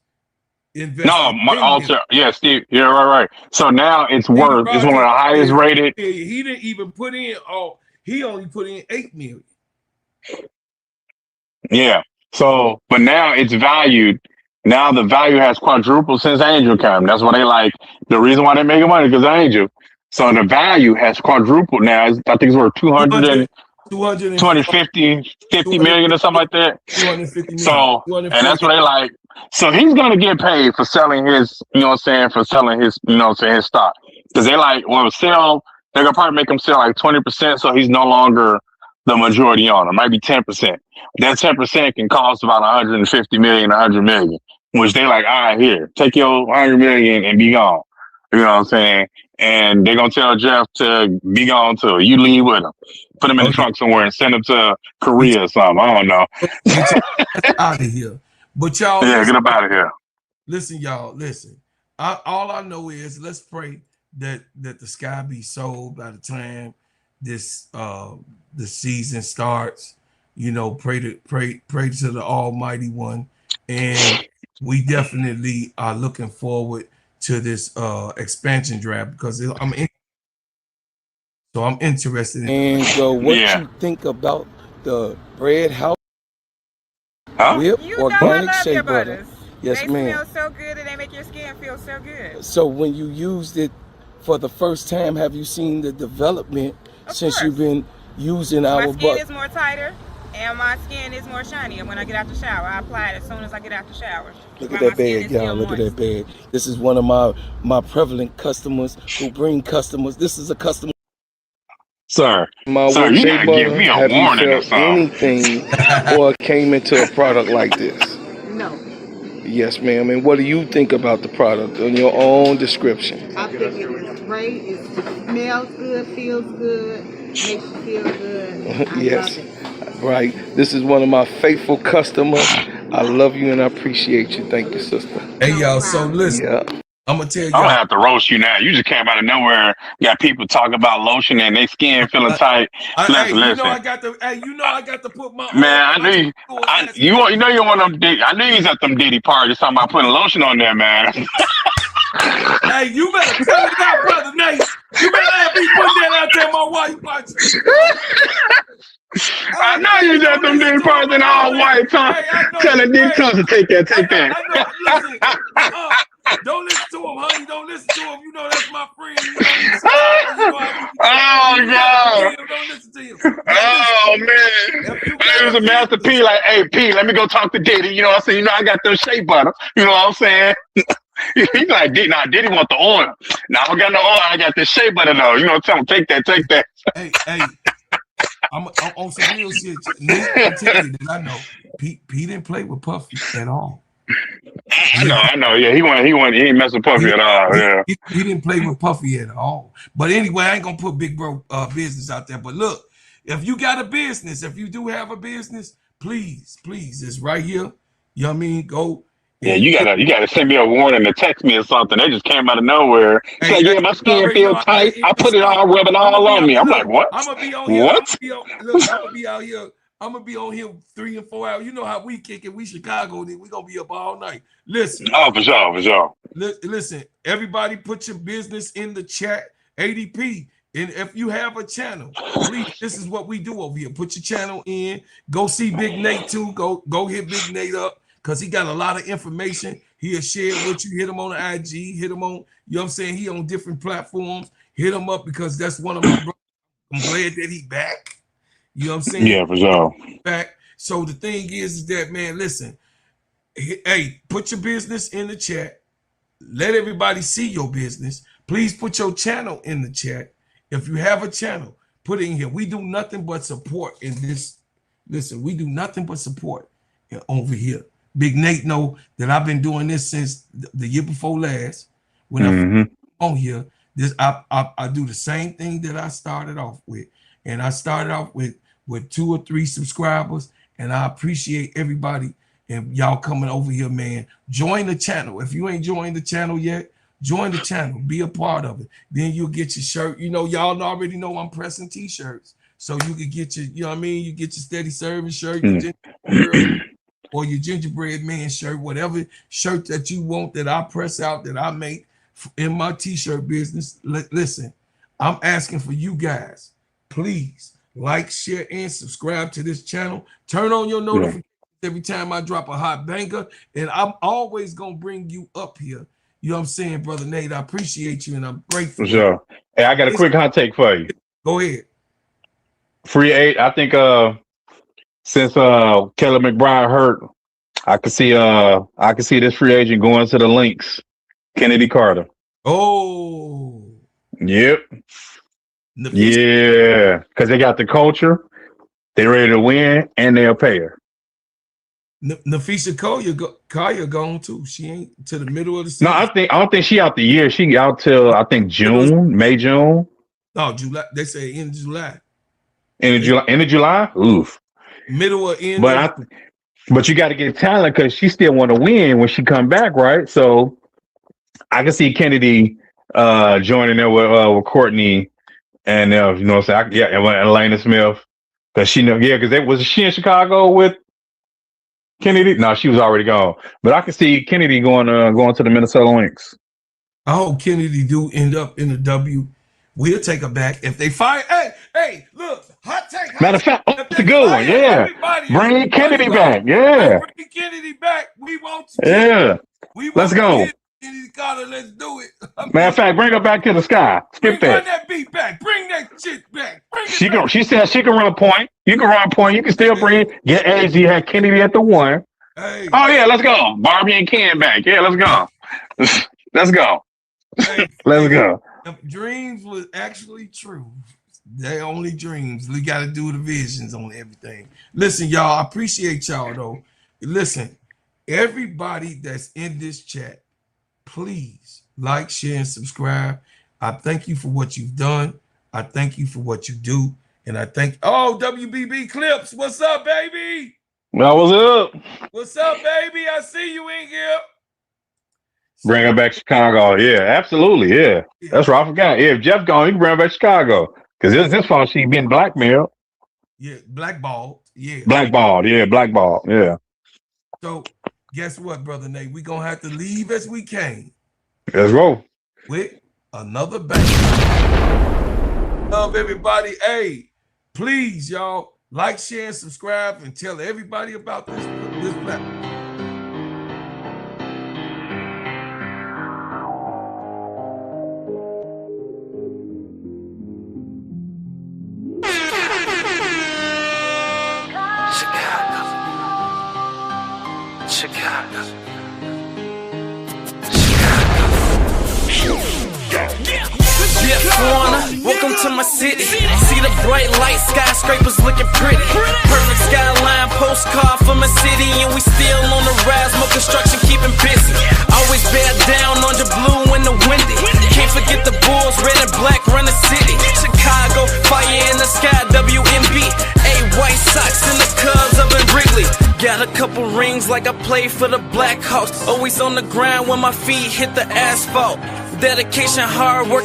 invested No, my 10 million. alter. Yeah, Steve. Yeah, right. So now it's Steve worth. It's one of the Rogers highest said rated. he didn't even put in all. He only put in 8 million. Yeah. So, but now it's valued. Now the value has quadrupled since Angel came. That's why they like the reason why they're making money because Angel. So the value has quadrupled now. I think it's worth 200 50 million or something like that. 250 million. So, and that's what they like. So he's gonna get paid for selling his, you know what I'm saying, for selling his, you know what I'm saying, his stock. Because they like, well, sell, they're gonna probably make him sell like 20%, so he's no longer the majority owner, might be 10%. That 10% can cost about 150 million, 100 million, which they like, all right, here, take your 100 million and be gone. You know what I'm saying? And they're gonna tell Jeff to be gone too. You leave with him. Put him in the trunk somewhere and send him to Korea or something. I don't know. Get out of here. But y'all, yeah, get up out of here. Listen, y'all, listen. All I know is let's pray that the sky be sold by the time this the season starts. You know, pray to the Almighty One, and we definitely are looking forward to this expansion draft because I'm interested in. And what you think about the bread house whip organic shea butter? Yes, they ma'am. smell so good and they make your skin feel so good. So when you used it for the first time, have you seen the development since you've been using our butter? My skin is more tighter and my skin is more shiny. And when I get out the shower, I apply it as soon as I get out the shower. Look at that bag, y'all. Look at that bag. This is one of my prevalent customers who bring customers. This is a customer. Sir, you gotta give me a warning or something. Anything or came into a product like this? No. Yes, ma'am. And what do you think about the product in your own description? I think it is great. It smells good, feels good, makes you feel good. Yes. Right. This is one of my faithful customers. I love you and I appreciate you. Thank you, sister. Hey, y'all. So listen. Yeah. I'm gonna tell you. I'm gonna have to roast you now. You just came out of nowhere. Got people talking about lotion and their skin feeling tight. Listen. You know I got to put my. Man, I knew you know you're one of them. I knew you was at them Diddy parties talking about putting lotion on there, man. Hey, you better tell it out, brother Nate. You better have me put that out there, my wife watching. I know you got them Diddy parties in all white, telling Diddy to take that. Listen, don't listen to him, honey. Don't listen to him. You know that's my friend. Oh God! Don't listen to him. Oh man! It was a Master P. Like, hey P, let me go talk to Diddy. You know what I'm saying? You know I got those shea butter. You know what I'm saying? He's like, Diddy want the oil. Now I got no oil. I got this shea butter though. You know, tell him take that. Hey. I'm on some real shit. I tell you that I know. P didn't play with Puffy at all. I know. Yeah, he ain't mess with Puffy at all. Yeah, he didn't play with Puffy at all. But anyway, I ain't gonna put big bro business out there. But look, if you got a business, if you do have a business, please, it's right here. You know what I mean? Go. Yeah, you gotta send me a warning to text me or something. They just came out of nowhere. Hey, yeah, my skin feel tight. I put it all rubbing all on me. I'm like, what? I'm gonna be on here. What? I'm gonna be out here. I'm gonna be on here 3 and 4 hours. You know how we kick it. We Chicago. We gonna be up all night. Listen. Oh, for sure. Listen. Everybody, put your business in the chat. ADP. And if you have a channel, please. This is what we do over here. Put your channel in. Go see Big Nate too. Go hit Big Nate up because he got a lot of information. He'll share with you. Hit him on the IG. Hit him on. You know what I'm saying? He on different platforms. Hit him up because that's one of my brothers. I'm glad that he back. You know what I'm saying? Yeah, for sure. Back. So the thing is that, man, listen, hey, put your business in the chat. Let everybody see your business. Please put your channel in the chat. If you have a channel, put it in here. We do nothing but support in this. Listen, we do nothing but support over here. Big Nate know that I've been doing this since the year before last. When I'm on here, I do the same thing that I started off with. And I started off with 2 or 3 subscribers, and I appreciate everybody and y'all coming over here, man. Join the channel. If you ain't joined the channel yet, join the channel. Be a part of it. Then you'll get your shirt. You know, y'all already know I'm pressing t-shirts. so you could get your, you know what I mean? You get your steady serving shirt, your gingerbread, or your gingerbread man shirt, whatever shirt that you want that I press out, that I make in my t-shirt business. Listen, I'm asking for you guys, please like, share, and subscribe to this channel. Turn on your notifications every time I drop a hot banger, and I'm always gonna bring you up here. You know what I'm saying, Brother Nate? I appreciate you, and I'm grateful. For sure. Hey, I got a quick hot take for you. Go ahead. Free eight. I think since Kelly McBride hurt, I could see this free agent going to the Lynx. Kennedy Carter. Oh. Yep. Yeah, because they got the culture, they ready to win, and they'll pay her. Nafisa Collier gone too. She ain't to the middle of the season. No, I don't think she out the year. She out till I think May, June. No, July. They say end of July. End of July. Oof. Middle or end. But you got to get talent because she still want to win when she come back, right? So I can see Kennedy joining there with Courtney. And you know what I'm saying? And Elena Smith, because she was she in Chicago with Kennedy? No, she was already gone. But I can see Kennedy going to the Minnesota Lynx. I hope Kennedy do end up in the W. We'll take her back if they fire. Hey, look, hot take. Matter of fact, that's a good one. Yeah, bring Kennedy back. Yeah, bring Kennedy back. We want to. Yeah, let's go. Kennedy Carter, let's do it. Matter of fact, bring her back to the sky. Skip that. Bring that beat back. Bring that shit back. She said she can run a point. You can run a point. You can still get edge. You had Kennedy at the 1. Hey. Oh yeah, let's go. Barbie and Ken back. Yeah, let's go. Let's go. Hey, let's go. Dreams was actually true. They only dreams. We got to do the visions on everything. Listen, y'all, I appreciate y'all though. Listen, everybody that's in this chat, please like, share, and subscribe. I thank you for what you've done. I thank you for what you do. And I thank, WBB Clips, what's up, baby? Well, what's up? What's up, baby? I see you in here. Bring her back to Chicago. Yeah, absolutely. Yeah. That's right. I forgot. Yeah, if Jeff gone, he can bring her back to Chicago. Because it's his fault she been blackmailed. Yeah, blackballed. Yeah. Blackballed. Yeah, blackballed. Yeah. So guess what, Brother Nate? We're going to have to leave as we came. Let's roll. With another bang. Love everybody. Hey, please, y'all, like, share, and subscribe, and tell everybody about this platform. Chicago. Yeah, Florida, welcome to my city. See the bright light, skyscrapers looking pretty. Perfect skyline, postcard from a city, and we still on the rise, more construction keeping busy. Always bear down on the blue and the windy. Can't forget the Bulls, red and black run the city. Chicago, fire in the sky, WMB. White Sox and the Cubs up in Wrigley. Got a couple rings like I played for the Blackhawks. Always on the ground when my feet hit the asphalt. Dedication, hard work.